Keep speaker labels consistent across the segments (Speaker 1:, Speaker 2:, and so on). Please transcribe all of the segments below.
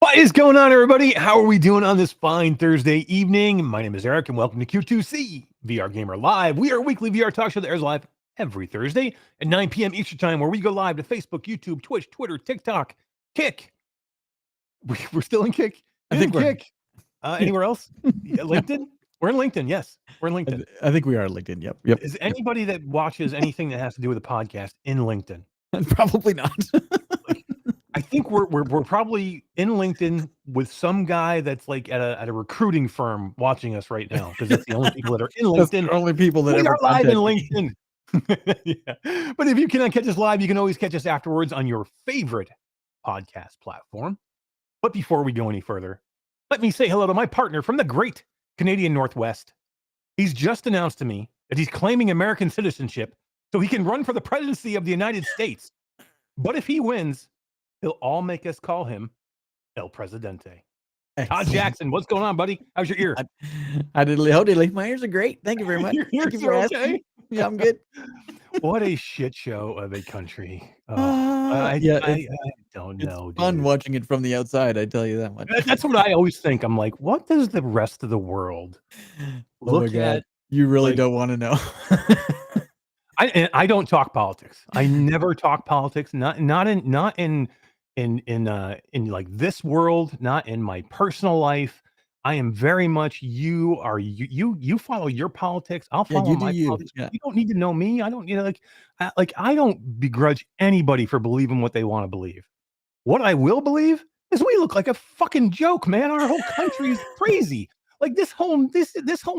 Speaker 1: What is going on, everybody? How are we doing on this fine Thursday evening? My name is Eric, and welcome to Q2C VR Gamer Live. We are a weekly VR talk show that airs live every Thursday at 9 p.m. Eastern Time, where we go live to Facebook, YouTube, Twitch, Twitter, TikTok, Kick. We're still in Kick.
Speaker 2: I think we're
Speaker 1: Kick. Anywhere else? LinkedIn? We're in LinkedIn. Yes, we're in LinkedIn.
Speaker 2: I think we are LinkedIn. Yep.
Speaker 1: Is anybody that watches anything that has to do with a podcast in LinkedIn?
Speaker 2: Probably not.
Speaker 1: I think we're probably in LinkedIn with some guy that's like at a recruiting firm watching us right now, because that's the only people that are in LinkedIn.
Speaker 2: That's the only people that
Speaker 1: we
Speaker 2: ever
Speaker 1: are live in
Speaker 2: LinkedIn.
Speaker 1: Yeah. But if you cannot catch us live, you can always catch us afterwards on your favorite podcast platform. But before we go any further, let me say hello to my partner from the great Canadian Northwest. He's just announced to me that he's claiming American citizenship so he can run for the presidency of the United States. But if he wins, he'll all make us call him El Presidente. Todd Jackson, what's going on, buddy? How's your ear?
Speaker 2: I diddly. My ears are great. Thank you very much.
Speaker 1: Your
Speaker 2: Thank
Speaker 1: ears
Speaker 2: you for
Speaker 1: are
Speaker 2: asking.
Speaker 1: okay?
Speaker 2: Yeah, I'm good.
Speaker 1: What a shit show of a country.
Speaker 2: I
Speaker 1: don't
Speaker 2: it's
Speaker 1: know.
Speaker 2: fun
Speaker 1: Dude.
Speaker 2: watching it from the outside. I tell you that much.
Speaker 1: That's what I always think. I'm like, what does the rest of the world look at?
Speaker 2: You really
Speaker 1: like-
Speaker 2: don't want to know.
Speaker 1: I don't talk politics. I never talk politics. Not in like this world. Not in my personal life. I am very much you follow your politics. I'll follow my politics.
Speaker 2: Yeah.
Speaker 1: You don't need to know me. I don't, I don't begrudge anybody for believing what they want to believe. What I will believe is we look like a fucking joke, man. Our whole country is crazy. Like this whole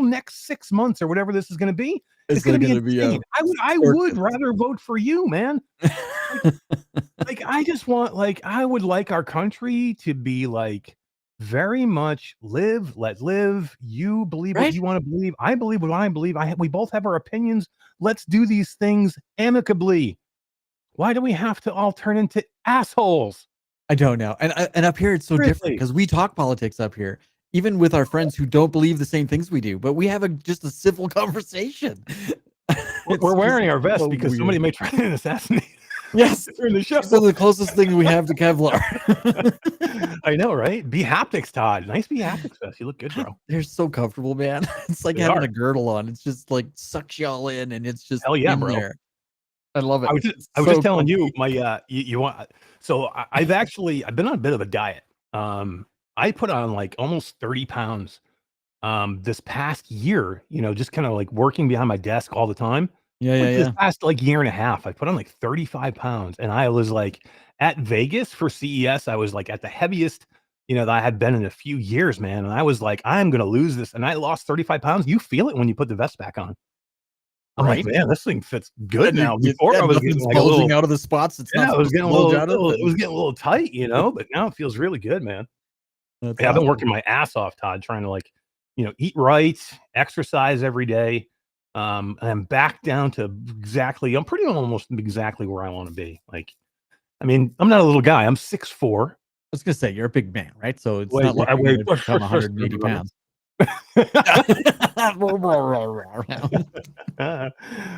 Speaker 1: next 6 months or whatever this is going to be, it's going to be insane. I would rather vote for you, man. I just want, I would like our country to be like very much live, let live. You believe what you want to believe. I believe what I believe. We both have our opinions. Let's do these things amicably. Why do we have to all turn into assholes?
Speaker 2: I don't know. And up here, it's so different because we talk politics up here, even with our friends who don't believe the same things we do, but we have just a civil conversation.
Speaker 1: We're wearing our vests because somebody may try to assassinate.
Speaker 2: Yes,
Speaker 1: during the show.
Speaker 2: So the closest thing we have to Kevlar.
Speaker 1: I know, right? bHaptics, Todd. Nice bHaptics vest. You look good, bro.
Speaker 2: They're so comfortable, man. It's like having a girdle on. It's just like sucks y'all in, and it's just
Speaker 1: hell yeah, bro.
Speaker 2: There. I love it.
Speaker 1: I was just telling you, you want. So I've been on a bit of a diet. I put on like almost 30 pounds this past year, just kind of like working behind my desk all the time. This past like year and a half, I put on like 35 pounds, and I was like at Vegas for CES. I was like at the heaviest, that I had been in a few years, man. And I was like, I'm going to lose this. And I lost 35 pounds. You feel it when you put the vest back on. I'm like, man, this thing fits good now. Before I was getting like
Speaker 2: bulging out of the spots. It's
Speaker 1: it was getting a little tight, but now it feels really good, man. I've been working my ass off, Todd, trying to eat right, exercise every day. And I'm back down to I'm pretty almost exactly where I want to be. I'm not a little guy. I'm 6'4".
Speaker 2: I was gonna say you're a big man, right? So it's not like you're gonna become 180 pounds.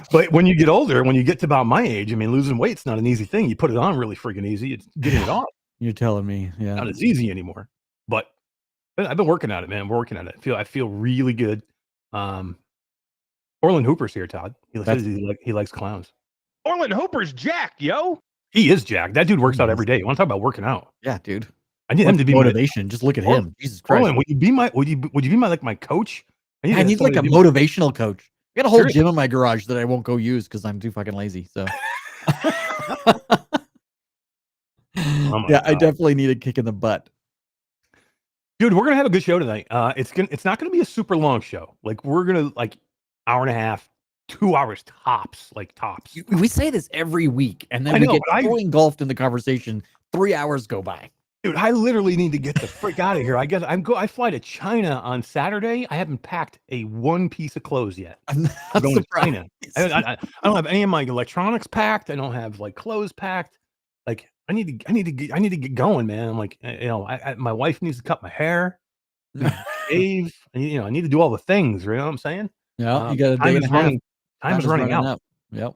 Speaker 1: But when you get older, when you get to about my age, losing weight's not an easy thing. You put it on really freaking easy. It's getting it off.
Speaker 2: You're telling me, yeah,
Speaker 1: not as easy anymore. But I've been working at it, man. Working at it. I feel really good. Orland Hooper's here, Todd. He says he likes clowns. Orland Hooper's jacked, yo. He is jacked. That dude works out every day. You want to talk about working out?
Speaker 2: Yeah, dude.
Speaker 1: I need him to be
Speaker 2: motivation. Just look at him. Jesus Christ.
Speaker 1: Orland, would you be my like coach?
Speaker 2: I need like a motivational coach. I got a whole gym in my garage that I won't go use because I'm too fucking lazy. So
Speaker 1: God.
Speaker 2: I definitely need a kick in the butt.
Speaker 1: Dude, we're gonna have a good show tonight. It's not gonna be a super long show. We're gonna hour and a half, 2 hours tops, tops.
Speaker 2: We say this every week, and then we get so engulfed in the conversation. 3 hours go by.
Speaker 1: Dude, I literally need to get the frick out of here. I fly to China on Saturday. I haven't packed one piece of clothes yet.
Speaker 2: I'm not
Speaker 1: going
Speaker 2: surprised.
Speaker 1: to China. I don't have any of my electronics packed. I don't have clothes packed. I need to get going, man. I'm like, my wife needs to cut my hair, shave. I need to do all the things. You know what I'm saying?
Speaker 2: Yeah, you got a day and a half.
Speaker 1: Time is running out.
Speaker 2: Yep.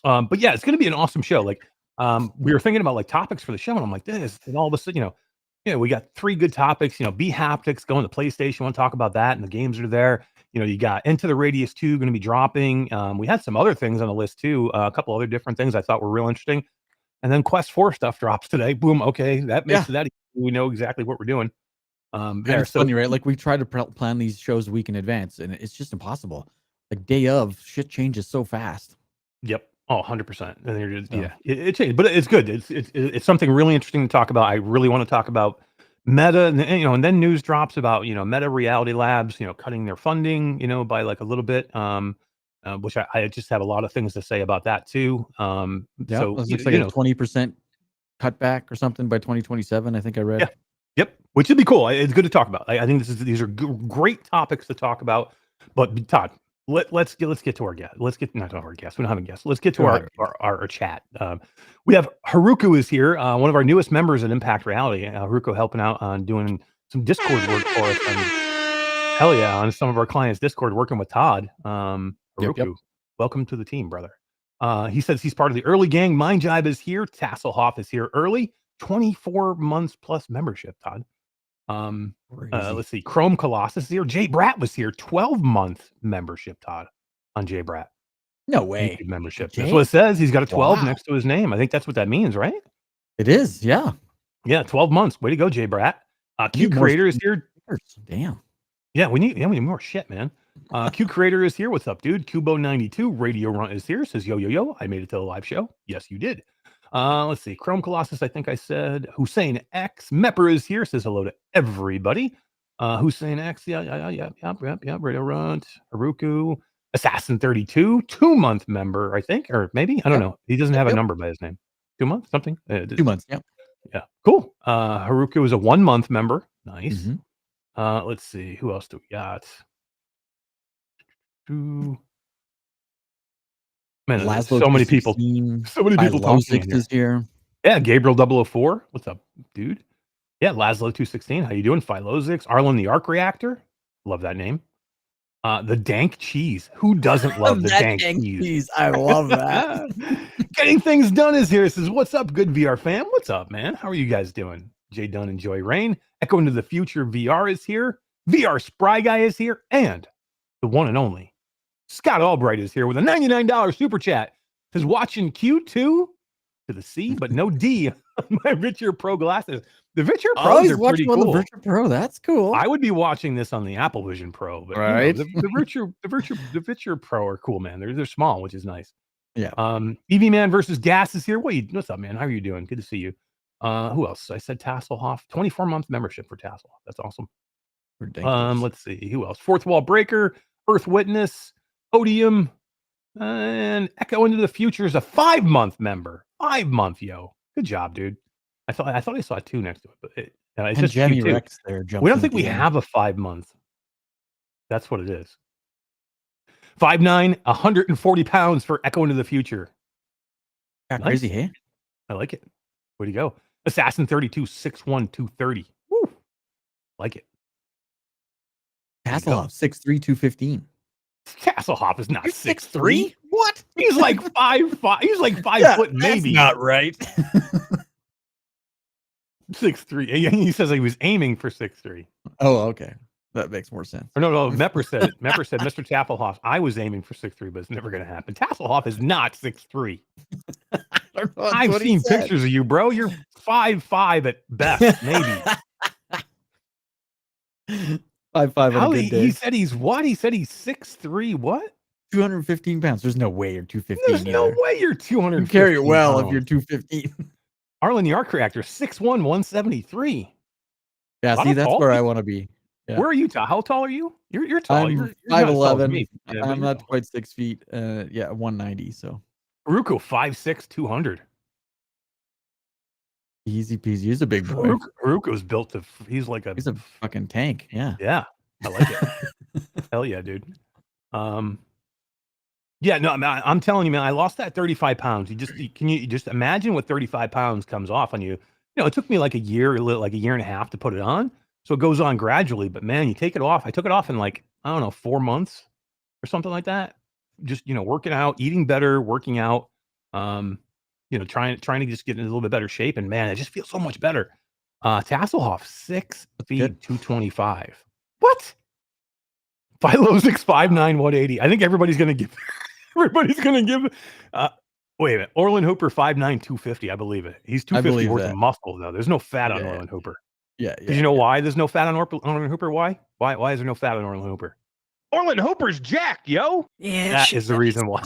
Speaker 1: But yeah, it's going to be an awesome show. We were thinking about topics for the show, and I'm like, this, and all of a sudden, Yeah, we got 3 good topics. bHaptics, going to PlayStation. Want to talk about that, and the games are there. You got Into the Radius 2 going to be dropping. We had some other things on the list too. A couple other different things I thought were real interesting. And then Quest 4 stuff drops today. Boom. Okay, that makes that we know exactly what we're doing.
Speaker 2: And it's funny, right? Like we try to plan these shows a week in advance, and it's just impossible. Like day of, shit changes so fast.
Speaker 1: Yep. Oh, 100%. And they're just, it changed, but it's good. It's something really interesting to talk about. I really want to talk about Meta, and then news drops about Meta Reality Labs, cutting their funding, by like a little bit. Which I just have a lot of things to say about that too. So
Speaker 2: it looks like a 20% cutback or something by 2027. I think I read.
Speaker 1: Yeah. Yep. Which would be cool. It's good to talk about. I think these are great topics to talk about. But Todd, let's get to our guest. Let's get not to our guest. We don't have a guest. Let's get to our chat. We have Haruko is here, one of our newest members at Impact Reality. Haruko helping out on doing some Discord work for us. Hell yeah, on some of our clients' Discord, working with Todd. Haruko, welcome to the team, brother. He says he's part of the early gang. Mind Jibe is here. Tasselhoff is here early. 24 months plus membership, Todd. Let's see. Chrome Colossus is here. Jay Bratt was here. 12-month membership, Todd, on Jay Bratt.
Speaker 2: No way.
Speaker 1: YouTube membership. That's what it says. He's got a 12 next to his name. I think that's what that means, right?
Speaker 2: It is, yeah.
Speaker 1: Yeah, 12 months. Way to go, Jay Bratt. Q Creator is here.
Speaker 2: Damn.
Speaker 1: Yeah, we need more shit, man. Q Creator is here. What's up, dude? Cubo92 Radio Run is here. Says yo. I made it to the live show. Yes, you did. Let's see. Chrome Colossus, I think I said. Hussein X. Mepper is here. Says hello to everybody. Hussein X. Yeah. Radio Run. Haruko. Assassin 32. 2-month member, I think. Or maybe. I don't know. He doesn't have a number by his name. 2 months? Something?
Speaker 2: 2 months, yeah.
Speaker 1: Yeah. Cool. Haruko is a 1-month member. Nice. Let's see. Who else do we got? Man,
Speaker 2: Laszlo
Speaker 1: so many people. So many people talking
Speaker 2: is here.
Speaker 1: Yeah, Gabriel 004. What's up, dude? Yeah, Laszlo 216. How you doing? Philozix. Arlen the Arc Reactor. Love that name. The Dank Cheese. Who doesn't love the Dank cheese?
Speaker 2: I love that.
Speaker 1: Getting things done is here. It says, what's up, good VR fam? What's up, man? How are you guys doing? Jay Dunn and Joy Rain. Echo into the Future VR is here. VR Spry Guy is here. And the one and only Scott Albright is here with a $99 super chat. Says watching Q2 to the C, but no D on my Virtua Pro glasses. The Virtua Pros are pretty cool.
Speaker 2: The Virtua Pro, that's cool.
Speaker 1: I would be watching this on the Apple Vision Pro, but
Speaker 2: right.
Speaker 1: the Virtua Pro are cool, man. They're small, which is nice.
Speaker 2: Yeah.
Speaker 1: EV Man versus Gas is here. What's up, man? How are you doing? Good to see you. Who else? I said Tasselhoff. 24-month membership for Tasselhoff. That's awesome.
Speaker 2: Ridiculous.
Speaker 1: Let's see who else. Fourth Wall Breaker, Earth Witness, Odium, and Echo into the Future is a 5-month member. 5-month, yo. Good job, dude. I thought I saw 2 next to it, but it's just
Speaker 2: Jenny Rex there.
Speaker 1: We don't think we have a 5-month. That's what it is. 5'9", 140 pounds for Echo into the Future.
Speaker 2: Yeah, nice. Crazy, hey?
Speaker 1: I like it. Where'd he go? Assassin 32, 6'1", 230. Woo. Like it.
Speaker 2: Tasselhoff, 6'3", 215.
Speaker 1: Tasselhoff is not 6'3".
Speaker 2: What?
Speaker 1: He's like 5'5". He's like 5 foot, maybe.
Speaker 2: That's not right.
Speaker 1: 6'3". He says he was aiming for 6'3".
Speaker 2: Oh, okay. That makes more sense.
Speaker 1: Or no. Mepper said it. Mepper said, Mr. Tasselhoff, I was aiming for 6'3", but it's never going to happen. Tasselhoff is not 6'3". I've seen pictures of you, bro. You're 5'5" at best, maybe.
Speaker 2: 5'5" on a good day.
Speaker 1: He said he's what? He said he's 6'3", what?
Speaker 2: 215 pounds. There's no way you're 215.
Speaker 1: There's no way you're 215.
Speaker 2: You carry it well if you're 215.
Speaker 1: Arlen the Arc Reactor, 6'1", 173.
Speaker 2: Yeah, see, that's where I want to be. Yeah.
Speaker 1: Where are you, Todd? How tall are you? You're tall.
Speaker 2: I'm
Speaker 1: you're
Speaker 2: 5'11". I'm not quite 6 feet. 190. So
Speaker 1: Haruko, 5'6", 200.
Speaker 2: Easy peasy. He's a big boy.
Speaker 1: Haruko's built to. He's a
Speaker 2: fucking tank. Yeah.
Speaker 1: Yeah. I like it. Hell yeah, dude. Yeah, no, I'm telling you, man, I lost that 35 pounds. Can you just imagine what 35 pounds comes off on you? It took me like a year and a half to put it on. So it goes on gradually, but man, you take it off. I took it off in 4 months or something like that. Just, working out, eating better, working out, trying to just get in a little bit better shape. And man, I just feel so much better. Tasselhoff 6 feet 225. What? Philo 6'5", 180. I think everybody's gonna give. Everybody's gonna give. Wait a minute. Orland Hooper 5'9", 250. I believe it. He's 250 worth of muscle though. There's no fat on Orland Hooper.
Speaker 2: Yeah.
Speaker 1: Did you know why there's no fat on Orland Hooper? Why? Why is there no fat on Orland Hooper? Orland Hooper's jacked, yo.
Speaker 3: Yeah,
Speaker 1: that is the reason why.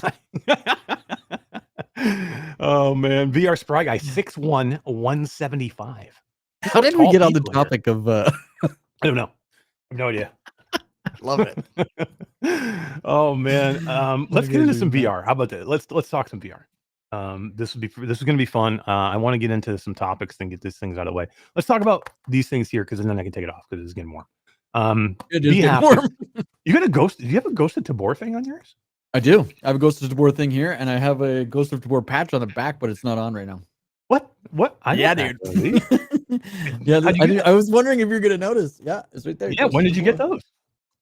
Speaker 1: Oh man, VR Spry Guy 6'1", 175.
Speaker 2: How did we get on the topic of?
Speaker 1: I don't know. I have no idea.
Speaker 2: Love it.
Speaker 1: Oh man, let's get into some VR. How about that? Let's talk some VR. This is going to be fun. I want to get into some topics and get these things out of the way. Let's talk about these things here because then I can take it off because it's getting warm.
Speaker 2: It is getting warm.
Speaker 1: You got a ghost? Do you have a Ghost of Tabor thing on yours?
Speaker 2: I do. I have a Ghost of Tabor thing here, and I have a Ghost of Tabor patch on the back, but it's not on right now.
Speaker 1: What?
Speaker 2: Yeah, dude. Yeah, I was wondering if you're gonna notice. Yeah, it's right there.
Speaker 1: Yeah, when did you get those?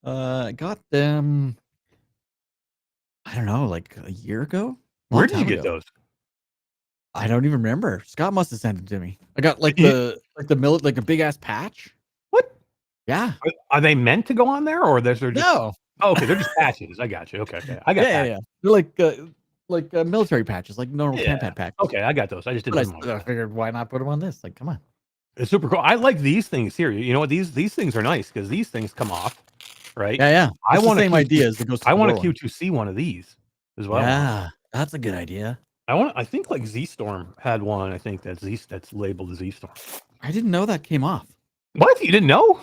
Speaker 2: I got them. I don't know, like a year ago.
Speaker 1: Where did you get those?
Speaker 2: I don't even remember. Scott must have sent it to me. I got like a big ass patch.
Speaker 1: What?
Speaker 2: Yeah.
Speaker 1: Are they meant to go on there, or they're just
Speaker 2: no?
Speaker 1: Oh, okay, they're just patches. I got you. Okay. I got
Speaker 2: yeah. They're like military patches, like normal campaign patches.
Speaker 1: Okay, I got those. I just didn't.
Speaker 2: I figured why not put them on this? Like, come on.
Speaker 1: It's super cool. I like these things here. You know what? These things are nice because these things come off, right?
Speaker 2: Yeah.
Speaker 1: I want
Speaker 2: the same idea as the Ghost.
Speaker 1: I want a Q2C one of these as well.
Speaker 2: Yeah, that's a good idea.
Speaker 1: I think like Z-Storm had one. I think that's labeled as Z-Storm.
Speaker 2: I didn't know that came off.
Speaker 1: What? You didn't know?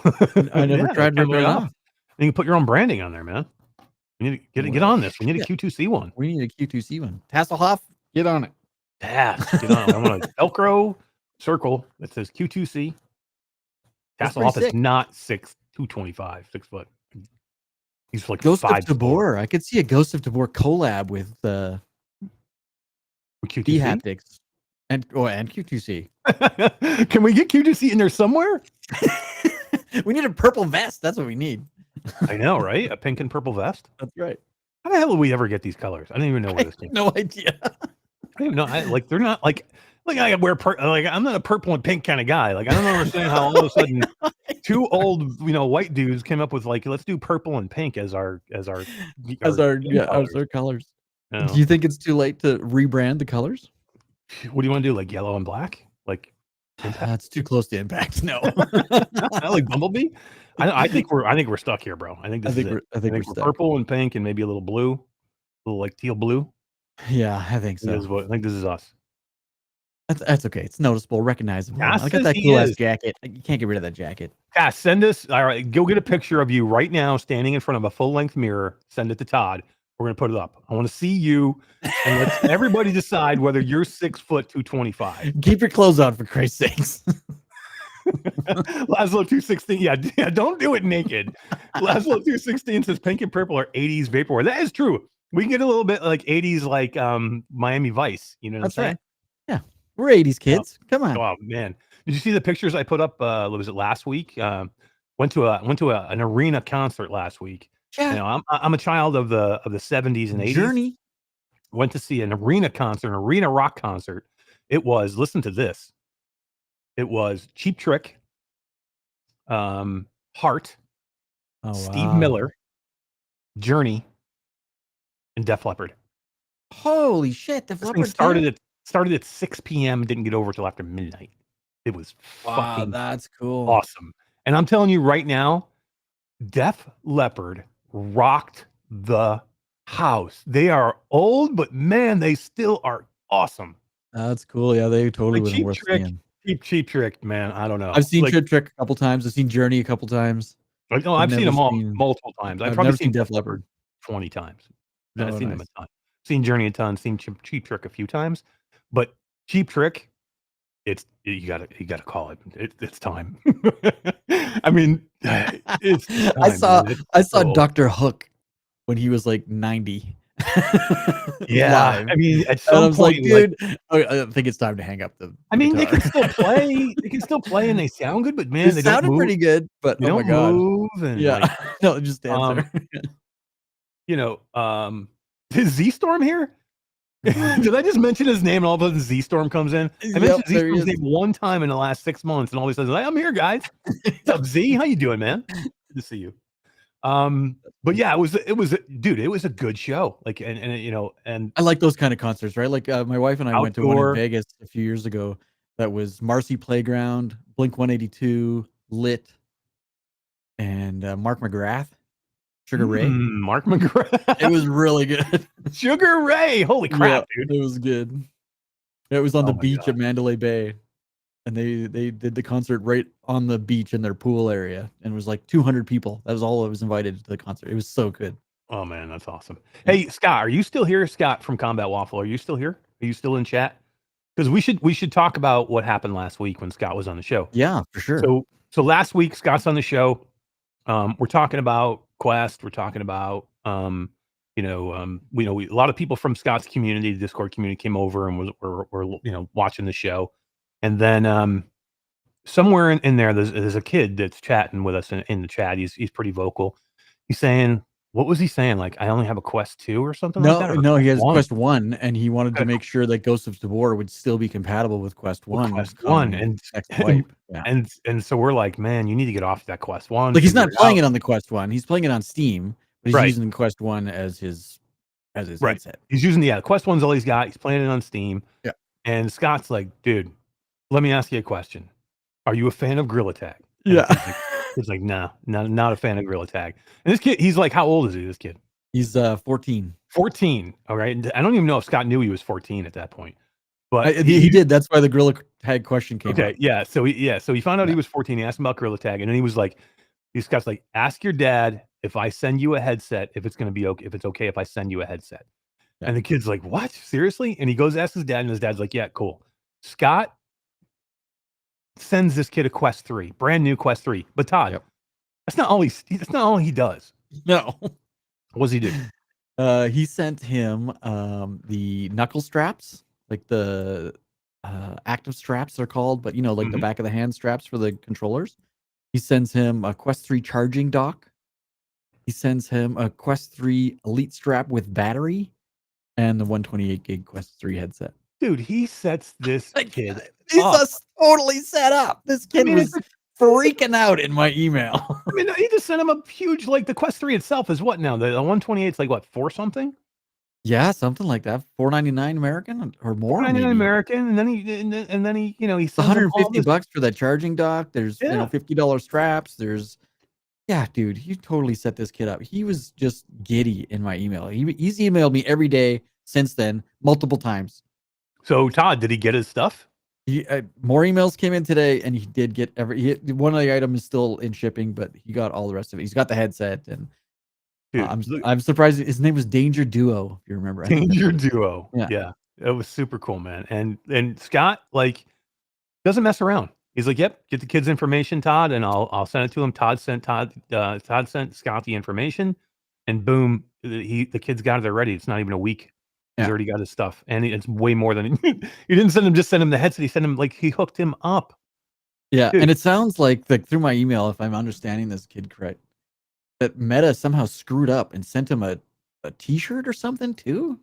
Speaker 2: I never tried to rip it off.
Speaker 1: You can put your own branding on there, man. We need to get on this. We need a Q2C one.
Speaker 2: We need a Q2C one. Tasselhoff, get on it.
Speaker 1: Get on it. I want a Velcro circle that says Q2C. Tasselhoff is not 225, 6 foot. He's like
Speaker 2: Ghost
Speaker 1: 5
Speaker 2: of Tabor. I could see a Ghost of Tabor collab with
Speaker 1: Q2C?
Speaker 2: bHaptics and Q2C.
Speaker 1: Can we get Q2C in there somewhere?
Speaker 2: We need a purple vest. That's what we need.
Speaker 1: I know, right? A pink and purple vest.
Speaker 2: That's right.
Speaker 1: How the hell did we ever get these colors? I don't even know where this came.
Speaker 2: No idea.
Speaker 1: I don't even know. They're not like I wear I'm not a purple and pink kind of guy. Like I don't understand how all of a sudden two old white dudes came up with like let's do purple and pink as our
Speaker 2: colors.
Speaker 1: No.
Speaker 2: Do you think it's too late to rebrand the colors?
Speaker 1: What do you want to do? Like yellow and black? Like
Speaker 2: that's too close to Impact. No.
Speaker 1: I like Bumblebee. I think we're stuck here, bro. I think we're purple and pink and maybe a little blue, a little like teal blue.
Speaker 2: Yeah, I think so.
Speaker 1: I think this is us.
Speaker 2: That's okay. It's noticeable, recognizable.
Speaker 1: Cass
Speaker 2: I got that cool ass jacket. You can't get rid of that jacket.
Speaker 1: Cass, send us. All right, go get a picture of you right now, standing in front of a full length mirror. Send it to Todd. We're gonna put it up. I want to see you, and let's everybody decide whether you're 6 foot 225.
Speaker 2: Keep your clothes on, for Christ's sakes.
Speaker 1: Laszlo 216. Yeah, don't do it naked. Laszlo 216 says pink and purple are 80s vaporware. That is true. We can get a little bit like 80s, like Miami Vice. You know what I'm saying?
Speaker 2: Right. Yeah, we're 80s kids. Come on.
Speaker 1: Oh man, did you see the pictures I put up? Was it last week? Went to an arena concert last week.
Speaker 2: Yeah.
Speaker 1: I'm a child of the 70s and 80s.
Speaker 2: Journey.
Speaker 1: Went to see an arena concert, an arena rock concert. It was, listen to this. It was Cheap Trick, Heart, Steve Miller, Journey, and Def Leppard.
Speaker 2: Holy shit! Def Leppard
Speaker 1: started at 6 p.m. Didn't get over till after midnight. It was fucking
Speaker 2: that's cool,
Speaker 1: awesome. And I'm telling you right now, Def Leppard rocked the house. They are old, but man, they still are awesome.
Speaker 2: That's cool. Yeah, they totally would worth seeing.
Speaker 1: Cheap Trick, man. I don't know.
Speaker 2: I've seen Cheap Trick a couple times. I've seen Journey a couple times.
Speaker 1: No, I've seen them all multiple times. I've probably seen
Speaker 2: Def Leppard
Speaker 1: 20 times. I've seen them a ton. Seen Journey a ton. Seen Cheap Trick a few times. But Cheap Trick, you gotta call it. It's time. I mean, it's time,
Speaker 2: I saw Dr. Hook when he was like 90.
Speaker 1: Yeah,
Speaker 2: live.
Speaker 1: I mean, at some point,
Speaker 2: like, dude, I think it's time to hang up the.
Speaker 1: I mean,
Speaker 2: guitar.
Speaker 1: they can still play. They can still play, and they sound good. But man,
Speaker 2: they sounded pretty good. But
Speaker 1: they don't move. And
Speaker 2: yeah, no, just answer.
Speaker 1: Is Z-Storm here? Did I just mention his name and all of a sudden Z-Storm comes in? I mentioned Z-Storm's name one time in the last 6 months, and all of a sudden, like, I'm here, guys. What's up, Z? How you doing, man? Good to see you. But yeah, it was dude, it was a good show. Like, and you know, and
Speaker 2: I like those kind of concerts, right? Like my wife and I went to one in Vegas a few years ago. That was Marcy Playground, Blink 182, Lit, and Mark McGrath, Sugar Ray.
Speaker 1: Mark McGrath.
Speaker 2: It was really good.
Speaker 1: Sugar Ray, holy crap, dude!
Speaker 2: It was good. It was on the beach at Mandalay Bay, and they did the concert right on the beach in their pool area, and it was like 200 people. That was all that was invited to the concert. It was so good.
Speaker 1: Oh man, that's awesome. Hey Scott, are you still here? Scott from Combat Waffle, are you still here? Are you still in chat? Because we should talk about what happened last week when Scott was on the show.
Speaker 2: Yeah, for sure.
Speaker 1: So last week Scott's on the show. We're talking about Quest. We're talking about a lot of people from Scott's community, the Discord community, came over and were watching the show. And then somewhere in there, there's a kid that's chatting with us in the chat. He's pretty vocal. He's saying, what was he saying? Like, I only have a Quest 2 or something like that?
Speaker 2: No, he has Quest 1, and he wanted to make sure that Ghost of Tabor would still be compatible with Quest 1.
Speaker 1: Quest 1, and so we're like, man, you need to get off that Quest 1.
Speaker 2: Like, he's not playing it on the Quest 1. He's playing it on Steam, but he's using Quest 1 as his headset.
Speaker 1: He's using the Quest 1's all he's got. He's playing it on Steam.
Speaker 2: Yeah.
Speaker 1: And Scott's like, dude, let me ask you a question. Are you a fan of Gorilla Tag? And
Speaker 2: Yeah.
Speaker 1: He's like, nah, not a fan of Gorilla Tag. And this kid, he's like, how old is he, this kid?
Speaker 2: He's 14.
Speaker 1: 14. All right. I don't even know if Scott knew he was 14 at that point. But
Speaker 2: he did. That's why the Gorilla Tag question came up.
Speaker 1: Yeah. So he found out he was 14. He asked him about Gorilla Tag, and then he was like, Scott's like, ask your dad if I send you a headset, if it's going to be okay, if it's okay if I send you a headset. Yeah. And the kid's like, what? Seriously? And he goes to ask his dad, and his dad's like, yeah, cool. Scott sends this kid a Quest 3, brand new Quest 3. But Todd, that's not all he does.
Speaker 2: No.
Speaker 1: What does he do?
Speaker 2: He sent him the knuckle straps, like the active straps they're called, but like the back of the hand straps for the controllers. He sends him a Quest 3 charging dock. He sends him a Quest 3 Elite strap with battery and the 128 gig Quest 3 headset.
Speaker 1: Dude, he sets this kid
Speaker 2: He's totally set up. This kid was freaking out in my email.
Speaker 1: I mean, he just sent him a huge, like, the Quest 3 itself is what now? The 128 is like what, 4 something?
Speaker 2: Yeah, something like that. $4.99 American or more.
Speaker 1: $4.99 American, and then he he
Speaker 2: sends $150 for that charging dock. There's $50 straps. There's dude, he totally set this kid up. He was just giddy in my email. He's emailed me every day since then, multiple times.
Speaker 1: So Todd, did he get his stuff?
Speaker 2: More emails came in today, and he did get one of the items is still in shipping, but he got all the rest of it. He's got the headset, and I'm surprised. His name was Danger Duo, if you remember.
Speaker 1: Danger Duo. Yeah, it was super cool, man. And Scott doesn't mess around. He's like, yep, get the kid's information, Todd, and I'll send it to him. Todd sent Scott the information, and boom, the kid's got it already. It's not even a week. He's already got his stuff, and it's way more than he didn't send him the headset. He sent him he hooked him up.
Speaker 2: Yeah, dude. And it sounds like through my email, if I'm understanding this kid correct, that Meta somehow screwed up and sent him a T-shirt or something too.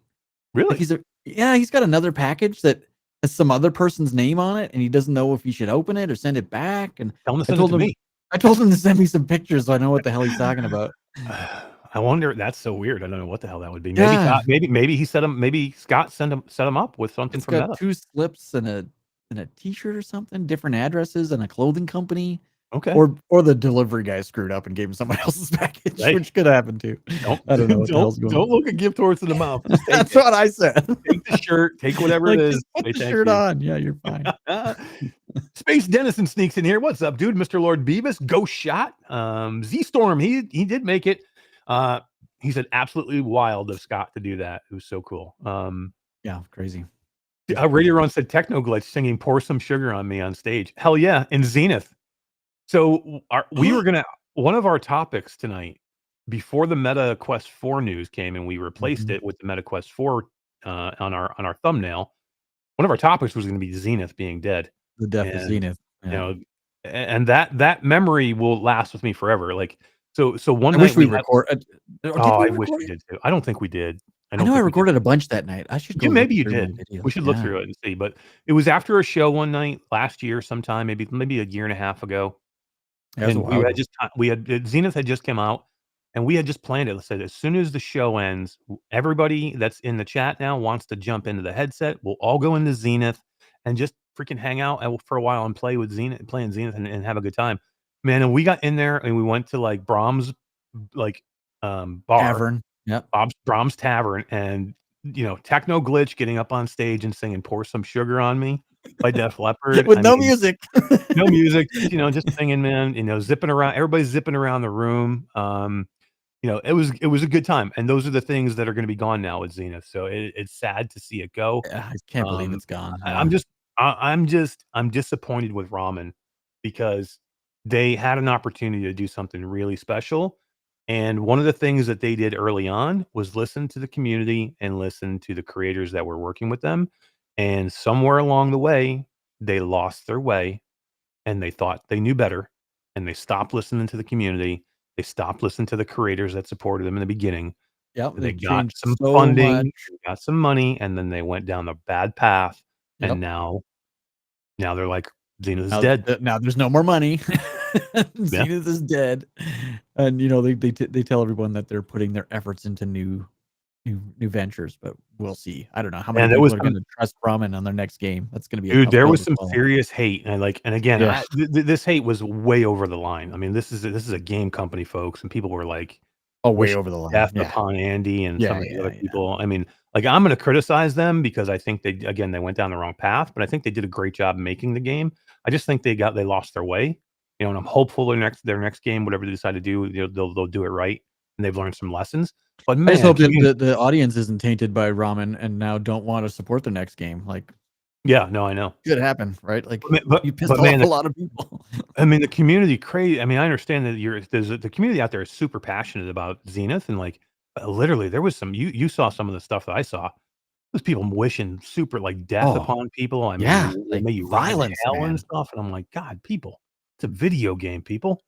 Speaker 1: Really?
Speaker 2: He's got another package that has some other person's name on it, and he doesn't know if he should open it or send it back. And
Speaker 1: tell him to send it to me.
Speaker 2: I told him to send me some pictures so I know what the hell he's talking about.
Speaker 1: I wonder. That's so weird. I don't know what the hell that would be. Maybe he set him. Maybe Scott set him up with something from Meta. 2
Speaker 2: slips and a T-shirt or something, different addresses, and a clothing company.
Speaker 1: Okay.
Speaker 2: Or the delivery guy screwed up and gave him somebody else's package, which could happen too. I don't know what the hell's going on.
Speaker 1: Don't look a gift horse in the mouth.
Speaker 2: That's what I said.
Speaker 1: Take the shirt. Take whatever it is.
Speaker 2: Put the shirt on. Yeah, you're fine.
Speaker 1: Space Dennison sneaks in here. What's up, dude? Mr. Lord Beavis. Ghost shot. Z-Storm. He did make it. He said absolutely wild of Scott to do that. It was so cool.
Speaker 2: Yeah, crazy.
Speaker 1: Radio Ron said Techno Glitch singing "Pour Some Sugar on Me" on stage. Hell yeah, in Zenith. So we were gonna one of our topics tonight before the Meta Quest 4 news came, and we replaced it with the Meta Quest 4 on our thumbnail. One of our topics was going to be Zenith being dead.
Speaker 2: The death of Zenith.
Speaker 1: Yeah. And that memory will last with me forever. So one
Speaker 2: I
Speaker 1: night
Speaker 2: wish we recorded.
Speaker 1: I wish we did too. I don't think we did.
Speaker 2: I know I recorded a bunch that night. I should go look
Speaker 1: Maybe you
Speaker 2: through my
Speaker 1: did.
Speaker 2: videos.
Speaker 1: We should look through it and see. But it was after a show one night last year, sometime maybe a year and a half ago.
Speaker 2: Yeah, it was a
Speaker 1: And
Speaker 2: while ago.
Speaker 1: we had Zenith had just come out, and we had just planned it. Let's say as soon as the show ends, everybody that's in the chat now wants to jump into the headset. We'll all go into Zenith and just freaking hang out for a while and playing Zenith and have a good time. Man, and we got in there and we went to like Brahms like bar.
Speaker 2: Tavern. Yep.
Speaker 1: Brahms Tavern, and Techno Glitch getting up on stage and singing "Pour Some Sugar on Me" by Def Leppard
Speaker 2: with no music.
Speaker 1: no music, just singing, man. Zipping around. Everybody's zipping around the room. It was a good time, and those are the things that are going to be gone now with Zenith. So it's sad to see it go.
Speaker 2: Yeah, I can't believe it's gone.
Speaker 1: I'm disappointed with Ramen because they had an opportunity to do something really special. And one of the things that they did early on was listen to the community and listen to the creators that were working with them. And somewhere along the way, they lost their way and they thought they knew better. And they stopped listening to the community. They stopped listening to the creators that supported them in the beginning.
Speaker 2: Yep.
Speaker 1: They got some funding, they got some money, and then they went down the bad path. Yep. And now they're like, Zenith is dead.
Speaker 2: Now there's no more money. Zenith is dead. And they tell everyone that they're putting their efforts into new ventures, but we'll see. I don't know how many people are going to trust Ramen on their next game. That's going to be
Speaker 1: dude. There was some serious hate, and again, this hate was way over the line. I mean, this is a game company, folks, and people were like,
Speaker 2: way over the line.
Speaker 1: Death upon Andy and some of the other people. I mean, I'm going to criticize them because I think they went down the wrong path, but I think they did a great job making the game. I just think they lost their way, and I'm hopeful their next game, whatever they decide to do, they'll do it right, and they've learned some lessons. But man,
Speaker 2: I just hope that the audience isn't tainted by Ramen and now don't want to support the next game. Like,
Speaker 1: yeah, no, I know.
Speaker 2: Could happen, right? Like, you pissed off a lot of people.
Speaker 1: I mean, the community crazy. I mean, I understand that the community out there is super passionate about Zenith, and literally there was some, you saw some of the stuff that I saw. There's people wishing super death upon people. I mean, maybe violence, hell and stuff. And I'm like, God, people, it's a video game, people.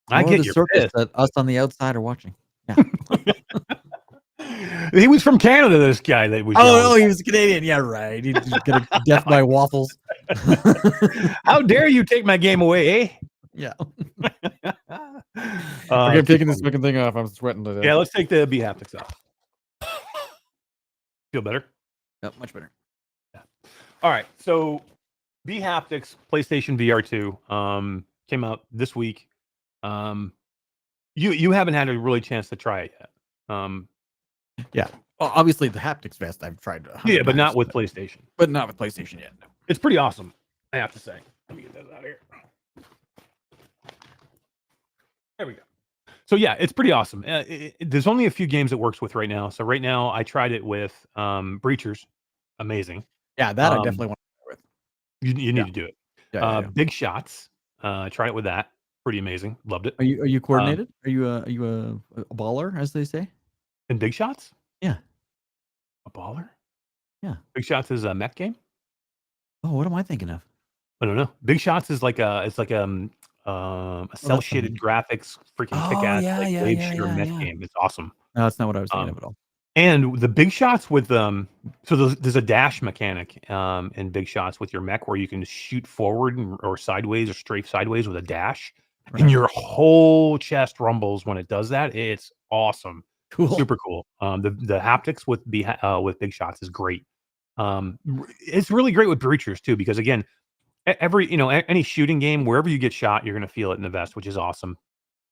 Speaker 1: I get your
Speaker 2: circus that us on the outside are watching. Yeah.
Speaker 1: He was from Canada, this guy that was.
Speaker 2: Oh no, he was Canadian. Yeah, right. He's gonna death by waffles.
Speaker 1: How dare you take my game away, eh?
Speaker 2: Yeah. I'm taking this fucking thing off. I'm sweating to death.
Speaker 1: Yeah, let's take the bHaptics off. Feel better?
Speaker 2: Yep, much better.
Speaker 1: Yeah. All right. So bHaptics PlayStation VR2 came out this week. You haven't had a really chance to try it yet.
Speaker 2: Yeah. Well, obviously the Haptics Vest I've tried.
Speaker 1: Yeah, but not with PlayStation.
Speaker 2: But not with PlayStation yet. No.
Speaker 1: It's pretty awesome, I have to say. Let me get that out of here. There we go. So yeah, it's pretty awesome. There's only a few games it works with right now. So right now I tried it with Breachers. Amazing.
Speaker 2: Yeah, that I definitely want to try with.
Speaker 1: You need to do it.
Speaker 2: Yeah.
Speaker 1: Big Shots. Tried it with that. Pretty amazing. Loved it.
Speaker 2: Are you coordinated? Are you a baller, as they say?
Speaker 1: In Big Shots?
Speaker 2: Yeah.
Speaker 1: A baller?
Speaker 2: Yeah.
Speaker 1: Big Shots is a mech game?
Speaker 2: Oh, what am I thinking of?
Speaker 1: I don't know. Big Shots is like a cell shaded graphics, freaking kick-ass wave shooter mech game. It's awesome.
Speaker 2: No, that's not what I was thinking of at all.
Speaker 1: And the Big Shots with so there's a dash mechanic in Big Shots with your mech where you can shoot forward or sideways or strafe sideways with a dash, and your whole chest rumbles when it does that. It's awesome.
Speaker 2: Cool.
Speaker 1: Super cool. The haptics with Big Shots is great. It's really great with Breachers too, because again, any shooting game, wherever you get shot, you're going to feel it in the vest, which is awesome.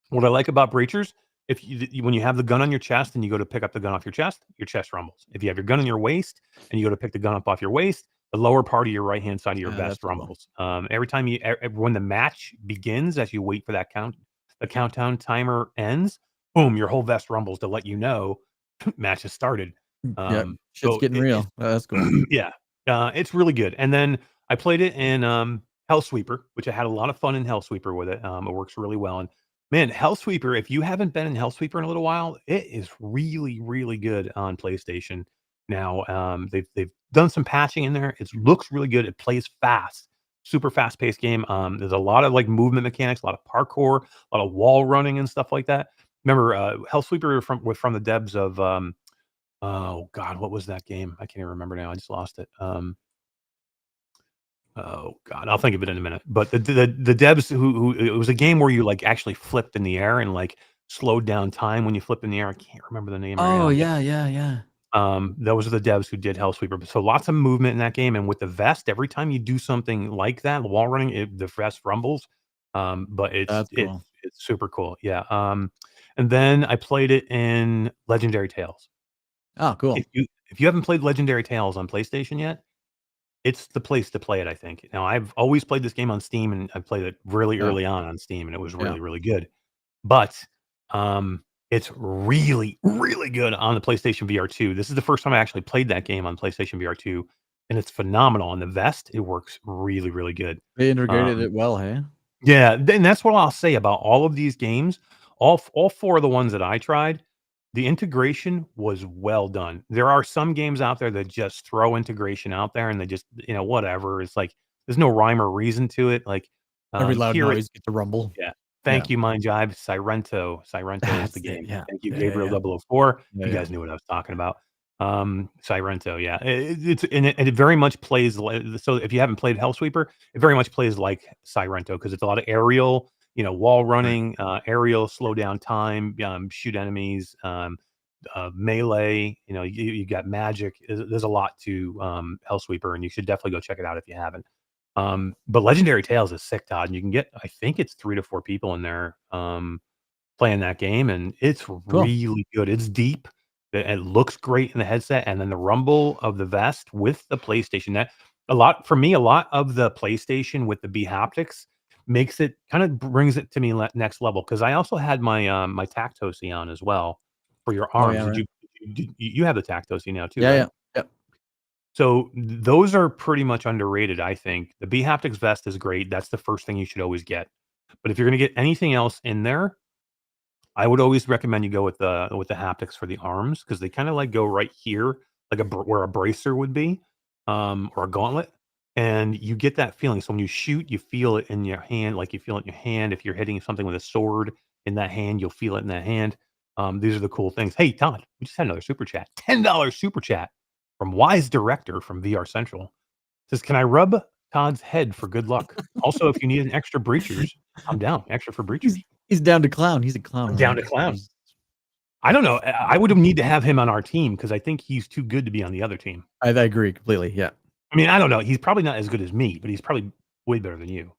Speaker 1: What I like about Breachers, when you have the gun on your chest and you go to pick up the gun off your chest rumbles. If you have your gun on your waist and you go to pick the gun up off your waist, the lower part of your right hand side of your vest rumbles. Cool. Every time when the match begins, as you wait for that the countdown timer ends, boom, your whole vest rumbles to let you know match has started.
Speaker 2: Shit's getting real. That's cool.
Speaker 1: Yeah, it's really good. And then I played it in Hellsweeper, which I had a lot of fun in Hellsweeper with it. It works really well. And man, Hellsweeper, if you haven't been in Hellsweeper in a little while, it is really, really good on PlayStation. Now, they've done some patching in there. It looks really good. It plays fast, super fast-paced game. There's a lot of movement mechanics, a lot of parkour, a lot of wall running and stuff like that. Remember, Hellsweeper from the devs of Oh God, what was that game? I can't even remember now. I just lost it. Oh God, I'll think of it in a minute. But the devs who it was a game where you like actually flipped in the air and like slowed down time when you flip in the air. I can't remember the name right
Speaker 2: Oh
Speaker 1: now. But
Speaker 2: yeah.
Speaker 1: those are the devs who did Hellsweeper. So lots of movement in that game, and with the vest, every time you do something like that, wall running, the vest rumbles. But
Speaker 2: That's cool.
Speaker 1: it's super cool. Yeah. And then I played it in Legendary Tales.
Speaker 2: Oh, cool.
Speaker 1: If you haven't played Legendary Tales on PlayStation yet, it's the place to play it, I think. Now, I've always played this game on Steam, and I played it really
Speaker 2: Yeah.
Speaker 1: early on Steam, and it was
Speaker 2: Yeah.
Speaker 1: really, really good. But, it's really, really good on the PlayStation VR2. This is the first time I actually played that game on PlayStation VR2, and it's phenomenal. On the vest, it works really, really good.
Speaker 2: They integrated
Speaker 1: Um
Speaker 2: it well, hey?
Speaker 1: yeah, then that's what I'll say about all of these games. All 4 of the ones that I tried, the integration was well done. There are some games out there that just throw integration out there and they just, whatever. It's like there's no rhyme or reason to it. Like
Speaker 2: Every loud
Speaker 1: here it
Speaker 2: noise gets a rumble.
Speaker 1: yeah.
Speaker 2: Yeah.
Speaker 1: Thank you, Mind Jive. Sirento. Sirento is the
Speaker 2: That's it.
Speaker 1: game.
Speaker 2: Yeah.
Speaker 1: Thank you,
Speaker 2: Yeah.
Speaker 1: Gabriel 004.
Speaker 2: Yeah.
Speaker 1: You
Speaker 2: Yeah.
Speaker 1: guys knew what I was talking about. Sirento, yeah. It's and it very much plays like so if you haven't played Hellsweeper, it very much plays like Sirento because it's a lot of aerial, wall
Speaker 2: Right.
Speaker 1: running, aerial, slow down time, shoot enemies, melee, you got magic. There's a lot to Hellsweeper, and you should definitely go check it out if you haven't. But Legendary Tales is sick, Todd. And you can get, I think it's 3 to 4 people in there playing that game, and it's
Speaker 2: Cool.
Speaker 1: really good. It's deep. It looks great in the headset, and then the rumble of the vest with the PlayStation. That a lot of the PlayStation with the bHaptics makes it kind of brings it to me next level because I also had my Tactosi on as well for your
Speaker 2: Oh yeah.
Speaker 1: arms.
Speaker 2: Right.
Speaker 1: You have the Tactosi now too,
Speaker 2: Yeah.
Speaker 1: right?
Speaker 2: Yeah. Yep.
Speaker 1: So those are pretty much underrated, I think. The bHaptics vest is great. That's the first thing you should always get. But if you're going to get anything else in there, I would always recommend you go with the haptics for the arms because they kind of like go right here, like where a bracer would be, or a gauntlet, and you get that feeling. So when you shoot, you feel it in your hand, like you feel it in your hand. If you're hitting something with a sword in that hand, you'll feel it in that hand. These are the cool things. Hey, Todd, we just had another super chat, $10 super chat from Wise Director from VR Central. Says, can I rub Todd's head for good luck? Also, if you need an extra breachers, I'm down. Extra for breachers.
Speaker 2: He's down to clown. He's a clown.
Speaker 1: I'm down to clown. I don't know. I would need to have him on our team because I think he's too good to be on the other team.
Speaker 2: I agree completely. Yeah.
Speaker 1: I mean, I don't know. He's probably not as good as me, but he's probably way better than you.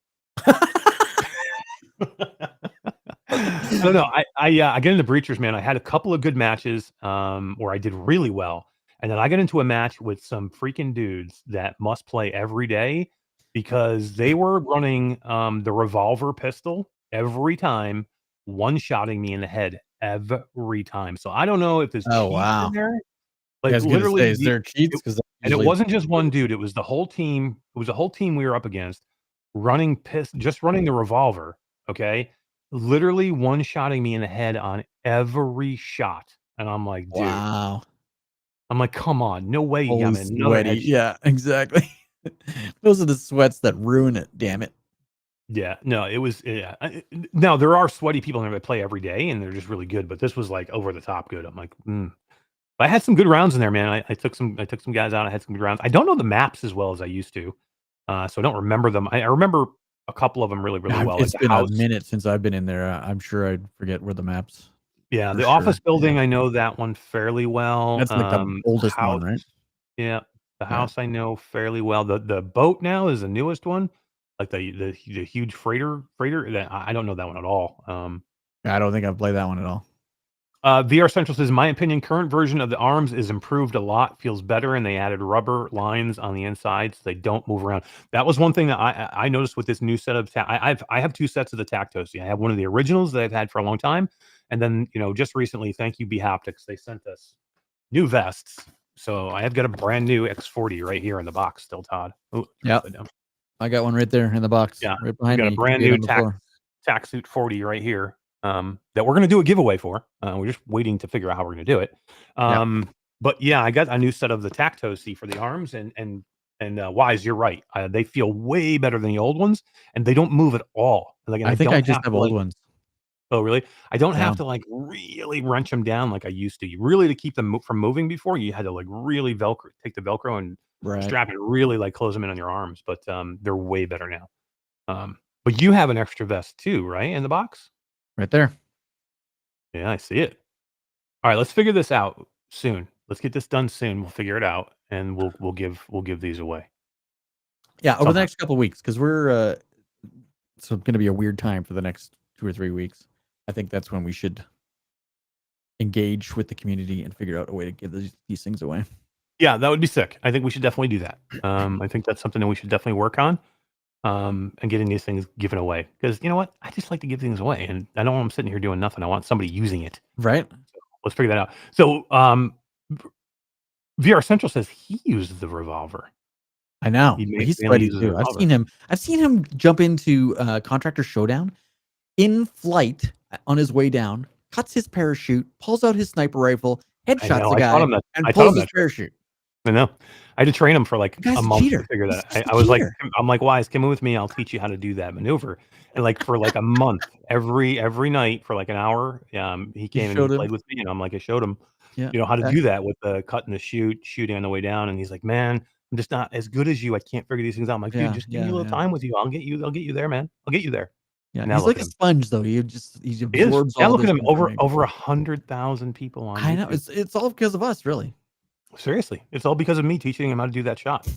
Speaker 1: I don't know. I get into breachers, man. I had a couple of good matches where I did really well, and then I got into a match with some freaking dudes that must play every day because they were running the revolver pistol every time, one-shotting me in the head every time. So I don't know if there's
Speaker 2: Oh
Speaker 1: cheats in
Speaker 2: wow.
Speaker 1: there.
Speaker 2: I
Speaker 1: Like
Speaker 2: was gonna
Speaker 1: literally,
Speaker 2: say, is there cheats? Because
Speaker 1: and it
Speaker 2: usually
Speaker 1: wasn't just one dude. It was the whole team. It was a whole team we were up against just running the revolver. Okay. Literally one-shotting me in the head on every shot. And I'm like, dude,
Speaker 2: wow.
Speaker 1: I'm like, come on, no way you got
Speaker 2: Holy
Speaker 1: me another
Speaker 2: sweaty.
Speaker 1: headshot.
Speaker 2: Yeah. Exactly. Those are the sweats that ruin it. Damn it.
Speaker 1: Yeah, no, it was. Yeah. Now there are sweaty people in there that play every day, and they're just really good. But this was like over the top good. I'm like, I had some good rounds in there, man. I took some guys out. I had some good rounds. I don't know the maps as well as I used to, so I don't remember them. I remember a couple of them really, really well. Like
Speaker 2: It's
Speaker 1: the
Speaker 2: been a
Speaker 1: house.
Speaker 2: minute since I've been in there. I'm sure I'd forget where the maps
Speaker 1: Yeah,
Speaker 2: for
Speaker 1: the
Speaker 2: sure.
Speaker 1: office building,
Speaker 2: Yeah.
Speaker 1: I know that one fairly well.
Speaker 2: That's like the oldest one,
Speaker 1: House,
Speaker 2: right?
Speaker 1: yeah, the
Speaker 2: Yeah.
Speaker 1: house I know fairly well. The boat now is the newest one, like the huge freighter. That I don't know that one at all.
Speaker 2: I don't think I've played that one at all.
Speaker 1: VR Central says, in my opinion, current version of the arms is improved a lot, feels better, and they added rubber lines on the inside so they don't move around. That was one thing that I noticed with this new set of I have 2 sets of the Tactosi. I have one of the originals that I've had for a long time, and then just recently, thank you bHaptics, they sent us new vests. So I have got a brand new X40 right here in the box still, Todd. Oh,
Speaker 2: Yeah, I got one right there in the box.
Speaker 1: yeah,
Speaker 2: Right
Speaker 1: we
Speaker 2: behind
Speaker 1: got
Speaker 2: me.
Speaker 1: a
Speaker 2: You can
Speaker 1: brand
Speaker 2: see it
Speaker 1: new
Speaker 2: on the floor.
Speaker 1: TacSuit 40 right here that we're going to do a giveaway for. We're just waiting to figure out how we're going to do it. But yeah, I got a new set of the Tactosi for the arms, and Wise, you're right. They feel way better than the old ones, and they don't move at all. Like, and
Speaker 2: I think I
Speaker 1: don't
Speaker 2: just
Speaker 1: have
Speaker 2: have
Speaker 1: to
Speaker 2: old
Speaker 1: like,
Speaker 2: ones.
Speaker 1: Oh, really? I don't have
Speaker 2: Yeah.
Speaker 1: to like really wrench them down like I used to. You really to keep them from moving before you had to like really take the Velcro and
Speaker 2: Right.
Speaker 1: strap it, really like close them in on your arms. But they're way better now. But you have an extra vest too, right? In the box?
Speaker 2: Right there.
Speaker 1: Yeah, I see it. All right, let's figure this out soon. Let's get this done soon. We'll figure it out, and we'll give these away
Speaker 2: Yeah, over the
Speaker 1: somehow.
Speaker 2: next couple of weeks, because we're it's going to be a weird time for the next 2 or 3 weeks. I think that's when we should engage with the community and figure out a way to give these things away.
Speaker 1: Yeah, that would be sick. I think we should definitely do that. I think that's something that we should definitely work on. And getting these things given away because you know what? I just like to give things away, and I don't want them sitting here doing nothing. I want somebody using it.
Speaker 2: Right?
Speaker 1: So let's figure that out. So, VR Central says he uses the revolver.
Speaker 2: I know.
Speaker 1: He
Speaker 2: But he's
Speaker 1: mainly
Speaker 2: sweaty
Speaker 1: uses the
Speaker 2: too. I've
Speaker 1: revolver.
Speaker 2: seen him. I've seen him jump into Contractor Showdown in flight on his way down. Cuts his parachute, pulls out his sniper rifle,
Speaker 1: I
Speaker 2: headshots
Speaker 1: know.
Speaker 2: the
Speaker 1: I taught
Speaker 2: guy,
Speaker 1: him that.
Speaker 2: and
Speaker 1: I taught
Speaker 2: pulls
Speaker 1: him
Speaker 2: his
Speaker 1: that trick.
Speaker 2: parachute.
Speaker 1: I know. I had to train him for like
Speaker 2: The guy's
Speaker 1: a
Speaker 2: a
Speaker 1: month to
Speaker 2: cheater.
Speaker 1: figure
Speaker 2: He's
Speaker 1: that.
Speaker 2: just a
Speaker 1: I was like,
Speaker 2: cheater.
Speaker 1: I'm like, Wise, come with me. I'll teach you how to do that maneuver. And like for like a month, every night for like an hour, he
Speaker 2: You
Speaker 1: came and he
Speaker 2: showed him.
Speaker 1: played with me, and I'm like, I showed him,
Speaker 2: Yeah.
Speaker 1: how to do that with the cut and the shooting on the way down. And he's like, man, I'm just not as good as you. I can't figure these things out. I'm like, dude,
Speaker 2: Yeah.
Speaker 1: just give me a
Speaker 2: Yeah.
Speaker 1: little
Speaker 2: Yeah.
Speaker 1: time with you. I'll get you there, man. I'll get you there.
Speaker 2: Yeah.
Speaker 1: And now
Speaker 2: He's
Speaker 1: look
Speaker 2: like
Speaker 1: at
Speaker 2: a
Speaker 1: him.
Speaker 2: sponge, though. He
Speaker 1: He is.
Speaker 2: absorbs
Speaker 1: Now
Speaker 2: all
Speaker 1: look at
Speaker 2: this
Speaker 1: him. Over
Speaker 2: information.
Speaker 1: 100,000 people on
Speaker 2: I know.
Speaker 1: YouTube.
Speaker 2: It's all because of us, really.
Speaker 1: Seriously, it's all because of me teaching him how to do that shot.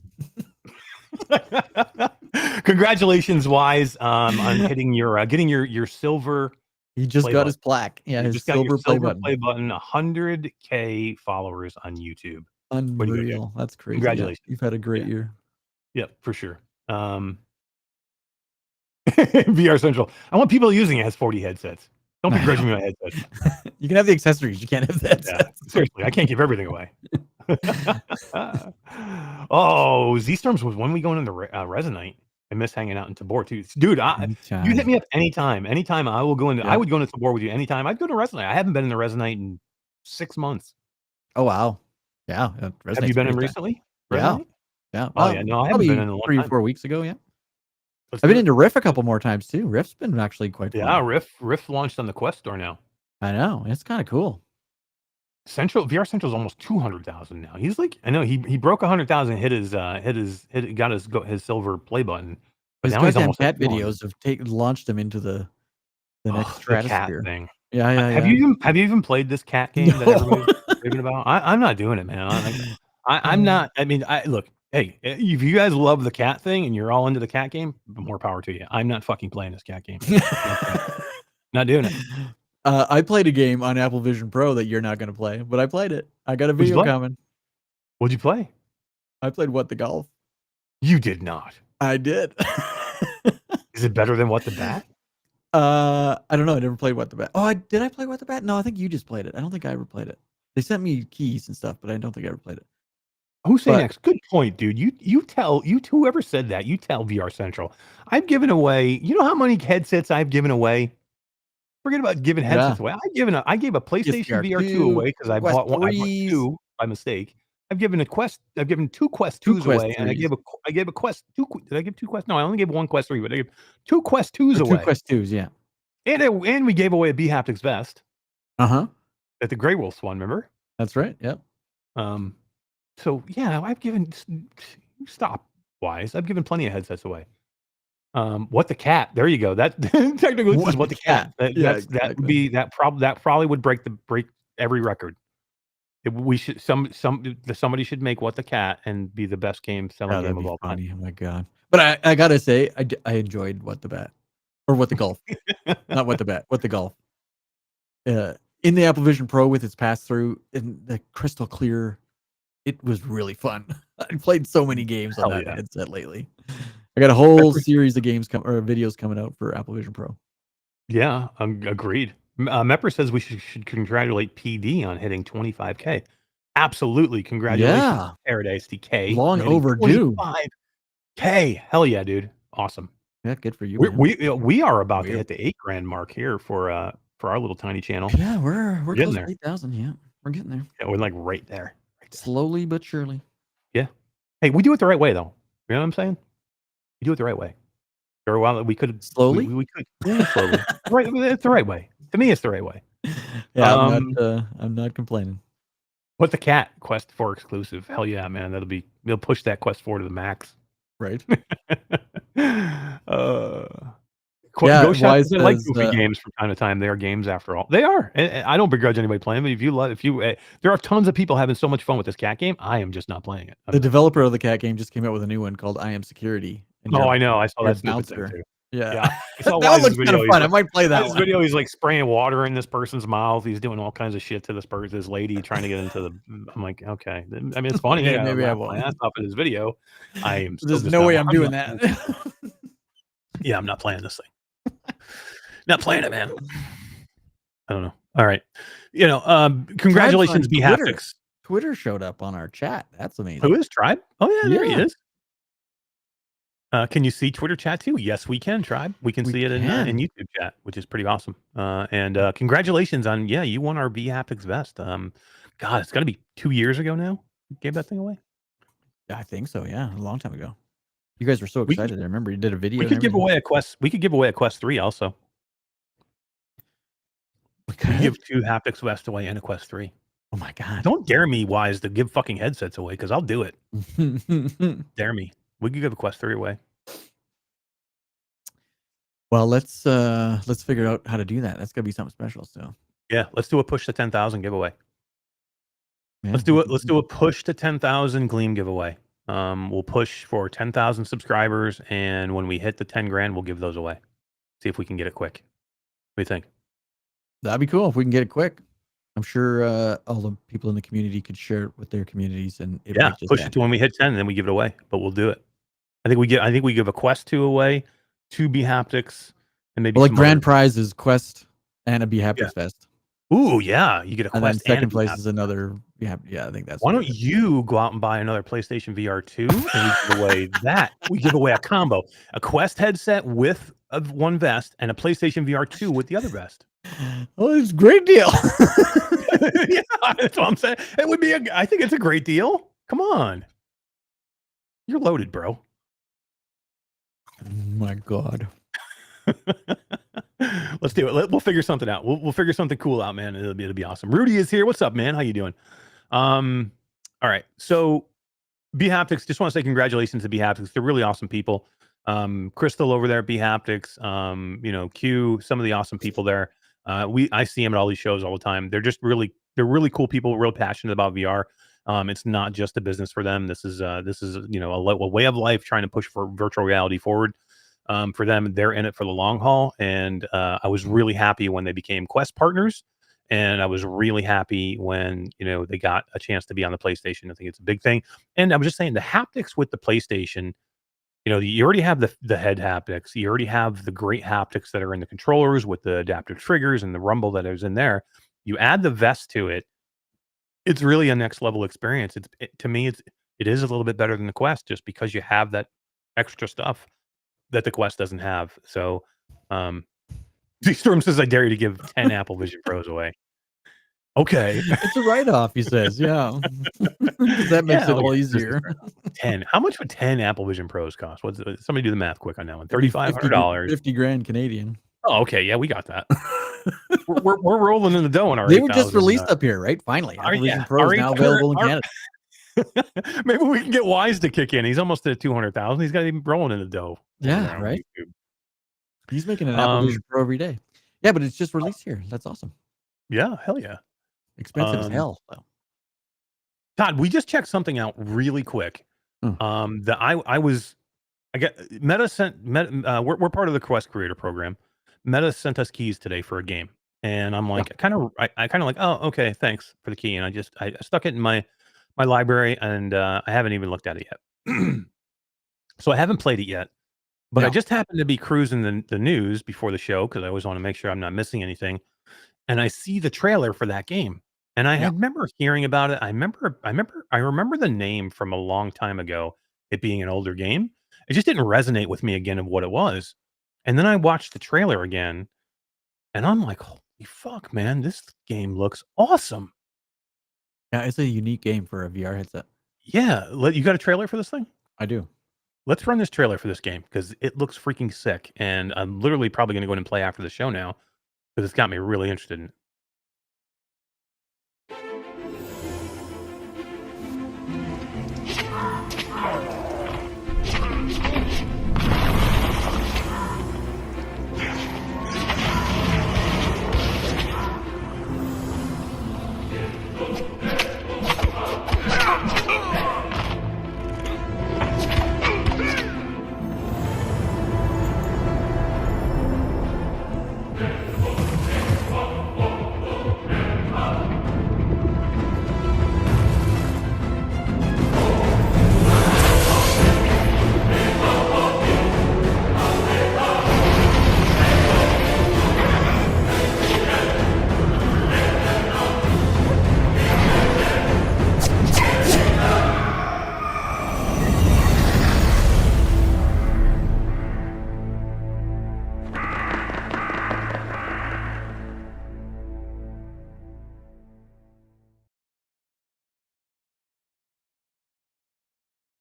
Speaker 1: Congratulations, Wise, on getting your silver.
Speaker 2: He just
Speaker 1: Play
Speaker 2: got
Speaker 1: button.
Speaker 2: his plaque. Yeah,
Speaker 1: You
Speaker 2: his
Speaker 1: just got your
Speaker 2: silver play
Speaker 1: silver
Speaker 2: button.
Speaker 1: play button. 100K followers on YouTube. Way to go, dude.
Speaker 2: Unreal. That's crazy. Yeah.
Speaker 1: Congratulations.
Speaker 2: You've had a great
Speaker 1: Yeah,
Speaker 2: year.
Speaker 1: yeah, for sure. VR Central. I want people using it as 40 headsets. Don't begrudge me my headsets.
Speaker 2: You can have the accessories. You can't have the
Speaker 1: Yeah,
Speaker 2: headsets.
Speaker 1: seriously, I can't give everything away. Oh, Z-Storms was when we going into Resonite. I miss hanging out in Tabor too. Dude, you hit me up anytime. Anytime I will go into. I
Speaker 2: Yeah.
Speaker 1: would go into Tabor with you anytime. I'd go to Resonite. I haven't been in the Resonite in 6 months.
Speaker 2: Oh wow. Yeah.
Speaker 1: Have you been in recently?
Speaker 2: Yeah.
Speaker 1: Resonite?
Speaker 2: Yeah.
Speaker 1: Oh yeah, no, I haven't been in a long
Speaker 2: 3 or
Speaker 1: time.
Speaker 2: 4 weeks ago. Yeah.
Speaker 1: Let's
Speaker 2: I've
Speaker 1: do
Speaker 2: been
Speaker 1: it.
Speaker 2: into Riff a couple more times too. Riff's been actually quite fun.
Speaker 1: Yeah, Riff launched on the Quest store now.
Speaker 2: I know. It's kind of cool.
Speaker 1: VR Central's almost 200,000 now. He's like, I know he broke 100,000, got his silver play button. But
Speaker 2: His
Speaker 1: now he's
Speaker 2: goddamn
Speaker 1: almost
Speaker 2: cat
Speaker 1: at 200.
Speaker 2: videos have launched him into the next
Speaker 1: The cat
Speaker 2: stratosphere.
Speaker 1: thing.
Speaker 2: Yeah.
Speaker 1: Have you even played this cat game that everybody's raving about? I'm not doing it, man. I'm not. I mean, look. Hey, if you guys love the cat thing and you're all into the cat game, more power to you. I'm not fucking playing this cat game. Not doing it.
Speaker 2: I played a game on Apple Vision Pro that you're not going to play, but I played it. I got a
Speaker 1: What'd you
Speaker 2: video
Speaker 1: play?
Speaker 2: coming.
Speaker 1: What'd you play?
Speaker 2: I played What the Golf.
Speaker 1: You did not.
Speaker 2: I did.
Speaker 1: Is it better than What the Bat?
Speaker 2: I don't know. I never played What the Bat. Oh, did I play What the Bat? No, I think you just played it. I don't think I ever played it. They sent me keys and stuff, but I don't think I ever played it.
Speaker 1: Who's saying next? Good point, dude. You tell whoever said that. You tell VR Central. I've given away. You know how many headsets I've given away? Forget about giving headsets away. I gave a PlayStation VR2 away because I bought one. I bought 2 by mistake. I've given 2 Quest 2s away, and I gave a Quest 2. Did I give 2 Quest? No, I only gave 1 Quest 3, but I gave 2 Quest 2s away.
Speaker 2: 2 Quest 2s, yeah.
Speaker 1: And we gave away a bHaptics vest. At the Grey Wolves one, remember?
Speaker 2: That's right. Yep.
Speaker 1: So yeah, I've given. Stop, Wise. I've given plenty of headsets away. What the cat? There you go. That technically this is What the cat. That would be that probably would break every record. We should somebody should make What the Cat and be the best game selling game of all time.
Speaker 2: Oh my god! But I gotta say, I enjoyed What the Bat or What the Golf, not What the Bat. What the Golf. In the Apple Vision Pro with its pass through and the crystal clear, it was really fun. I played so many games on that headset lately. I got a whole series of games videos coming out for Apple Vision Pro.
Speaker 1: Yeah, agreed. Mepper says we should congratulate PD on hitting 25K. Absolutely, congratulations, Paradise DK.
Speaker 2: Long overdue.
Speaker 1: 25K, hell yeah, dude, awesome.
Speaker 2: Yeah, good for you.
Speaker 1: We are about to hit the $8,000 mark here for our little tiny channel.
Speaker 2: Yeah, we're close to 8,000. Yeah, we're getting there.
Speaker 1: Yeah, we're like right there.
Speaker 2: Slowly but surely.
Speaker 1: Yeah. Hey, we do it the right way though. You know what I'm saying? We do it the right way. For a while we could
Speaker 2: slowly.
Speaker 1: We could slowly. Right, it's the right way. To me, it's the right way.
Speaker 2: Yeah, I'm not complaining.
Speaker 1: What the cat Quest 4 exclusive? Hell yeah, man! They'll push that Quest 4 to the max.
Speaker 2: Right. Yeah,
Speaker 1: Go shot.
Speaker 2: Wise
Speaker 1: I like
Speaker 2: says,
Speaker 1: goofy games from time to time. They are games after all. They are. And I don't begrudge anybody playing. But there are tons of people having so much fun with this cat game. I am just not playing it.
Speaker 2: the developer of the cat game just came out with a new one called I Am Security. And
Speaker 1: I know. I saw
Speaker 2: you're
Speaker 1: that stupid thing too.
Speaker 2: Yeah.
Speaker 1: Yeah, I saw
Speaker 2: That one looks
Speaker 1: Wise's
Speaker 2: kind of
Speaker 1: video.
Speaker 2: fun. I might play that
Speaker 1: His
Speaker 2: one.
Speaker 1: video, he's like spraying water in this person's mouth. He's doing all kinds of shit to this lady trying to get into the. I'm like, okay. I mean, it's funny.
Speaker 2: Okay,
Speaker 1: I
Speaker 2: maybe I
Speaker 1: laughed my
Speaker 2: won't.
Speaker 1: ass off in his video. I am.
Speaker 2: There's no way I'm doing that.
Speaker 1: Yeah, I'm not playing this thing. Not playing it, man. I don't know. All right. Congratulations, bHaptics.
Speaker 2: Twitter showed up on our chat. That's amazing.
Speaker 1: Who is Tribe? Oh, yeah, there he
Speaker 2: Yeah.
Speaker 1: is. Can you see Twitter chat too? Yes, we can, Tribe. We can see it in YouTube chat, which is pretty awesome. And congratulations on, you won our bHaptics vest. God, it's got to be 2 years ago now. You gave that thing away?
Speaker 2: I think so, yeah. A long time ago. You guys were so excited. I remember you did a video.
Speaker 1: We could give away a Quest. We could give away a Quest 3 also. We could give 2 Haptics vests away and a Quest 3.
Speaker 2: Oh my God.
Speaker 1: Don't dare me, Wise, to give fucking headsets away, because I'll do it. Dare me. We could give a Quest 3 away.
Speaker 2: Well, let's figure out how to do that. That's gonna be something special still.
Speaker 1: Yeah, let's do a push to 10,000 giveaway.
Speaker 2: Yeah.
Speaker 1: Let's do a push to 10,000 Gleam giveaway. We'll push for 10,000 subscribers, and when we hit the 10 grand, we'll give those away. See if we can get it quick. What do you think?
Speaker 2: That'd be cool if we can get it quick. I'm sure all the people in the community could share it with their communities, and
Speaker 1: push it to when we hit 10, and then we give it away. But we'll do it. I think we give a Quest 2 away, 2 bHaptics, and maybe
Speaker 2: like grand prize is Quest and a bHaptics vest.
Speaker 1: Ooh, yeah, you get a Quest.
Speaker 2: And then second place is another. Yeah, I think that's.
Speaker 1: Why don't you go out and buy another PlayStation VR2 and we give away that? We give away a combo: a Quest headset with one vest and a PlayStation VR2 with the other vest.
Speaker 2: Oh, it's a great deal.
Speaker 1: Yeah, that's what I'm saying. It would be. I think it's a great deal. Come on, you're loaded, bro.
Speaker 2: Oh my God.
Speaker 1: Let's do it. We'll figure something out. We'll figure something cool out, man. It'll be awesome. Rudy is here. What's up, man? How you doing? All right. So bHaptics, just want to say congratulations to bHaptics. They're really awesome people. Crystal over there at bHaptics, Q, some of the awesome people there. I see them at all these shows all the time. They're really cool people, real passionate about VR. It's not just a business for them. This is a way of life, trying to push for virtual reality forward. For them, they're in it for the long haul. And I was really happy when they became Quest partners. And I was really happy when, they got a chance to be on the PlayStation. I think it's a big thing. And I was just saying, the haptics with the PlayStation, you already have the head haptics. You already have the great haptics that are in the controllers with the adaptive triggers and the rumble that is in there. You add the vest to it. It's really a next level experience. To me, it is a little bit better than the Quest, just because you have that extra stuff that the Quest doesn't have. So, Storm says, I dare you to give 10 Apple Vision Pros away. Okay.
Speaker 2: It's a write-off, he says. Yeah. That makes it all easier.
Speaker 1: 10. How much would 10 Apple Vision Pros cost? Somebody do the math quick on that one. $3,500.
Speaker 2: 50 grand Canadian.
Speaker 1: Oh, okay. Yeah, we got that. we're rolling in the dough on our.
Speaker 2: They were just released up here, right? Finally. Apple Vision Pro is now available in Canada.
Speaker 1: Maybe we can get Wise to kick in. He's almost at 200,000. He's got to be rolling in the dough.
Speaker 2: Yeah, right. He's making an Apple Vision Pro every day. Yeah, but it's just released here. That's awesome.
Speaker 1: Yeah, hell yeah.
Speaker 2: Expensive as hell, though.
Speaker 1: Todd, we just checked something out really quick. Meta sent we're part of the Quest Creator Program. Meta sent us keys today for a game, and I'm like, I kind of like, oh, okay, thanks for the key, and I stuck it in my library, and I haven't even looked at it yet. So I haven't played it yet, but I just happened to be cruising the news before the show, because I always want to make sure I'm not missing anything, and I see the trailer for that game, and I remember hearing about it. I remember the name from a long time ago, it being an older game. It just didn't resonate with me again of what it was. And then I watched the trailer again, and I'm like, holy fuck, man, this game looks awesome.
Speaker 2: Yeah, it's a unique game for a VR headset.
Speaker 1: Yeah. You got a trailer for this thing?
Speaker 2: I do.
Speaker 1: Let's run this trailer for this game, because it looks freaking sick. And I'm literally probably going to go in and play after the show now. because it's got me really interested in it.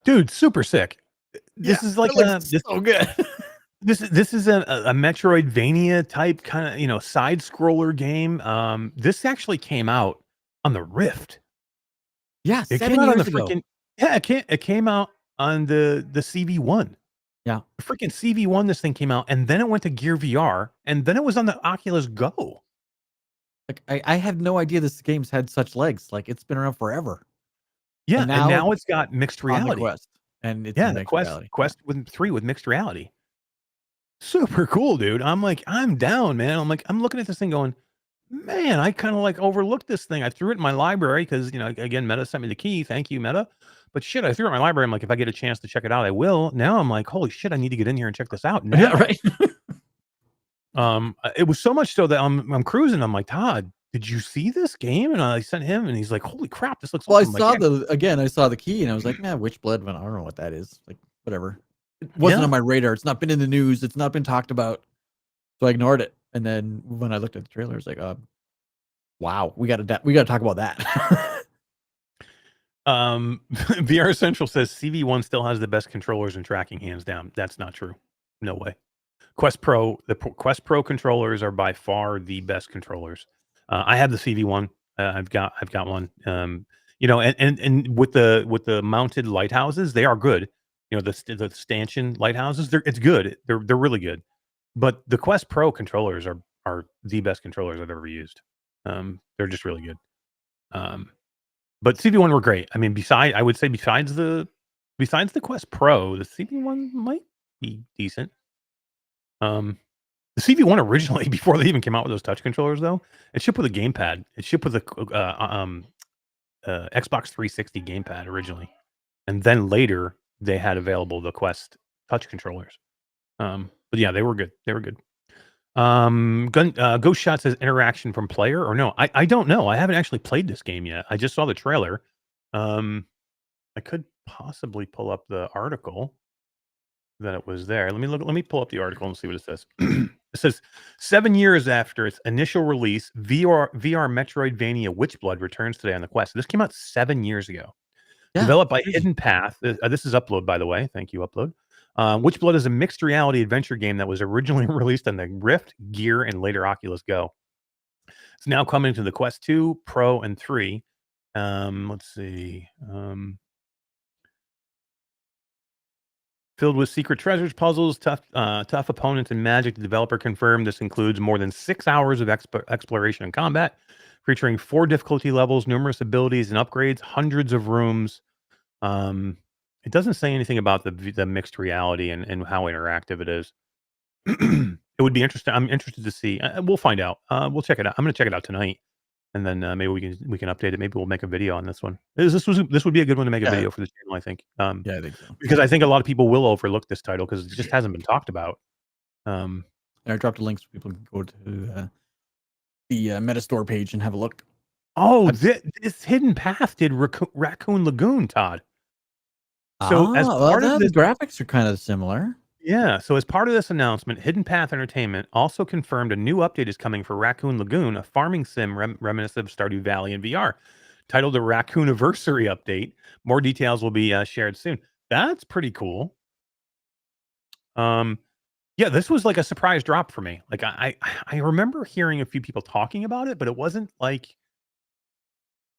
Speaker 1: Dude, super sick. This is like
Speaker 2: so good.
Speaker 1: this is a Metroidvania type kind of, you know, side scroller game. This actually came out on the Rift.
Speaker 2: Yeah,
Speaker 1: It
Speaker 2: 7
Speaker 1: came out on the
Speaker 2: years ago.
Speaker 1: freaking it came out on the CV1.
Speaker 2: Yeah.
Speaker 1: The freaking CV1 this thing came out, and then it went to Gear VR, and then it was on the Oculus Go.
Speaker 2: Like, I had no idea this game's had such legs. Like, it's been around forever.
Speaker 1: Yeah,
Speaker 2: And
Speaker 1: and
Speaker 2: now
Speaker 1: now it's got mixed
Speaker 2: on the
Speaker 1: reality.
Speaker 2: Quest, and it's
Speaker 1: Yeah,
Speaker 2: in
Speaker 1: the
Speaker 2: mixed
Speaker 1: Quest
Speaker 2: reality.
Speaker 1: Quest with 3 with mixed reality. Super cool, dude. I'm like, I'm down, man. I'm like, I'm looking at this thing going, man, I kind of like overlooked this thing. I threw it in my library because, you know, again, Meta sent me the key. Thank you, Meta. But shit, I threw it in my library. I'm like, if I get a chance to check it out, I will. Now I'm like, holy shit, I need to get in here and check this out now.
Speaker 2: Yeah, right.
Speaker 1: It was so much so that I'm cruising. I'm like, Todd, did you see this game? And I sent him, and he's like, holy crap, this looks
Speaker 2: Well,
Speaker 1: awesome.
Speaker 2: I saw the key, and I was like, "Man, Witchblood." But I don't know what that is. Like, whatever. It wasn't on my radar. It's not been in the news. It's not been talked about. So I ignored it. And then when I looked at the trailer, I was like, wow, we got to talk about that.
Speaker 1: VR Central says CV1 still has the best controllers and tracking, hands down. That's not true. No way. Quest Pro, Quest Pro controllers are by far the best controllers. I have the CV1. I've got one. You know, and with the mounted lighthouses, they are good. You know, the stanchion lighthouses, it's good. They're really good. But the Quest Pro controllers are the best controllers I've ever used. They're just really good. But CV1 were great. I mean, I would say besides the Quest Pro, the CV1 might be decent. The CV1 originally, before they even came out with those touch controllers, though, it shipped with a gamepad. It shipped with a Xbox 360 gamepad originally, and then later they had available the Quest touch controllers. But yeah, they were good. They were good. Ghost Shot says interaction from player or no? I don't know. I haven't actually played this game yet. I just saw the trailer. I could possibly pull up the article that it was there. Let me pull up the article and see what it says. It says 7 years after its initial release, VR Metroidvania Witchblood returns today on the Quest. This came out 7 years ago.
Speaker 2: Yeah,
Speaker 1: Developed by
Speaker 2: crazy.
Speaker 1: Hidden Path. This is Upload, by the way. Thank you, Upload. Witchblood is a mixed reality adventure game that was originally released on the Rift, Gear, and later Oculus Go. It's now coming to the Quest 2, Pro, and 3. Let's see. Filled with secret treasures, puzzles, tough opponents, and magic, the developer confirmed this includes more than 6 hours of exploration and combat, featuring 4 difficulty levels, numerous abilities and upgrades, hundreds of rooms. It doesn't say anything about the mixed reality and how interactive it is. It would be interesting. I'm interested to see. We'll find out. We'll check it out. I'm going to check it out tonight, and then maybe we can update it. Maybe we'll make a video on this one. This would be a good one to make a video for the channel, I think.
Speaker 2: Yeah, I think so.
Speaker 1: Because I think a lot of people will overlook this title because it just hasn't been talked about.
Speaker 2: And I dropped a link so people can go to the Metastore page and have a look.
Speaker 1: Oh, this Hidden Path did Raccoon Lagoon, Todd. So as part of this,
Speaker 2: the graphics are kind of similar.
Speaker 1: Yeah, so as part of this announcement, Hidden Path Entertainment also confirmed a new update is coming for Raccoon Lagoon, a farming sim reminiscent of Stardew Valley in VR, titled the Raccooniversary Update. More details will be shared soon. That's pretty cool. Yeah, Yeah, this was like a surprise drop for me. Like I remember hearing a few people talking about it, but it wasn't like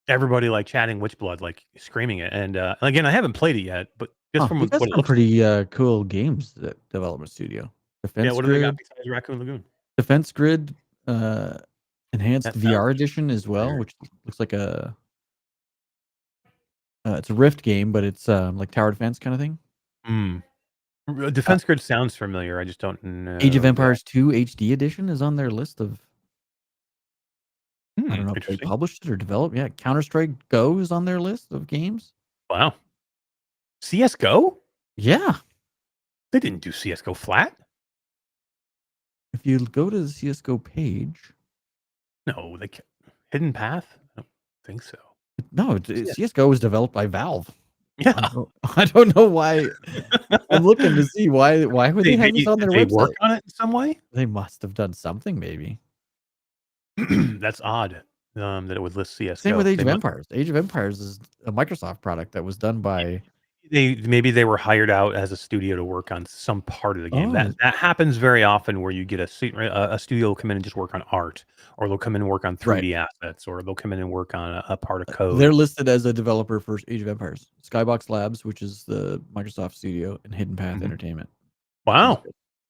Speaker 1: everybody like chatting Witchblood, like screaming it. And again, I haven't played it yet, but just
Speaker 2: Huh,
Speaker 1: from
Speaker 2: we got
Speaker 1: what it
Speaker 2: some
Speaker 1: looks like.
Speaker 2: pretty cool games development studio.
Speaker 1: Yeah,
Speaker 2: Defense
Speaker 1: what do they got
Speaker 2: Grid,
Speaker 1: besides Raccoon Lagoon?
Speaker 2: Defense Grid, uh, enhanced
Speaker 1: That sounds
Speaker 2: VR edition as well,
Speaker 1: familiar.
Speaker 2: which looks like it's a Rift game, but it's like tower defense kind of thing.
Speaker 1: Hmm.
Speaker 2: Uh,
Speaker 1: Defense Grid sounds familiar. I just don't
Speaker 2: Age of
Speaker 1: know that.
Speaker 2: Empires 2 HD edition is on their list of. I don't know if they
Speaker 1: Interesting.
Speaker 2: published it or developed. Yeah, Counter Strike Go is on their list of games.
Speaker 1: Wow. CS:GO?
Speaker 2: Yeah,
Speaker 1: They didn't do CS:GO flat.
Speaker 2: if you go to the CS:GO page,
Speaker 1: No, Hidden Path. I don't think so.
Speaker 2: no,
Speaker 1: CS.
Speaker 2: CS:GO was developed by Valve.
Speaker 1: Yeah.
Speaker 2: I don't know why. I'm looking to see why would they have this on
Speaker 1: Did
Speaker 2: their
Speaker 1: they work
Speaker 2: website?
Speaker 1: on it in some way?
Speaker 2: They must have done something, maybe.
Speaker 1: That's odd. That it would list
Speaker 2: Same with
Speaker 1: CS:GO.
Speaker 2: Age of Empires. Age of Empires is a Microsoft product that was done by.
Speaker 1: Maybe they were hired out as a studio to work on some part of the game.
Speaker 2: Oh,
Speaker 1: That happens very often where you get a studio will come in and just work on art, or they'll come in and work on
Speaker 2: right.
Speaker 1: 3D assets, or they'll come in and work on a part of code.
Speaker 2: They're listed as a developer for Age of Empires. Skybox Labs, which is the Microsoft studio, and Hidden Path Entertainment.
Speaker 1: Wow,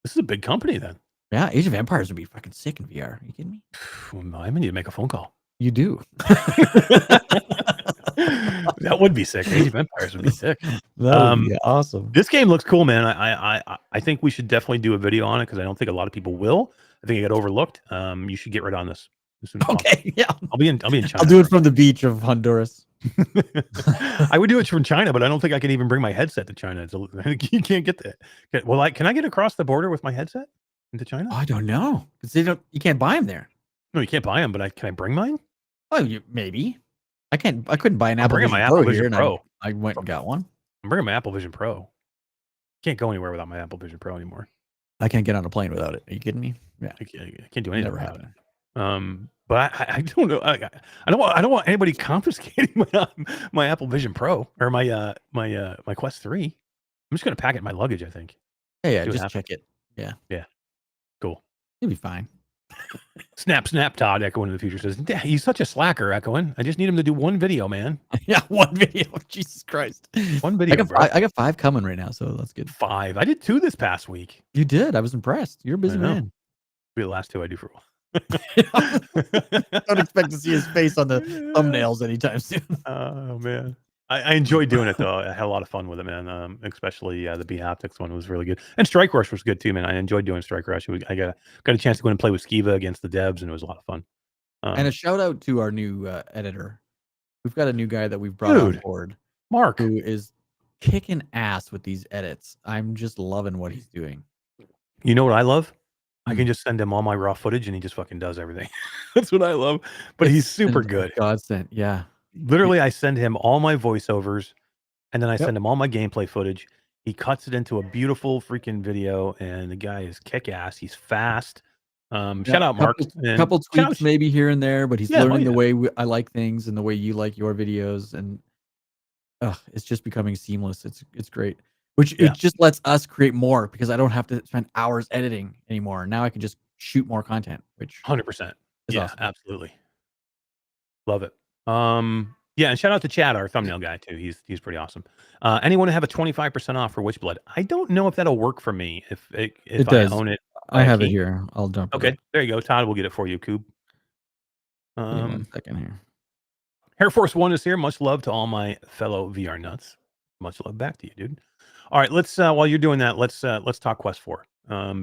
Speaker 1: this is a big company then.
Speaker 2: Yeah, Age of Empires would be fucking sick in VR. Are you kidding me?
Speaker 1: I need to make a phone call.
Speaker 2: You do.
Speaker 1: That would be sick. Age of Empires would be sick.
Speaker 2: That would be awesome.
Speaker 1: This game looks cool, man. I think we should definitely do a video on it because I don't think a lot of people will. I think it got overlooked. You should get right on this as soon as possible.
Speaker 2: Okay, yeah.
Speaker 1: I'll be in China.
Speaker 2: I'll do it from the beach of Honduras.
Speaker 1: I would do it from China, but I don't think I can even bring my headset to China. You can't get that. Well, can I get across the border with my headset into China?
Speaker 2: I don't know because they don't. You can't buy them there.
Speaker 1: No, you can't buy them, but can I bring mine?
Speaker 2: Oh, maybe. I can't. I couldn't buy an Apple
Speaker 1: bringing
Speaker 2: Vision
Speaker 1: my
Speaker 2: Pro
Speaker 1: Apple
Speaker 2: here,
Speaker 1: Vision
Speaker 2: and
Speaker 1: Pro.
Speaker 2: I went and got one.
Speaker 1: I'm bringing my Apple Vision Pro. Can't go anywhere without my Apple Vision Pro anymore.
Speaker 2: I can't get on a plane without it. Are you kidding me? Yeah,
Speaker 1: I can't do anything
Speaker 2: never
Speaker 1: without
Speaker 2: happened.
Speaker 1: it. But I don't know. I don't want anybody confiscating my Apple Vision Pro or my Quest 3. I'm just gonna pack it in my luggage, I think.
Speaker 2: Yeah, just check it. Yeah.
Speaker 1: Cool.
Speaker 2: You'll be fine.
Speaker 1: Snap, Todd, Echoing in the future says, he's such a slacker, Echoing. I just need him to do one video, man.
Speaker 2: Yeah, one video. Jesus Christ.
Speaker 1: One video,
Speaker 2: I got 5 coming right now, so that's good.
Speaker 1: 5. I did 2 this past week.
Speaker 2: You did. I was impressed. You're a busy man.
Speaker 1: Be the last 2 I do for a while.
Speaker 2: Don't expect to see his face on the thumbnails anytime soon.
Speaker 1: Oh man, I enjoyed doing it though. I had a lot of fun with it, man. Especially the bHaptics one was really good, and Strike Rush was good too, man. I enjoyed doing Strike Rush. I got a chance to go and play with Skiva against the devs, and it was a lot of fun.
Speaker 2: And a shout out to our new editor. We've got a new guy that we've brought on board,
Speaker 1: Mark,
Speaker 2: who is kicking ass with these edits. I'm just loving what he's doing.
Speaker 1: You know what I love? I can just send him all my raw footage and he just fucking does everything. That's what I love. But he's super good.
Speaker 2: Godsend, yeah.
Speaker 1: Literally, I send him all my voiceovers and then I send him all my gameplay footage. He cuts it into a beautiful freaking video and the guy is kick ass. He's fast. Shout out Mark.
Speaker 2: Couple tweaks maybe here and there, but he's learning the way I like things and the way you like your videos, and it's just becoming seamless. It's great. Which it just lets us create more because I don't have to spend hours editing anymore. Now I can just shoot more content, which
Speaker 1: 100%. Yeah, awesome. Absolutely. Love it. Yeah, and shout out to Chad, our thumbnail guy too. He's pretty awesome. Anyone have a 25% off for Witchblood? I don't know if that'll work for me if I own it.
Speaker 2: I have it here. I'll dump it.
Speaker 1: Okay, there you go. Todd will get it for you, Coob.
Speaker 2: Give me 1 second here.
Speaker 1: Air Force One is here. Much love to all my fellow VR nuts. Much love back to you, dude. All right, let's while you're doing that, let's talk Quest 4.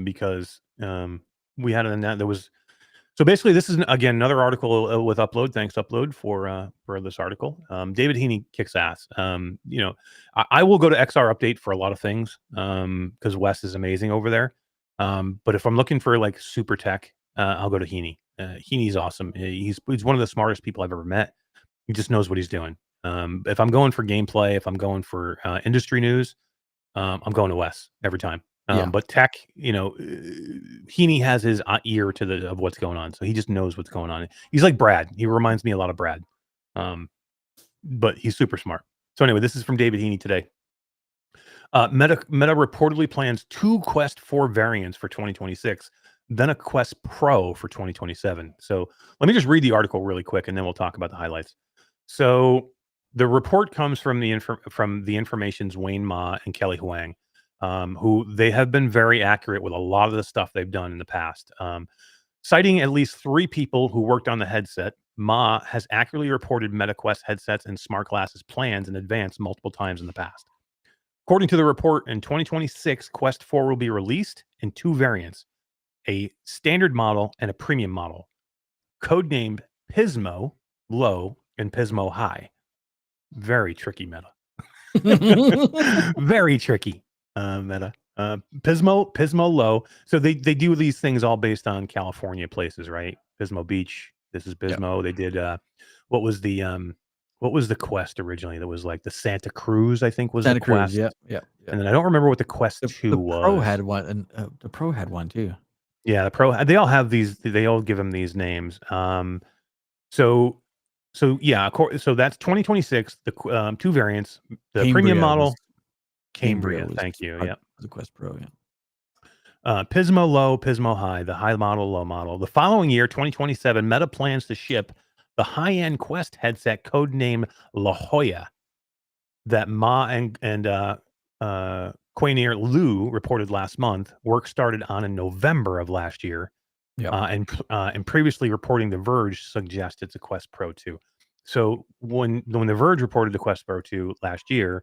Speaker 1: Because we had there was so basically this is again another article with Upload. Thanks Upload for this article. David Heaney kicks ass. You know, I will go to XR Update for a lot of things because Wes is amazing over there. But if I'm looking for like super tech, I'll go to Heaney. Heaney's awesome. He's one of the smartest people I've ever met. He just knows what he's doing. If I'm going for gameplay, if I'm going for industry news, I'm going to Wes every time. But tech, you know, Heaney has his ear to of what's going on, so he just knows what's going on. He's like Brad. He reminds me a lot of Brad, but he's super smart. So anyway, this is from David Heaney today. Meta reportedly plans 2 Quest 4 variants for 2026, then a Quest Pro for 2027. So let me just read the article really quick, and then we'll talk about the highlights. So the report comes from the Information's Wayne Ma and Kelly Huang, who they have been very accurate with a lot of the stuff they've done in the past. Citing at least 3 people who worked on the headset, Ma has accurately reported MetaQuest headsets and smart glasses plans in advance multiple times in the past. According to the report, in 2026, Quest 4 will be released in 2 variants, a standard model and a premium model, codenamed Pismo Low and Pismo High. Very tricky, Meta. Very tricky, Meta. Pismo Low. So they do these things all based on California places, right? Pismo Beach. This is Pismo. Yep. They did what was the Quest originally? That was like the Santa Cruz, I think, was Santa the Quest.
Speaker 2: Cruz, yeah.
Speaker 1: And then I don't remember what the Quest 2 was.
Speaker 2: The Pro had one, and the Pro had one too.
Speaker 1: Yeah, the Pro. They all have these. They all give them these names. So yeah. So that's 2026. The 2 variants. The Cambria premium model. Cambria. Thank you. Yeah.
Speaker 2: The Quest Pro. Yeah.
Speaker 1: Pismo Low, Pismo High, the high model, low model. The following year, 2027, Meta plans to ship the high-end Quest headset codenamed La Jolla that Ma and Quainier Liu reported last month. Work started on in November of last year. Yep. And previously reporting The Verge suggests it's a Quest Pro 2. So when The Verge reported the Quest Pro 2 last year,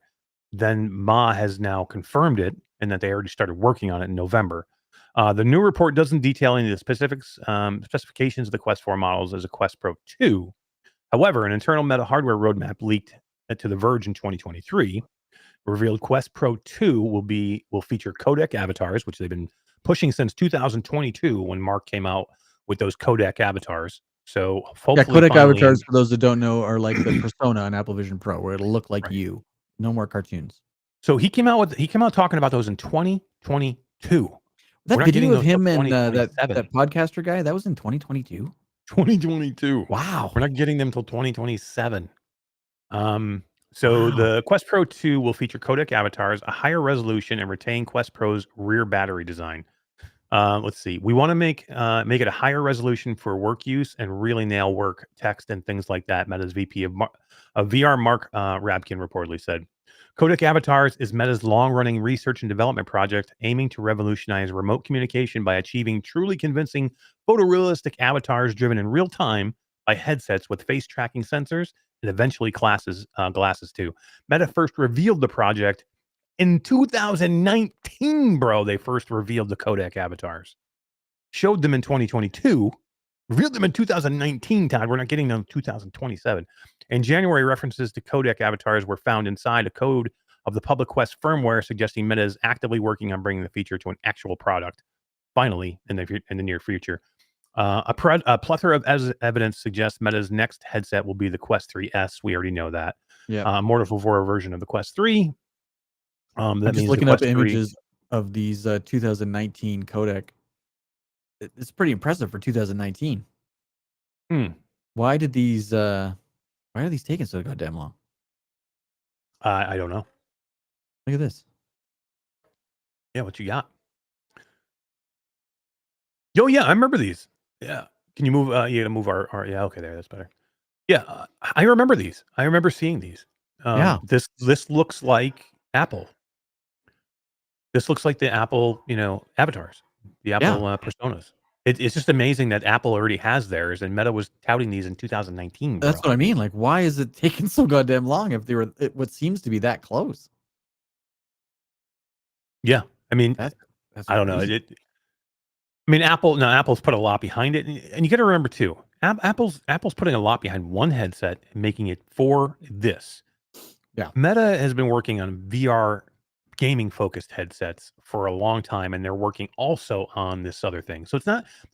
Speaker 1: then Ma has now confirmed it and that they already started working on it in November. The new report doesn't detail any of the specifications of the Quest 4 models as a Quest Pro 2. However, an internal Meta hardware roadmap leaked to The Verge in 2023 revealed Quest Pro 2 will feature codec avatars, which they've been pushing since 2022 when Mark came out with those codec avatars. So hopefully,
Speaker 2: codec avatars, for those that don't know, are like the persona on Apple Vision Pro, where it'll look like you. No more cartoons.
Speaker 1: So he came out talking about those in 2022.
Speaker 2: That video of him and that podcaster guy, that was in 2022.
Speaker 1: 2022.
Speaker 2: Wow.
Speaker 1: We're not getting them till 2027. So the Quest Pro 2 will feature codec avatars, a higher resolution, and retain Quest Pro's rear battery design. Let's see. We want to make it a higher resolution for work use and really nail work text and things like that. Meta's VP of VR, Mark Rabkin, reportedly said. Codec Avatars is Meta's long-running research and development project aiming to revolutionize remote communication by achieving truly convincing photorealistic avatars driven in real time by headsets with face tracking sensors and eventually glasses too. Meta first revealed the project in 2019, bro. They first revealed the codec avatars. Showed them in 2022. Revealed them in 2019, Todd. We're not getting them in 2027. In January, references to codec avatars were found inside a code of the public Quest firmware, suggesting Meta is actively working on bringing the feature to an actual product, finally, in the near future. A plethora of evidence suggests Meta's next headset will be the Quest 3S. We already know that. Yeah. More of a version of the Quest 3.
Speaker 2: I'm just looking up images of these 2019 codec. It's pretty impressive for 2019. Why are these taking so goddamn long?
Speaker 1: I don't know.
Speaker 2: Look at this.
Speaker 1: Yeah, what you got? Yo, yeah, I remember these. Yeah. Can you move? You gotta move our yeah, okay, there, that's better. Yeah, I remember these. I remember seeing these.
Speaker 2: Yeah.
Speaker 1: This looks like Apple. This looks like the Apple, avatars, the Apple personas. It's just amazing that Apple already has theirs, and Meta was touting these in 2019. Bro.
Speaker 2: That's what I mean. Like, why is it taking so goddamn long if they were what seems to be that close?
Speaker 1: Yeah, I mean,
Speaker 2: that's
Speaker 1: I don't know. Apple's put a lot behind it, and you got to remember too, Apple's putting a lot behind one headset and making it for this.
Speaker 2: Yeah,
Speaker 1: Meta has been working on VR gaming focused headsets for a long time, and they're working also on this other thing. So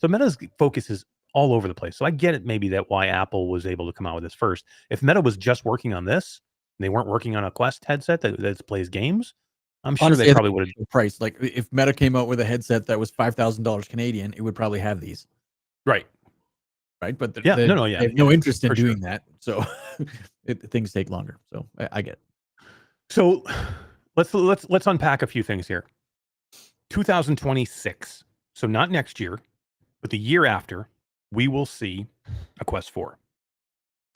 Speaker 1: Meta's focus is all over the place. So I get it, maybe that why Apple was able to come out with this first. If Meta was just working on this, and they weren't working on a Quest headset that plays games, I'm sure they probably would have
Speaker 2: priced. Like if Meta came out with a headset that was $5,000 Canadian, it would probably have these.
Speaker 1: Right.
Speaker 2: But
Speaker 1: they
Speaker 2: have no interest in doing that. So things take longer. So I get it.
Speaker 1: So let's unpack a few things here. 2026. So not next year, but the year after, we will see a Quest 4.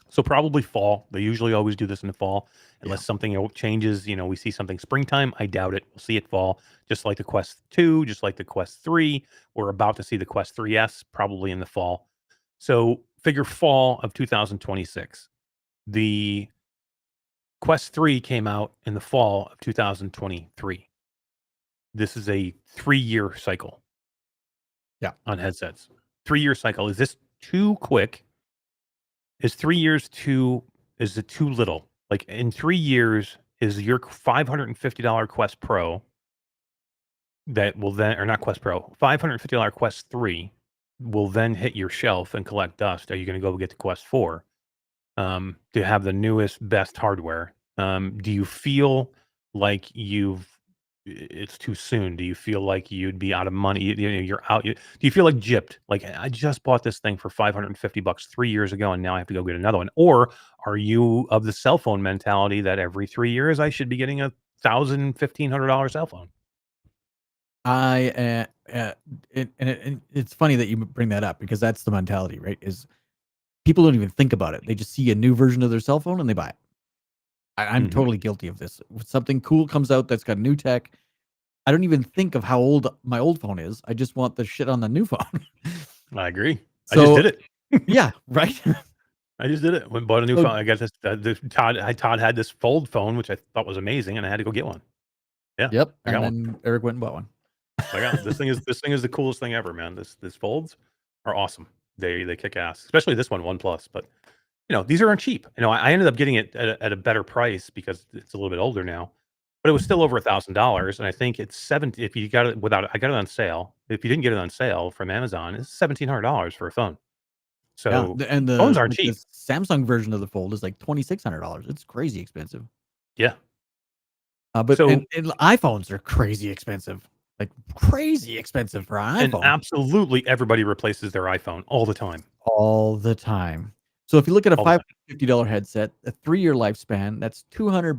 Speaker 1: So probably fall. They usually always do this in the fall, unless something changes. We see something springtime. I doubt it. We'll see it fall, just like the Quest 2, just like the Quest 3. We're about to see the Quest 3S probably in the fall. So figure fall of 2026. The Quest 3 came out in the fall of 2023. This is a 3-year cycle.
Speaker 2: Yeah.
Speaker 1: On headsets. 3-year cycle. Is this too quick? Is 3 years is it too little? Like in 3 years, is your $550 Quest Pro that will then, or not Quest Pro, $550 Quest 3 will then hit your shelf and collect dust? Are you going to go get the Quest 4 to have the newest, best hardware? Do you feel like it's too soon? Do you feel like you'd be out of money? You're out. Do you feel like gypped? Like, I just bought this thing for $550 3 years ago, and now I have to go get another one. Or are you of the cell phone mentality that every 3 years I should be getting a $1,000-$1,500 cell phone?
Speaker 2: It's funny that you bring that up, because that's the mentality, right? Is people don't even think about it. They just see a new version of their cell phone and they buy it. I'm totally guilty of this. When something cool comes out that's got new tech, I don't even think of how old my old phone is. I just want the shit on the new phone.
Speaker 1: I agree.
Speaker 2: So,
Speaker 1: I just did it.
Speaker 2: Yeah, right.
Speaker 1: I just did it. Went and bought a new phone. I got this. Todd had this fold phone, which I thought was amazing, and I had to go get one. Yeah.
Speaker 2: Yep.
Speaker 1: I got
Speaker 2: and then Eric went and bought one.
Speaker 1: I got this thing is the coolest thing ever, man. This folds are awesome. They kick ass, especially this one, OnePlus. But these aren't cheap. I ended up getting it at a better price because it's a little bit older now, but it was still over $1,000. And I think it's $70 if you got it I got it on sale. If you didn't get it on sale from Amazon, it's $1,700 for a phone. So
Speaker 2: and the
Speaker 1: phones aren't cheap.
Speaker 2: The Samsung version of the Fold is like $2,600. It's crazy expensive.
Speaker 1: Yeah.
Speaker 2: But and iPhones are crazy expensive. Like crazy expensive for an iPhone.
Speaker 1: And absolutely everybody replaces their iPhone all the time.
Speaker 2: All the time. So if you look at a $550 headset, a 3-year lifespan, that's $200,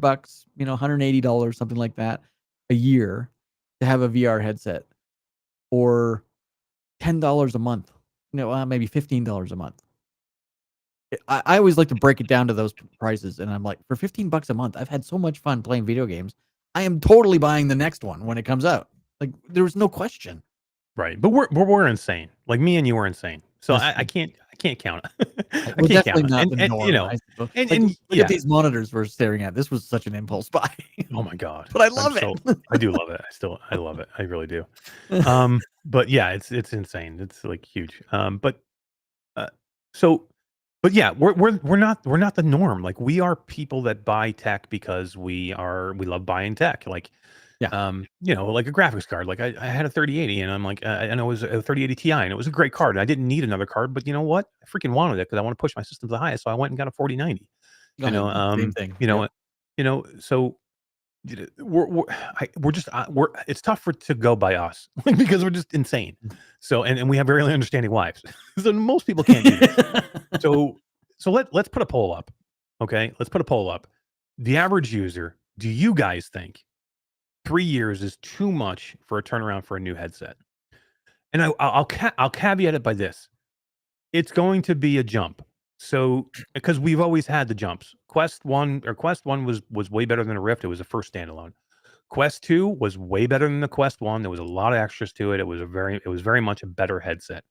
Speaker 2: $180, something like that, a year to have a VR headset, or $10 a month. Maybe $15 a month. I always like to break it down to those prices, and I'm like, for $15 a month, I've had so much fun playing video games. I am totally buying the next one when it comes out. Like, there was no question.
Speaker 1: Right, but we're insane. Like, me and you are insane. So I can't count it. I can't count it.
Speaker 2: Not the norm, look at these monitors we're staring at. This was such an impulse buy.
Speaker 1: Oh my god!
Speaker 2: But I love it.
Speaker 1: I do love it. I love it. I really do. But yeah, it's insane. It's like huge. But yeah, we're not the norm. Like, we are people that buy tech because we love buying tech. Like, like a graphics card. Like, I had a 3080, and I'm like, and it was a 3080 Ti, and it was a great card. And I didn't need another card, but you know what? I freaking wanted it because I want to push my system to the highest. So I went and got a 4090.
Speaker 2: Same thing.
Speaker 1: So we're just it's tough to go by us because we're just insane. So and we have very understanding wives. So most people can't do this. So let's put a poll up. Okay, let's put a poll up. The average user, do you guys think 3 years is too much for a turnaround for a new headset? And I'll caveat it by this: it's going to be a jump. So, because we've always had the jumps. Quest 1 was way better than the Rift. It was the first standalone. Quest 2 was way better than the Quest 1. There was a lot of extras to it. It was very much a better headset.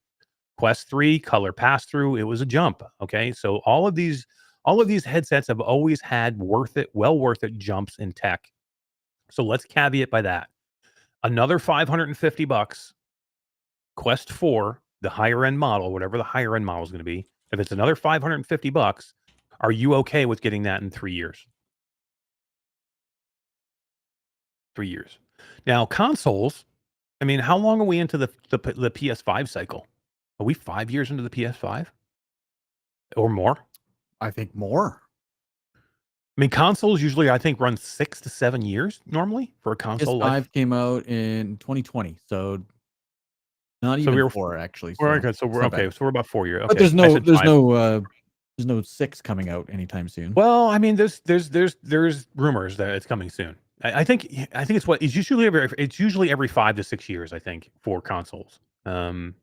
Speaker 1: Quest 3, color pass-through, it was a jump. Okay, so all of these headsets have always had well worth it jumps in tech. So let's caveat by that. Another $550, Quest 4, the higher end model, whatever the higher end model is going to be. If it's another $550, are you okay with getting that in 3 years? 3 years. Now, consoles, I mean, how long are we into the PS5 cycle? Are we 5 years into the PS5 or more?
Speaker 2: I think more.
Speaker 1: I mean, consoles usually, I think, run 6 to 7 years normally for a console.
Speaker 2: PS5 came out in 2020, so not even 4 actually.
Speaker 1: So we're okay. So we're about 4 years. Okay.
Speaker 2: But there's no 6 coming out anytime soon.
Speaker 1: Well, I mean, there's rumors that it's coming soon. I think it's usually every 5 to 6 years, I think, for consoles. And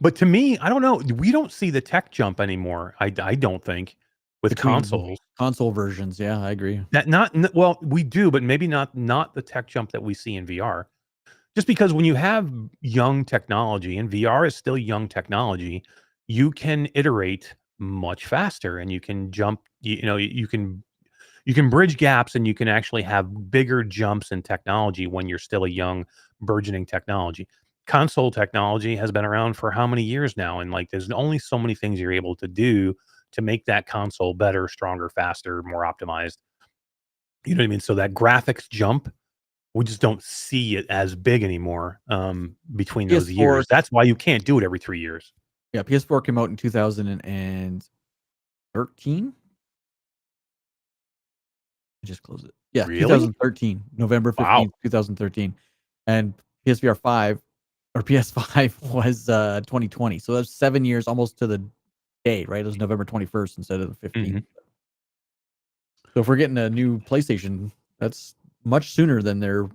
Speaker 1: but to me, I don't know. We don't see the tech jump anymore. I don't think with
Speaker 2: Between
Speaker 1: consoles.
Speaker 2: console versions, yeah, I agree.
Speaker 1: That not well, we do, but maybe not the tech jump that we see in VR. Just because when you have young technology, and VR is still young technology, you can iterate much faster, and you can jump. You can bridge gaps, and you can actually have bigger jumps in technology when you're still a young, burgeoning technology. Console technology has been around for how many years now? And like, there's only so many things you're able to do to make that console better, stronger, faster, more optimized. You know what I mean? So that graphics jump, we just don't see it as big anymore between those
Speaker 2: PS4,
Speaker 1: years. That's why you can't do it every 3 years.
Speaker 2: yeah, PS4 came out in 2013. I just closed it. Yeah,
Speaker 1: Really?
Speaker 2: 2013, November
Speaker 1: Wow.
Speaker 2: 15th, 2013. And PSVR 5 or PS5 was 2020. So that's 7 years almost to the day, right? It was November 21st instead of the 15th.
Speaker 1: hmm
Speaker 2: So if we're getting a new PlayStation, that's much sooner than their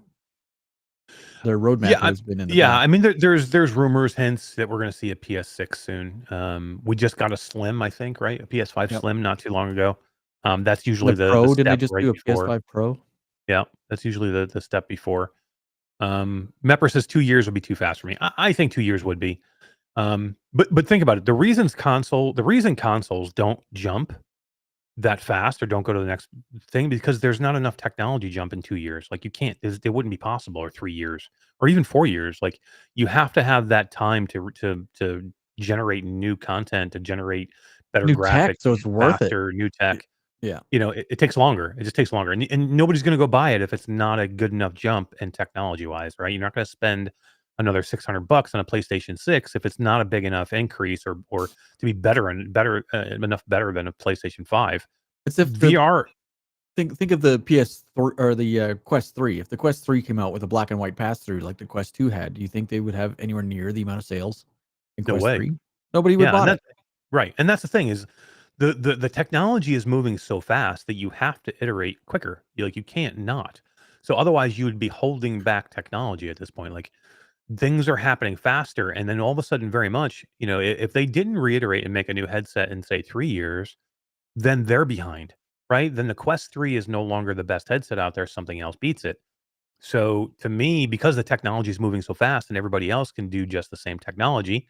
Speaker 1: Yeah,
Speaker 2: roadmap has been in the
Speaker 1: yeah.
Speaker 2: past.
Speaker 1: I mean, there's rumors, hints that we're going to see a PS6 soon. We just got a Slim, I think, right? A PS5
Speaker 2: Yep.
Speaker 1: Slim not too long ago. That's
Speaker 2: The
Speaker 1: usually the
Speaker 2: Pro, didn't they
Speaker 1: step
Speaker 2: just
Speaker 1: right
Speaker 2: do a
Speaker 1: before.
Speaker 2: PS5 Pro?
Speaker 1: Yeah, that's usually the step before. Mepper says 2 years would be too fast for me. I think 2 years would be. But think about it. The reason consoles don't jump that fast or don't go to the next thing, because there's not enough technology jump in 2 years. Like, you can't. It wouldn't be possible, or 3 years, or even 4 years. Like, you have to have that time to generate new content, to generate better
Speaker 2: New tech,
Speaker 1: graphics,
Speaker 2: so it's worth it.
Speaker 1: faster, new tech.
Speaker 2: Yeah.
Speaker 1: It takes longer. It just takes longer, and nobody's going to go buy it if it's not a good enough jump in technology wise, right? You're not going to spend another $600 on a PlayStation 6 if it's not a big enough increase, or to be better and better enough better than a PlayStation 5.
Speaker 2: It's if the
Speaker 1: VR.
Speaker 2: think of the PS3 or the Quest 3. If the Quest 3 came out with a black and white pass through like the Quest 2 had, do you think they would have anywhere near the amount of sales in
Speaker 1: No
Speaker 2: Quest
Speaker 1: way.
Speaker 2: 3? Nobody would
Speaker 1: Yeah, and
Speaker 2: bought it.
Speaker 1: right, and that's the thing is the technology is moving so fast that you have to iterate quicker. You can't not. So otherwise, you would be holding back technology at this point. Like, things are happening faster, and then all of a sudden, very much, if they didn't reiterate and make a new headset in, say, 3 years, then they're behind, right? Then the Quest 3 is no longer the best headset out there. Something else beats it. So to me, because the technology is moving so fast and everybody else can do just the same technology,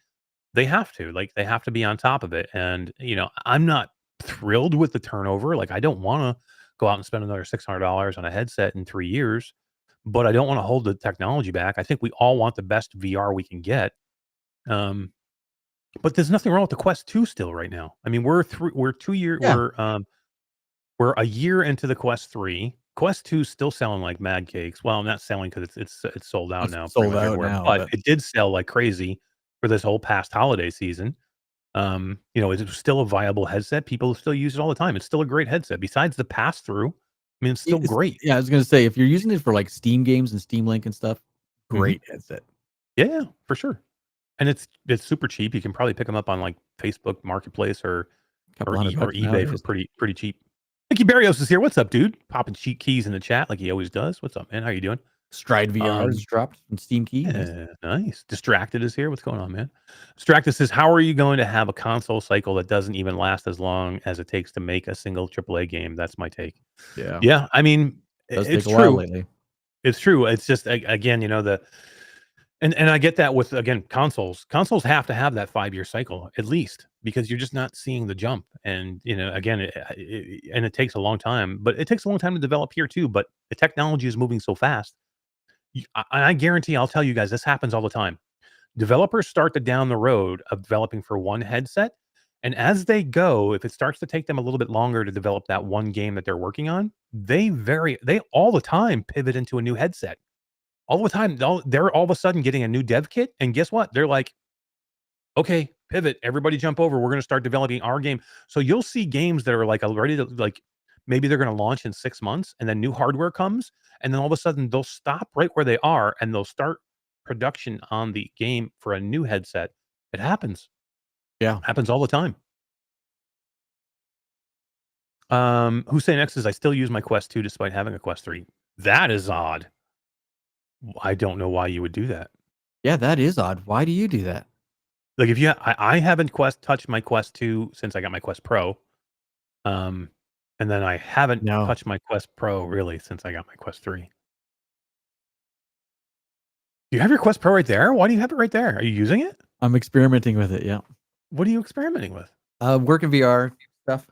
Speaker 1: they have to be on top of it. And, I'm not thrilled with the turnover. Like, I don't want to go out and spend another $600 on a headset in 3 years, but I don't want to hold the technology back. I think we all want the best VR we can get. Um, but there's nothing wrong with the Quest 2 still right now. I mean, we're 2 year,
Speaker 2: Yeah.
Speaker 1: we're a year into the Quest 3. Quest 2 is still selling like mad cakes. Well, not selling because it's sold out
Speaker 2: It's
Speaker 1: now pretty
Speaker 2: sold
Speaker 1: much
Speaker 2: out
Speaker 1: everywhere,
Speaker 2: now,
Speaker 1: but
Speaker 2: but
Speaker 1: it did sell like crazy for this whole past holiday season. It's still a viable headset. People still use it all the time. It's still a great headset. Besides the pass through, I mean, it's still
Speaker 2: it's
Speaker 1: great.
Speaker 2: yeah, I was gonna say if you're using it for like Steam games and Steam Link and stuff,
Speaker 1: Mhm.
Speaker 2: great headset.
Speaker 1: Yeah, for sure. And it's super cheap. You can probably pick them up on like Facebook Marketplace or
Speaker 2: Couple
Speaker 1: or
Speaker 2: $100
Speaker 1: eBay for
Speaker 2: nowadays.
Speaker 1: pretty cheap. Mickey Barrios is here. What's up, dude? Popping cheat keys in the chat like he always does. What's up, man? How you doing?
Speaker 2: Stride VR is
Speaker 1: Um,
Speaker 2: dropped from Steam Key. Nice.
Speaker 1: yeah, nice. Distracted is here. What's going on, man? Distracted says, "How are you going to have a console cycle that doesn't even last as long as it takes to make a single AAA game?" That's my take.
Speaker 2: Yeah.
Speaker 1: Yeah, I mean,
Speaker 2: Does
Speaker 1: it's
Speaker 2: take a while
Speaker 1: true.
Speaker 2: lately.
Speaker 1: It's true. It's just again, the and I get that with, again, consoles. Consoles have to have that 5-year cycle at least, because you're just not seeing the jump. And, again, and it takes a long time, but it takes a long time to develop here too. But the technology is moving so fast. I guarantee, I'll tell you guys, this happens all the time. Developers start to down the road of developing for one headset, and as they go, if it starts to take them a little bit longer to develop that one game that they're working on, they all the time pivot into a new headset. All the time, they're all of a sudden getting a new dev kit, and guess what? They're like, "Okay, pivot, everybody jump over. We're gonna start developing our game." So you'll see games that are like ready to, like, maybe they're gonna launch in 6 months, and then new hardware comes, and then all of a sudden they'll stop right where they are, and they'll start production on the game for a new headset. It happens.
Speaker 2: Yeah.
Speaker 1: Happens all the time. Hussein X says, I still use my Quest 2 despite having a Quest 3. That is odd. I don't know why you would do that.
Speaker 2: Yeah, that is odd. Why do you do that?
Speaker 1: Like if I haven't touched my Quest 2 since I got my Quest Pro. And then I haven't touched my Quest Pro really since I got my Quest 3. Do you have your Quest Pro right there? Why do you have it right there? Are you using it?
Speaker 2: I'm experimenting with it, yeah.
Speaker 1: What are you experimenting with?
Speaker 2: Working VR stuff.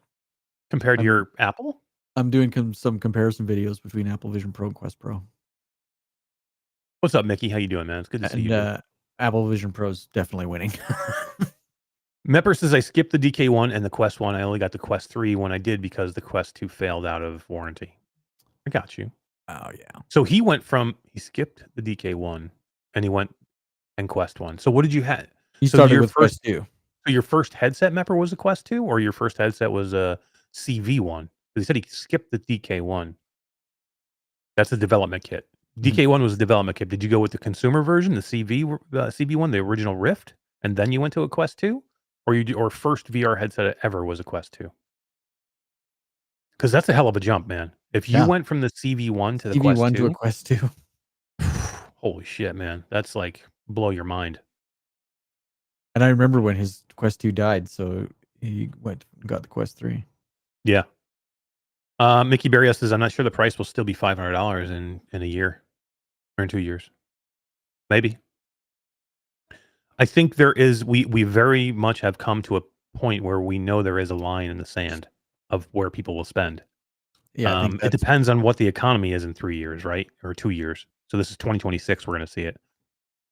Speaker 1: Compared to your Apple?
Speaker 2: I'm doing some comparison videos between Apple Vision Pro and Quest Pro.
Speaker 1: What's up, Mickey? How you doing, man? It's good to see you.
Speaker 2: Apple Vision Pro is definitely winning.
Speaker 1: Mepper says, I skipped the DK1 and the Quest 1. I only got the Quest 3 when I did because the Quest 2 failed out of warranty. I got you.
Speaker 2: Oh, yeah.
Speaker 1: So he skipped the DK1 and he went and Quest 1. So what did you have?
Speaker 2: He started with Quest 2.
Speaker 1: So your first headset, Mepper, was a Quest 2 or your first headset was a CV1? Because he said he skipped the DK1. That's the development kit. DK1 was a development kit. Did you go with the consumer version, the CV1, the original Rift, and then you went to a Quest 2? Or first VR headset ever was a Quest 2? Because that's a hell of a jump, man. If you went from the CV1 to the Quest 2
Speaker 2: to a Quest 2.
Speaker 1: Holy shit, man. That's like blow your mind.
Speaker 2: And I remember when his Quest 2 died, so he went and got the Quest 3.
Speaker 1: Yeah. Mickey Barrios says, I'm not sure the price will still be $500 in a year or in 2 years. Maybe. I think there is, we very much have come to a point where we know there is a line in the sand of where people will spend.
Speaker 2: Yeah,
Speaker 1: it depends on what the economy is in 3 years, right? Or 2 years. So this is 2026. We're going to see it.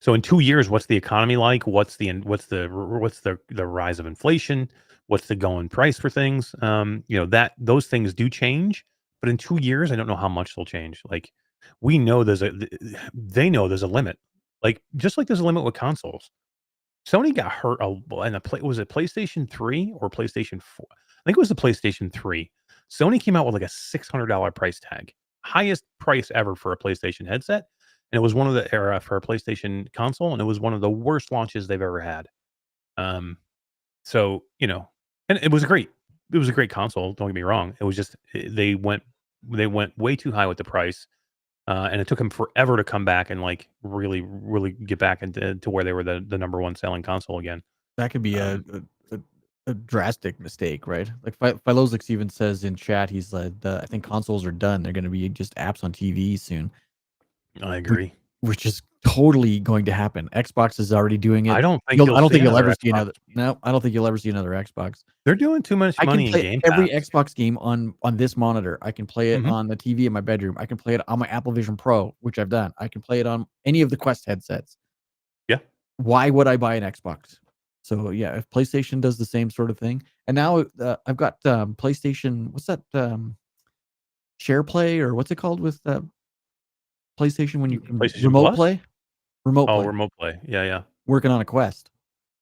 Speaker 1: So in 2 years, what's the economy like? What's the rise of inflation? What's the going price for things? Those things do change. But in 2 years, I don't know how much they'll change. Like we know they know there's a limit. Like just like there's a limit with consoles. Sony got hurt was it PlayStation 3 or PlayStation 4? I think it was the PlayStation 3. Sony came out with like a $600 price tag. Highest price ever for a PlayStation headset. And it was one of the era for a PlayStation console, and it was one of the worst launches they've ever had. So, and it was a great console, don't get me wrong. It was just they went way too high with the price. And it took them forever to come back and like really, really get back into where they were the number one selling console again.
Speaker 2: That could be a drastic mistake, right? Like Philosix even says in chat, he's like, I think consoles are done. They're going to be just apps on TV soon.
Speaker 1: I agree.
Speaker 2: Which is totally going to happen. Xbox is already doing it.
Speaker 1: I don't think
Speaker 2: you'll ever see another. No, I don't think you'll ever see another Xbox.
Speaker 1: They're doing too much money in Game Pass.
Speaker 2: Every Xbox game on this monitor. I can play it on the TV in my bedroom. I can play it on my Apple Vision Pro, which I've done. I can play it on any of the Quest headsets.
Speaker 1: Yeah.
Speaker 2: Why would I buy an Xbox? So yeah, if PlayStation does the same sort of thing, and now I've got PlayStation. What's that? Share Play or what's it called with PlayStation when you can remote play?
Speaker 1: Remote play. Yeah.
Speaker 2: Working on a Quest.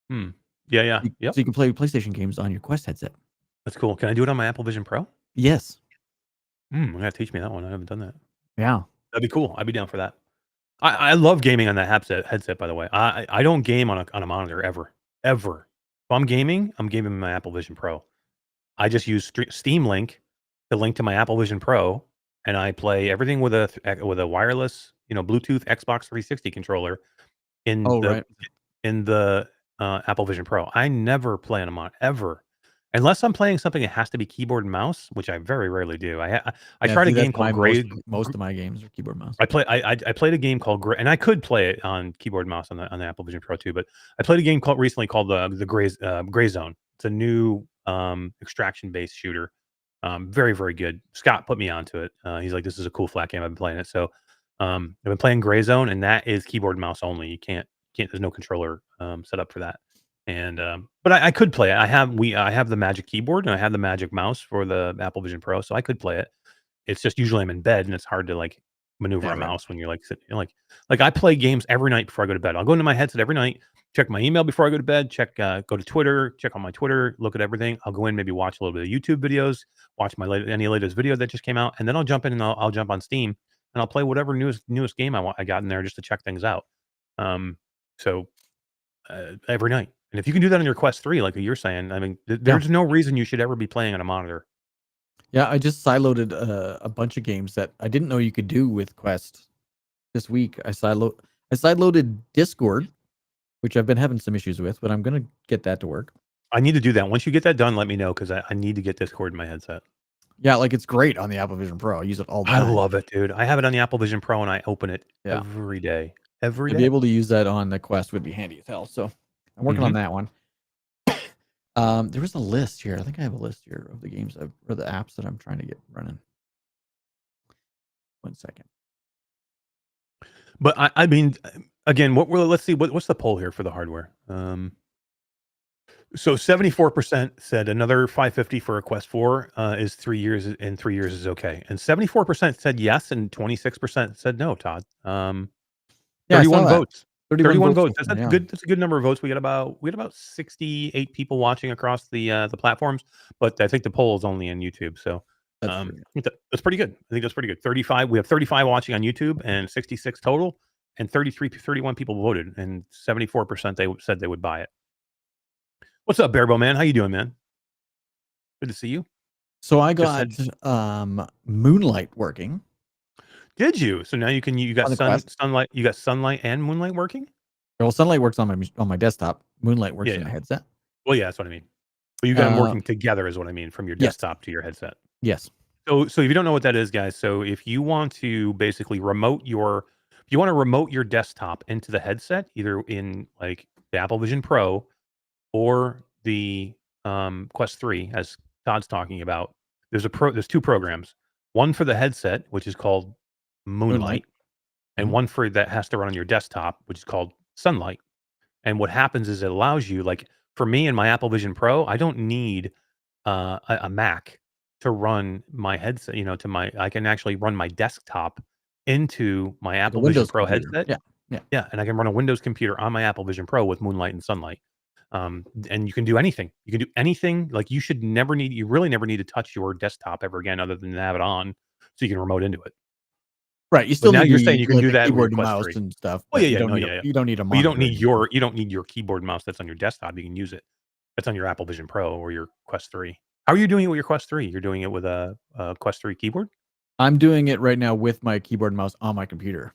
Speaker 1: Yeah.
Speaker 2: So you can play PlayStation games on your Quest headset.
Speaker 1: That's cool. Can I do it on my Apple Vision Pro?
Speaker 2: Yes.
Speaker 1: You gotta teach me that one. I haven't done that.
Speaker 2: Yeah.
Speaker 1: That'd be cool. I'd be down for that. I love gaming on that headset, by the way. I don't game on a monitor ever. If I'm gaming my Apple Vision Pro. I just use Steam Link to link to my Apple Vision Pro, and I play everything with a wireless, Bluetooth Xbox 360 controller in the Apple Vision Pro. I never play on a monitor ever, unless I'm playing something that has to be keyboard and mouse, which I very rarely do. I tried a game called
Speaker 2: most of my games are keyboard and mouse.
Speaker 1: I played a game called Gray, and I could play it on keyboard and mouse on the Apple Vision Pro too. But I played a game recently called the Gray Zone. It's a new extraction based shooter. Very, very good. Scott put me onto it. He's like, this is a cool flat game. I've been playing it. So I've been playing Gray Zone, and that is keyboard and mouse only. You can't there's no controller set up for that. And but I could play it. I have the Magic Keyboard and I have the Magic Mouse for the Apple Vision Pro, so I could play it. It's just usually I'm in bed and it's hard to like maneuver a mouse when you're like sitting like I play games every night before I go to bed. I'll go into my headset every night, check my email before I go to bed, go to Twitter, check on my Twitter, look at everything. I'll go in, maybe watch a little bit of YouTube videos, watch any latest video that just came out, and then I'll jump in and I'll jump on Steam and I'll play whatever newest game I got in there just to check things out. So every night. And if you can do that on your Quest 3, like you're saying, I mean, there's no reason you should ever be playing on a monitor.
Speaker 2: Yeah, I just sideloaded a bunch of games that I didn't know you could do with Quest this week. I sideloaded Discord, which I've been having some issues with, but I'm gonna get that to work.
Speaker 1: I need to do that. Once you get that done, let me know because I need to get Discord in my headset.
Speaker 2: Yeah, like it's great on the Apple Vision Pro. I use it all the
Speaker 1: I
Speaker 2: time.
Speaker 1: love it, dude. I have it on the Apple Vision Pro and I open it
Speaker 2: Yeah.
Speaker 1: every day. Every
Speaker 2: To
Speaker 1: day.
Speaker 2: be able to use that on the Quest would be handy as hell. So I'm working on that one. There was a list here. I think I have a list here of the games or the apps that I'm trying to get running. 1 second.
Speaker 1: But I mean, again, let's see what's the poll here for the hardware. So 74% said another $550 for a Quest 4 is 3 years, and 3 years is okay, and 74% said yes, and 26% said no. Todd,
Speaker 2: Yeah,
Speaker 1: 31 votes. 31 votes.
Speaker 2: So far,
Speaker 1: That's good. That's a good number of votes. We had about 68 people watching across the platforms, but I think the poll is only on YouTube. So that's pretty good. I think that's pretty good. 35. We have 35 watching on YouTube and 66 total, and 31 people voted, and 74% they said they would buy it. What's up, Barebow Man? How you doing, man? Good to see you.
Speaker 2: So I got Moonlight working.
Speaker 1: Did you? So now you got Sunlight. You got Sunlight and Moonlight working.
Speaker 2: Well, Sunlight works on my desktop. Moonlight works in the headset.
Speaker 1: Well, yeah, that's what I mean. But you got them working together, is what I mean, from your desktop to your headset.
Speaker 2: Yes.
Speaker 1: So if you don't know what that is, guys, so if you want to basically remote your desktop into the headset, either in like the Apple Vision Pro or the Quest 3, as Todd's talking about, there's two programs. One for the headset, which is called Moonlight, and one for that has to run on your desktop, which is called Sunlight. And what happens is it allows you, like for me and my Apple Vision Pro, I don't need a Mac to run my headset. I can actually run my desktop into my Apple Vision Pro headset. Yeah, and I can run a Windows computer on my Apple Vision Pro with Moonlight and Sunlight. And you can do anything. You can do anything. Like you really never need to touch your desktop ever again, other than to have it on, so you can remote into it.
Speaker 2: Right. You still
Speaker 1: now
Speaker 2: need
Speaker 1: you're saying you can do that
Speaker 2: keyboard
Speaker 1: with
Speaker 2: and
Speaker 1: Quest
Speaker 2: mouse
Speaker 1: 3
Speaker 2: and stuff.
Speaker 1: Oh yeah,
Speaker 2: you don't need a monitor.
Speaker 1: You don't need your keyboard and mouse that's on your desktop. You can use it. That's on your Apple Vision Pro or your Quest 3. How are you doing it with your Quest 3? You're doing it with a Quest 3 keyboard?
Speaker 2: I'm doing it right now with my keyboard and mouse on my computer.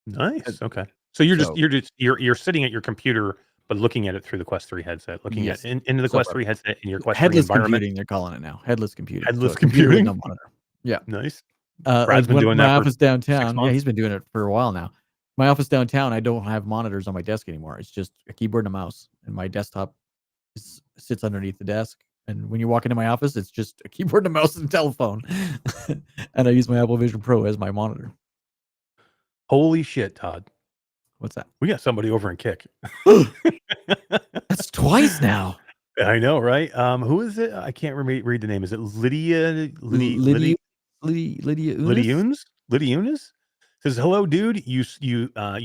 Speaker 1: Nice. Okay. So you're sitting at your computer, but looking at it through the Quest 3 headset, looking at into the Quest 3 headset in your Quest 3 environment.
Speaker 2: Computing, they're calling it now. Headless computing.
Speaker 1: Headless computing.
Speaker 2: No monitor. Yeah.
Speaker 1: Nice.
Speaker 2: Brad's been doing that. My office downtown.
Speaker 1: 6 months.
Speaker 2: Yeah, he's been doing it for a while now. My office downtown, I don't have monitors on my desk anymore. It's just a keyboard and a mouse, and my desktop sits underneath the desk. And when you walk into my office, it's just a keyboard and a mouse and a telephone. And I use my Apple Vision Pro as my monitor.
Speaker 1: Holy shit, Todd.
Speaker 2: What's that?
Speaker 1: We got somebody over in Kick.
Speaker 2: That's twice now.
Speaker 1: I know, right? Who is it? I can't read the name. Is it Lydia Eunice? Says, hello, dude. You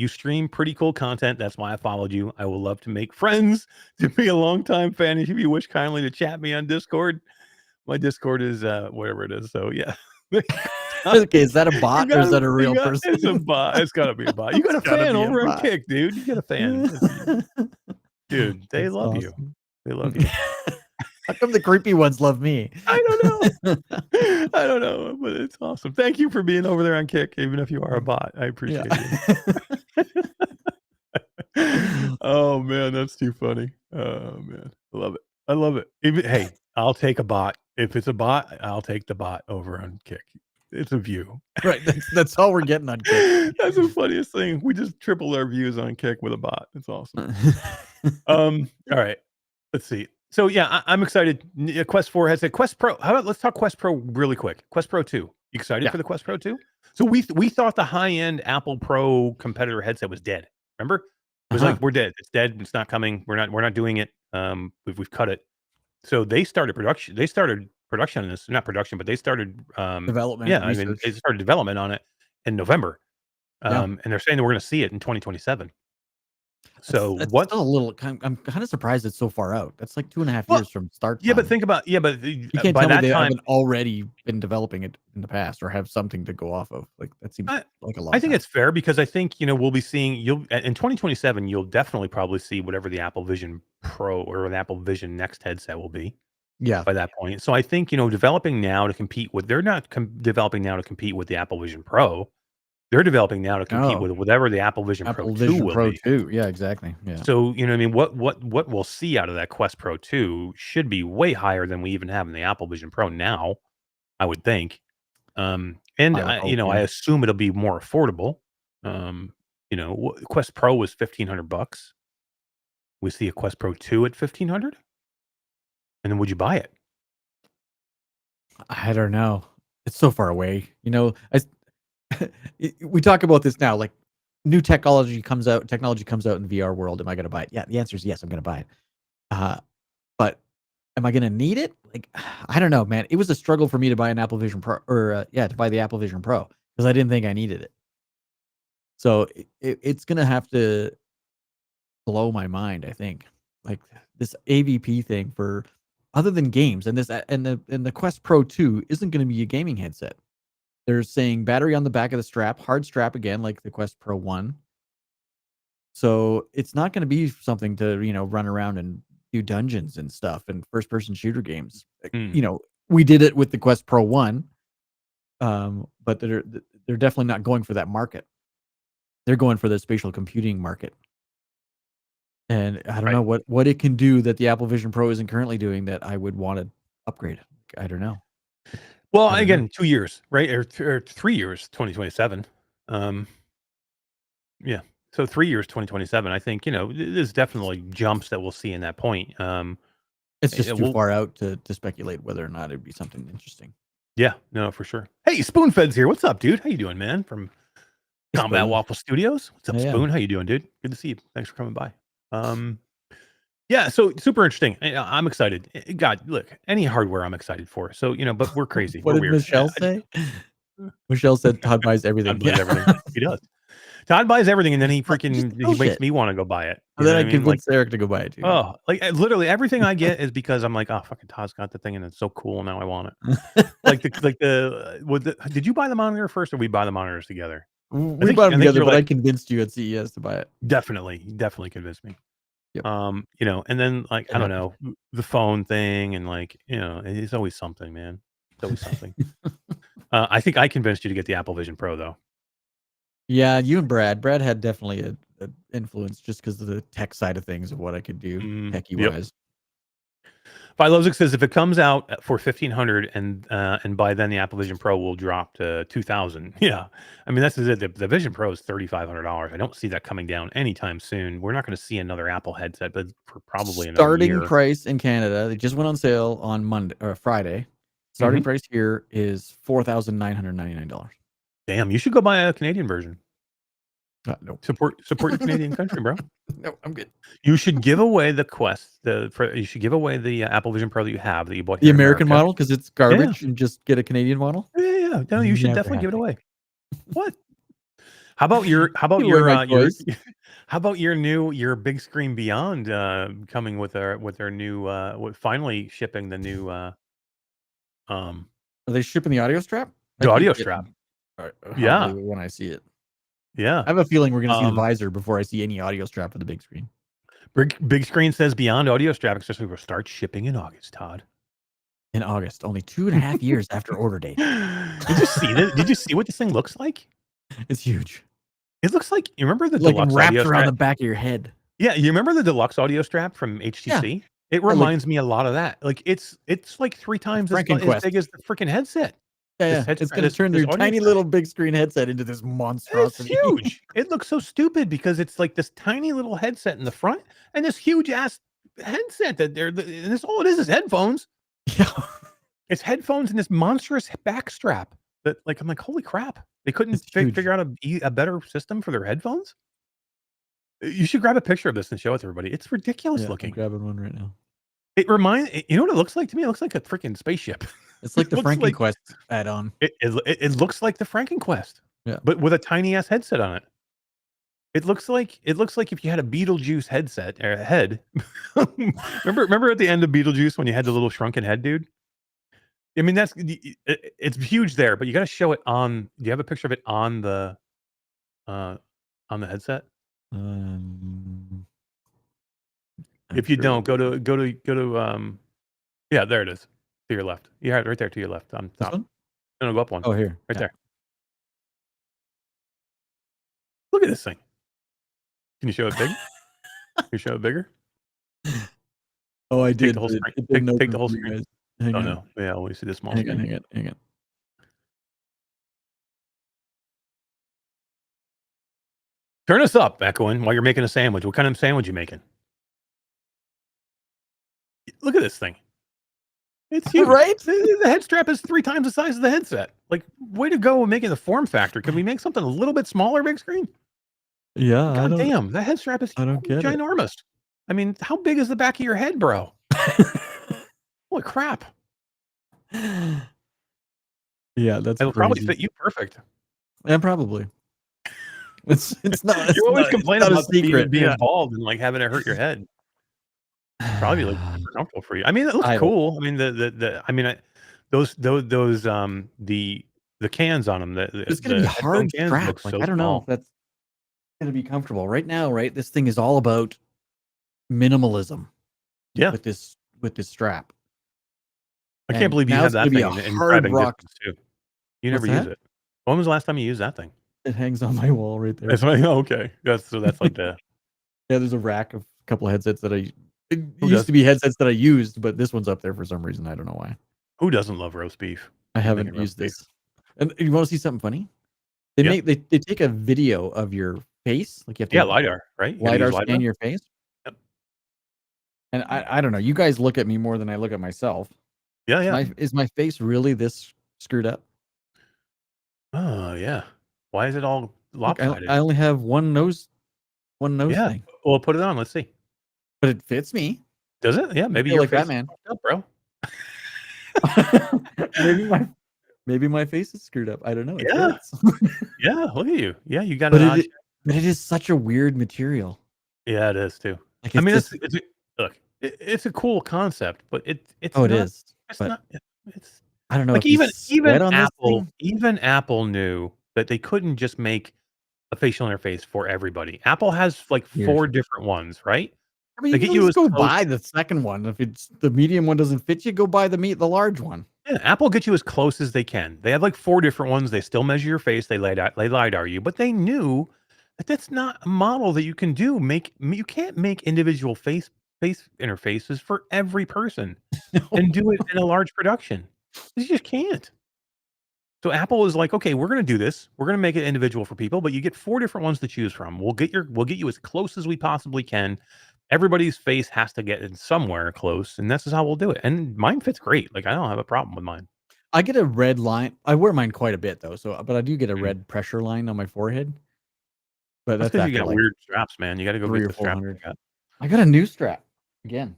Speaker 1: stream pretty cool content. That's why I followed you. I will love to make friends. To be a longtime fan, if you wish kindly to chat me on Discord. My Discord is whatever it is. So yeah.
Speaker 2: Okay, is that a bot or is that a real person?
Speaker 1: It's a bot. It's gotta be a bot. You got a fan over on Kick, dude. You got a fan. Dude, they love you. They love you.
Speaker 2: How come the creepy ones love me?
Speaker 1: I don't know, but it's awesome. Thank you for being over there on Kick, even if you are a bot. I appreciate it. Oh man, that's too funny. Oh man, I love it. Hey, I'll take a bot. If it's a bot, I'll take the bot over on Kick. It's a view.
Speaker 2: Right. That's all we're getting on Kick.
Speaker 1: That's the funniest thing. We just tripled our views on Kick with a bot. It's awesome. All right. Let's see. So yeah, I'm excited. Quest 4 has a Quest Pro. How about let's talk Quest Pro really quick. Quest Pro 2. You excited for the Quest Pro 2? So we thought the high-end Apple Pro competitor headset was dead. Remember? It was like, we're dead. It's dead. It's not coming. We're not doing it. We've cut it. So they started production. On this, not production, but they started
Speaker 2: development.
Speaker 1: Yeah, research. I mean, they started development on it in November, and they're saying that we're going to see it in 2027. So
Speaker 2: that's
Speaker 1: what?
Speaker 2: Still a little. I'm kind of surprised it's so far out. That's like 2.5 years from start time.
Speaker 1: Yeah, but think about you can't
Speaker 2: by
Speaker 1: tell
Speaker 2: that
Speaker 1: me they
Speaker 2: haven't already been developing it in the past or have something to go off of. Like that seems like a lot.
Speaker 1: I think it's fair because I think we'll be seeing in 2027. You'll definitely probably see whatever the Apple Vision Pro or the Apple Vision Next headset will be.
Speaker 2: Yeah.
Speaker 1: by that point. So I think, developing now to compete with, they're not developing now to compete with the Apple Vision Pro. They're developing now to compete
Speaker 2: Oh,
Speaker 1: with whatever the Apple Vision Pro
Speaker 2: Apple
Speaker 1: 2
Speaker 2: Vision
Speaker 1: will
Speaker 2: Pro
Speaker 1: be.
Speaker 2: 2. Yeah, exactly. Yeah.
Speaker 1: So, what I mean, what we'll see out of that Quest Pro 2 should be way higher than we even have in the Apple Vision Pro now, I would think. And
Speaker 2: I would hope.
Speaker 1: I
Speaker 2: Yeah.
Speaker 1: assume it'll be more affordable. Quest Pro was $1,500. We see a Quest Pro 2 at 1,500, and then would you buy it?
Speaker 2: I don't know. It's so far away. We talk about this now. Like, new technology comes out. Technology comes out in the VR world. Am I going to buy it? Yeah. The answer is yes. I'm going to buy it. But am I going to need it? Like, I don't know, man. It was a struggle for me to buy an Apple Vision Pro, or to buy the Apple Vision Pro, because I didn't think I needed it. So it's going to have to blow my mind, I think. Like, this AVP thing, for other than games, and the Quest Pro 2 isn't going to be a gaming headset. They're saying battery on the back of the strap, hard strap again, like the Quest Pro 1. So it's not going to be something to, run around and do dungeons and stuff and first person shooter games. We did it with the Quest Pro 1. But they're definitely not going for that market. They're going for the spatial computing market. And I don't know what it can do that the Apple Vision Pro isn't currently doing that I would want to upgrade. I don't know.
Speaker 1: Well,
Speaker 2: I don't
Speaker 1: again,
Speaker 2: know.
Speaker 1: 2 years, right? Or 3 years, 2027. Yeah. So 3 years, 2027. I think, there's definitely jumps that we'll see in that point.
Speaker 2: It's just too
Speaker 1: We'll
Speaker 2: far out to speculate whether or not it'd be something interesting.
Speaker 1: Yeah, no, for sure. Hey, Spoonfed's here. What's up, dude? How you doing, man? From Combat
Speaker 2: Spoon.
Speaker 1: Waffle Studios. What's up,
Speaker 2: Yeah.
Speaker 1: Spoon? How you doing, dude? Good to see you. Thanks for coming by. Yeah, so super interesting. I'm excited. God, look, any hardware I'm excited for. So, but we're crazy.
Speaker 2: What
Speaker 1: We're
Speaker 2: did
Speaker 1: weird.
Speaker 2: Michelle say? Michelle said Todd buys everything.
Speaker 1: Todd buys everything. He does. Todd buys everything, and then he
Speaker 2: Just
Speaker 1: he makes me want to go buy it.
Speaker 2: And
Speaker 1: You know
Speaker 2: then
Speaker 1: what
Speaker 2: I
Speaker 1: I mean? Like,
Speaker 2: convinced Eric to go buy it too.
Speaker 1: oh, like literally everything I get is because I'm like, oh, fucking Todd's got the thing, and it's so cool. Now I want it. Did you buy the monitor first, or we buy the monitors together?
Speaker 2: We bought them together, but I convinced you at CES to buy it.
Speaker 1: Definitely convinced me.
Speaker 2: Yep.
Speaker 1: And then I don't know, the phone thing, and it's always something, man. It's always something. I think I convinced you to get the Apple Vision Pro, though.
Speaker 2: Yeah, you and Brad. Brad had definitely an influence just because of the tech side of things, of what I could do techie wise.
Speaker 1: Philozic says if it comes out for 1,500 and by then the Apple Vision Pro will drop to 2,000. Yeah, I mean that's it. The Vision Pro is $3,500. I don't see that coming down anytime soon. We're not going to see another Apple headset, but for probably another year.
Speaker 2: Starting price in Canada, they just went on sale on Monday or Friday. Starting price here is $4,999.
Speaker 1: Damn, you should go buy a Canadian version.
Speaker 2: No.
Speaker 1: Support your Canadian country, bro.
Speaker 2: No, I'm good.
Speaker 1: You should give away the Quest. You should give away the Apple Vision Pro that you bought.
Speaker 2: The American model, because it's garbage, and just get a Canadian model.
Speaker 1: Yeah. No, you should definitely give it away. What? How about your Bigscreen Beyond coming with their new finally shipping the new
Speaker 2: Are they shipping the audio strap?
Speaker 1: The audio strap.
Speaker 2: Yeah. When I see it.
Speaker 1: Yeah.
Speaker 2: I have a feeling we're going to see the visor before I see any audio strap for the big screen.
Speaker 1: Big Screen says Beyond audio strap accessory will start shipping in August, Todd.
Speaker 2: In August, only 2.5 years after order date.
Speaker 1: Did you see this? Did you see what this thing looks like?
Speaker 2: It's huge.
Speaker 1: It looks like, you remember the
Speaker 2: like
Speaker 1: deluxe
Speaker 2: wrapped
Speaker 1: audio
Speaker 2: around
Speaker 1: strap?
Speaker 2: the back of your head.
Speaker 1: Yeah, you remember the deluxe audio strap from HTC? Yeah. It reminds me a lot of that. Like it's like 3 times as big as the freaking headset.
Speaker 2: Yeah. It's going to turn their tiny little big screen headset into this monstrosity.
Speaker 1: It's huge. It looks so stupid because it's like this tiny little headset in the front and this huge ass headset that all it is headphones.
Speaker 2: Yeah.
Speaker 1: It's headphones and this monstrous back strap that I'm like, holy crap. They couldn't figure out a better system for their headphones. You should grab a picture of this and show it to everybody. It's ridiculous looking.
Speaker 2: I'm grabbing one right now.
Speaker 1: It reminds, you know what it looks like to me? It looks like a freaking spaceship.
Speaker 2: It's like the FrankenQuest add-on.
Speaker 1: It looks like the FrankenQuest.
Speaker 2: Yeah.
Speaker 1: But with a tiny ass headset on it. It looks like if you had a Beetlejuice headset or head. remember at the end of Beetlejuice when you had the little shrunken head dude? I mean, it's huge there, but you got to show it on. Do you have a picture of it on the headset? If you don't, go to Yeah, there it is. To your left. Yeah, right there to your left. On
Speaker 2: This
Speaker 1: top.
Speaker 2: one?
Speaker 1: No, go up one.
Speaker 2: Oh, here.
Speaker 1: Right
Speaker 2: Yeah.
Speaker 1: there. Look at this thing. Can you show it big? Can you show it bigger?
Speaker 2: Oh, I
Speaker 1: Take
Speaker 2: did,
Speaker 1: the whole
Speaker 2: but
Speaker 1: screen.
Speaker 2: it didn't
Speaker 1: Take the
Speaker 2: open
Speaker 1: whole
Speaker 2: for you
Speaker 1: screen.
Speaker 2: guys. Hang
Speaker 1: Oh
Speaker 2: on.
Speaker 1: no. Yeah, we see the small
Speaker 2: Hang on,
Speaker 1: screen.
Speaker 2: hang on.
Speaker 1: Turn us up, Echoing, while you're making a sandwich. What kind of sandwich you making? Look at this thing. It's huge.
Speaker 2: Right?
Speaker 1: The head strap is 3 times the size of the headset. Like, way to go making the form factor. Can we make something a little bit smaller, big screen?
Speaker 2: Yeah, I
Speaker 1: God
Speaker 2: don't
Speaker 1: damn, that head strap is
Speaker 2: I don't get it.
Speaker 1: ginormous. I mean, how big is the back of your head, bro? Holy crap.
Speaker 2: Yeah, that's
Speaker 1: It'll probably
Speaker 2: crazy.
Speaker 1: fit you perfect.
Speaker 2: Yeah, probably. It's not
Speaker 1: You always
Speaker 2: it's
Speaker 1: complain
Speaker 2: not a
Speaker 1: about
Speaker 2: secret.
Speaker 1: being
Speaker 2: Yeah.
Speaker 1: involved and like having it hurt your head. Probably like super comfortable for you. I mean, it looks
Speaker 2: I don't
Speaker 1: cool. I mean, the cans on them,
Speaker 2: It's gonna
Speaker 1: the
Speaker 2: be
Speaker 1: headphone
Speaker 2: hard
Speaker 1: cans
Speaker 2: strap.
Speaker 1: look
Speaker 2: Like,
Speaker 1: so
Speaker 2: I don't know if
Speaker 1: small.
Speaker 2: that's gonna be comfortable. Right now, right, this thing is all about minimalism
Speaker 1: Yeah,
Speaker 2: with this strap.
Speaker 1: I can't
Speaker 2: And
Speaker 1: believe you
Speaker 2: now
Speaker 1: have
Speaker 2: it's gonna
Speaker 1: that
Speaker 2: be
Speaker 1: thing
Speaker 2: a
Speaker 1: in
Speaker 2: hard
Speaker 1: driving
Speaker 2: rock.
Speaker 1: distance too. You
Speaker 2: What's
Speaker 1: never use
Speaker 2: that?
Speaker 1: it. When was the last time you used that thing?
Speaker 2: It hangs on my wall right there.
Speaker 1: It's like, oh, okay. That's like the
Speaker 2: Yeah, there's a rack of a couple of headsets that it
Speaker 1: who
Speaker 2: used
Speaker 1: does
Speaker 2: to be headsets that I used, but this one's up there for some reason. I don't know why.
Speaker 1: who doesn't love roast beef?
Speaker 2: I
Speaker 1: Making
Speaker 2: haven't
Speaker 1: roast
Speaker 2: used
Speaker 1: beef.
Speaker 2: this. And you want to see something funny? They
Speaker 1: Yeah.
Speaker 2: they take a video of your face, like you have to
Speaker 1: Yeah, LiDAR, right? You gotta use
Speaker 2: LiDAR scan your face.
Speaker 1: Yep.
Speaker 2: And I don't know. You guys look at me more than I look at myself.
Speaker 1: Yeah, yeah.
Speaker 2: Is my face really this screwed up?
Speaker 1: Oh, yeah. Why is it all
Speaker 2: Look,
Speaker 1: lopsided?
Speaker 2: I only have one nose
Speaker 1: Yeah.
Speaker 2: thing,
Speaker 1: Well, put it on. Let's see.
Speaker 2: but it fits me.
Speaker 1: Does it? Yeah,
Speaker 2: I
Speaker 1: maybe
Speaker 2: feel
Speaker 1: your
Speaker 2: like
Speaker 1: face is
Speaker 2: Batman.
Speaker 1: fucked up, bro.
Speaker 2: maybe my face is screwed up. I don't know. It
Speaker 1: Yeah.
Speaker 2: fits.
Speaker 1: Yeah, look at you. Yeah, you got
Speaker 2: But
Speaker 1: an odd shape.
Speaker 2: but it is such a weird material.
Speaker 1: Yeah, it is too.
Speaker 2: Like
Speaker 1: I
Speaker 2: it's
Speaker 1: mean,
Speaker 2: just
Speaker 1: it's a cool concept, but it's
Speaker 2: oh, it
Speaker 1: not.
Speaker 2: is.
Speaker 1: It's
Speaker 2: But
Speaker 1: not. It's
Speaker 2: I don't know
Speaker 1: like
Speaker 2: if you sweat on this thing.
Speaker 1: Even Apple knew that they couldn't just make a facial interface for everybody. Apple has like
Speaker 2: Weird.
Speaker 1: 4 different ones, right?
Speaker 2: I mean,
Speaker 1: They
Speaker 2: you
Speaker 1: get
Speaker 2: can
Speaker 1: you
Speaker 2: just
Speaker 1: as
Speaker 2: go
Speaker 1: close.
Speaker 2: buy the second one. If it's the medium one doesn't fit you, go buy the large one.
Speaker 1: Yeah, Apple gets you as close as they can. They have like 4 different ones. They still measure your face. They lidar you, but they knew that that's not a model that you can do. You can't make individual face interfaces for every person and do it in a large production. You just can't. So Apple is like, okay, we're going to do this. We're going to make it individual for people, but you get 4 different ones to choose from. We'll get you as close as we possibly can. Everybody's face has to get in somewhere close, and this is how we'll do it. And mine fits great. Like I don't have a problem with mine.
Speaker 2: I get a red line. I wear mine quite a bit though, but I do get a
Speaker 1: Mm.
Speaker 2: red pressure line on my forehead. But
Speaker 1: That's
Speaker 2: that's
Speaker 1: because you
Speaker 2: after
Speaker 1: got
Speaker 2: like
Speaker 1: weird straps, man. You got to go
Speaker 2: 3
Speaker 1: get
Speaker 2: or
Speaker 1: the strap.
Speaker 2: 400. I got a new strap again.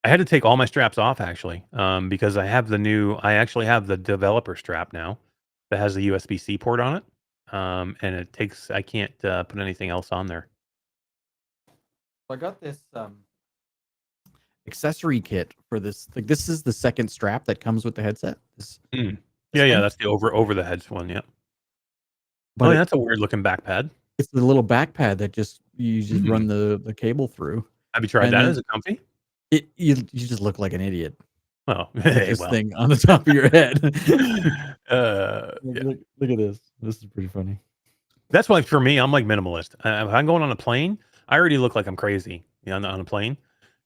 Speaker 1: I had to take all my straps off actually, because I actually have the developer strap now that has the USB-C port on it, and I can't put anything else on there.
Speaker 2: I got this accessory kit for this. Like this is the second strap that comes with the headset. This
Speaker 1: Yeah,
Speaker 2: thing.
Speaker 1: that's the over the heads one. Yeah.
Speaker 2: But
Speaker 1: Oh, that's a weird looking back pad.
Speaker 2: it's the little back pad that you just run the cable through.
Speaker 1: Have you tried
Speaker 2: And
Speaker 1: that?
Speaker 2: then
Speaker 1: Is it comfy?
Speaker 2: you just look like an idiot.
Speaker 1: Oh,
Speaker 2: With
Speaker 1: hey,
Speaker 2: this
Speaker 1: well.
Speaker 2: thing on the top of your head.
Speaker 1: Yeah.
Speaker 2: Look at this. This is pretty funny.
Speaker 1: That's why for me, I'm like minimalist. If I'm going on a plane, I already look like I'm crazy on a plane.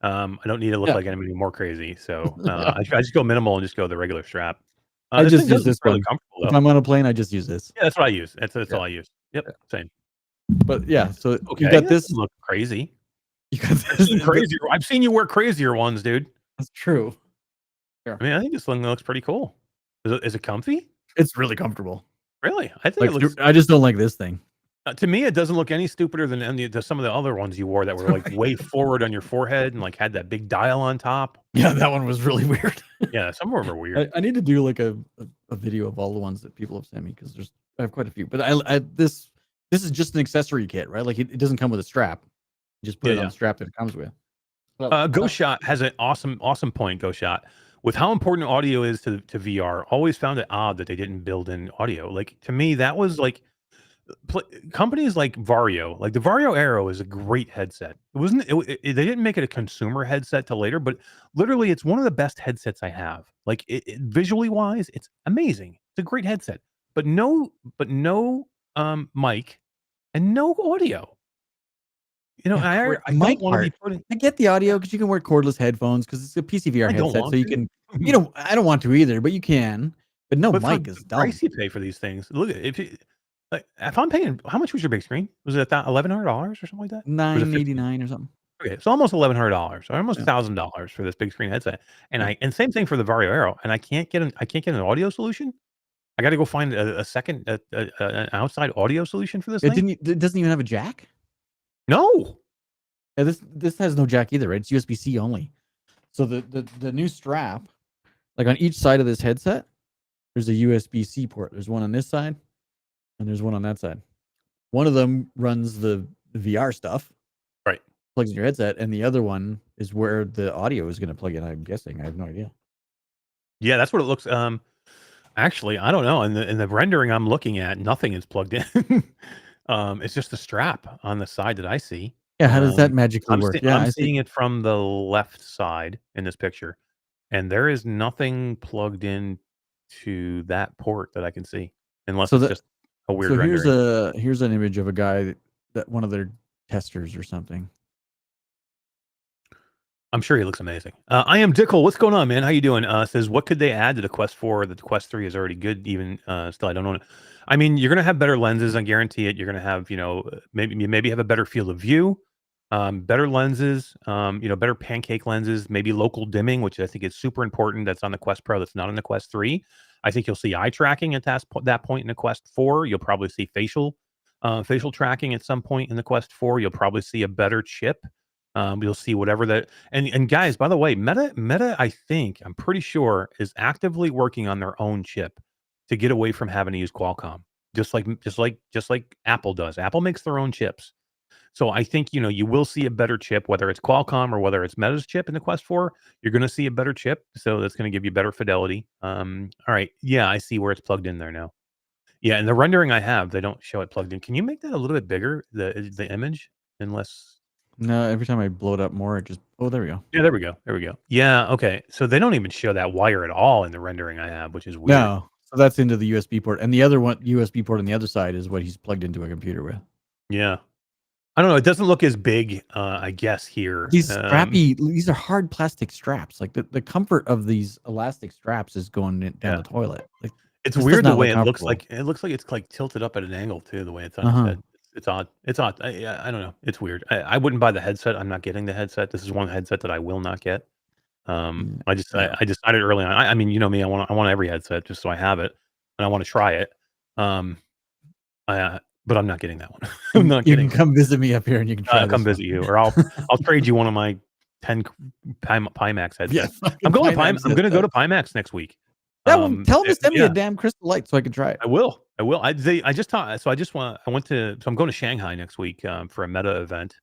Speaker 1: I don't need to look like anybody more crazy. So I just go minimal and just go the regular strap.
Speaker 2: I just use this
Speaker 1: really
Speaker 2: one.
Speaker 1: comfortable.
Speaker 2: If
Speaker 1: Though.
Speaker 2: I'm on a plane, I just use this.
Speaker 1: Yeah, that's what I use. That's all I use. Yep, same.
Speaker 2: But yeah, so
Speaker 1: Okay,
Speaker 2: you got
Speaker 1: that
Speaker 2: this.
Speaker 1: doesn't look crazy.
Speaker 2: You got this.
Speaker 1: Crazier. I've seen you wear crazier ones, dude.
Speaker 2: That's true.
Speaker 1: I mean, I think this thing looks pretty cool. Is it comfy?
Speaker 2: It's really comfortable.
Speaker 1: Really? I think it looks.
Speaker 2: I just don't like this thing.
Speaker 1: To me, it doesn't look any stupider than some of the other ones you wore that were like way forward on your forehead and like had that big dial on top.
Speaker 2: Yeah, that one was really weird.
Speaker 1: Yeah, some of them are weird.
Speaker 2: I need to do like a video of all the ones that people have sent me because I have quite a few. But this is just an accessory kit, right? Like it doesn't come with a strap. You just put it on the strap that it comes with.
Speaker 1: Ghost Shot has an awesome point. Ghost Shot, with how important audio is to VR, always found it odd that they didn't build in audio. Like to me, that was like companies like Vario, like the Vario Aero is a great headset. It wasn't. They didn't make it a consumer headset till later, but literally, it's one of the best headsets I have. Like visually wise, it's amazing. It's a great headset, but no mic and no audio. You know,
Speaker 2: Yeah,
Speaker 1: I
Speaker 2: the
Speaker 1: don't
Speaker 2: mic
Speaker 1: want to be
Speaker 2: part.
Speaker 1: putting.
Speaker 2: I get the audio because you can wear cordless headphones because it's a PCVR
Speaker 1: I don't
Speaker 2: headset, so
Speaker 1: want
Speaker 2: you
Speaker 1: to.
Speaker 2: can. You know, I don't want to either, but you can. But no
Speaker 1: But for
Speaker 2: mic
Speaker 1: the
Speaker 2: is dumb.
Speaker 1: price you pay for these things, look at if I'm paying, how much was your big screen? Was it $1,100 or something like that? Was it 15?
Speaker 2: 989 or something.
Speaker 1: Okay, so almost $1,100 or almost
Speaker 2: Yeah.
Speaker 1: $1,000 for this big screen headset, and
Speaker 2: Yeah.
Speaker 1: and same thing for the Vario Aero, and I can't get an audio solution. I got to go find a second an outside audio solution for this thing.
Speaker 2: It doesn't even have a jack.
Speaker 1: No,
Speaker 2: Yeah, this has no jack either, right? It's USB-C only. So the new strap, like on each side of this headset, there's a USB-C port. There's one on this side, and there's one on that side. One of them runs the VR stuff,
Speaker 1: right?
Speaker 2: plugs in your headset, and the other one is where the audio is going to plug in. I'm guessing. I have no idea.
Speaker 1: Yeah, that's what it looks. Actually, I don't know. In the rendering I'm looking at, nothing is plugged in. It's just the strap on the side that I see.
Speaker 2: Yeah, how does that magically work? Yeah,
Speaker 1: I'm
Speaker 2: I see.
Speaker 1: seeing it from the left side in this picture, and there is nothing plugged in to that port that I can see, unless
Speaker 2: So
Speaker 1: it's
Speaker 2: that
Speaker 1: just a weird
Speaker 2: so
Speaker 1: rendering.
Speaker 2: here's an image of a guy that one of their testers or something.
Speaker 1: I'm sure he looks amazing. I am Dickel. What's going on, man? How you doing? Says, what could they add to the Quest 4 that the Quest 3 is already good, even still, I don't own it. I mean, you're going to have better lenses. I guarantee it. You're going to have, maybe have a better field of view, better lenses, better pancake lenses, maybe local dimming, which I think is super important. That's on the Quest Pro. That's not on the Quest 3. I think you'll see eye tracking at that point in the Quest 4. You'll probably see facial tracking at some point in the Quest 4. You'll probably see a better chip. You'll see whatever that, and guys, by the way, Meta, I think, I'm pretty sure, is actively working on their own chip to get away from having to use Qualcomm, just like Apple does. Apple makes their own chips. So I think, you will see a better chip, whether it's Qualcomm or whether it's Meta's chip in the Quest 4. You're going to see a better chip, so that's going to give you better fidelity. All right, yeah, I see where it's plugged in there now. Yeah, and the rendering I have, they don't show it plugged in. Can you make that a little bit bigger, the image, unless?
Speaker 2: No, every time I blow it up more, it just there we go.
Speaker 1: Yeah, there we go. There we go. Yeah, okay. So they don't even show that wire at all in the rendering I have, which is weird.
Speaker 2: No, so that's into the USB port, and the other one USB port on the other side is what he's plugged into a computer with.
Speaker 1: Yeah. I don't know. It doesn't look as big, I guess, here.
Speaker 2: These these are hard plastic straps. Like the comfort of these elastic straps is going down the toilet. Like,
Speaker 1: it's weird the way it looks like. It looks like it's like tilted up at an angle too. The way it's on its head. It's odd. It's odd. I don't know. It's weird. I wouldn't buy the headset. I'm not getting the headset. This is one headset that I will not get. I decided early on. I mean, you know me. I want every headset just so I have it, and I want to try it. But I'm not getting that one. I'm not
Speaker 2: kidding. You can come visit me up here, and you can try.
Speaker 1: Come visit you, or I'll trade you one of my 10 Pimax headsets.
Speaker 2: Yeah,
Speaker 1: I'm going to I'm going to go to Pimax next week.
Speaker 2: Tell them to send me a damn crystal light so I can try it.
Speaker 1: I will. I just taught. So I'm going to Shanghai next week for a Meta event.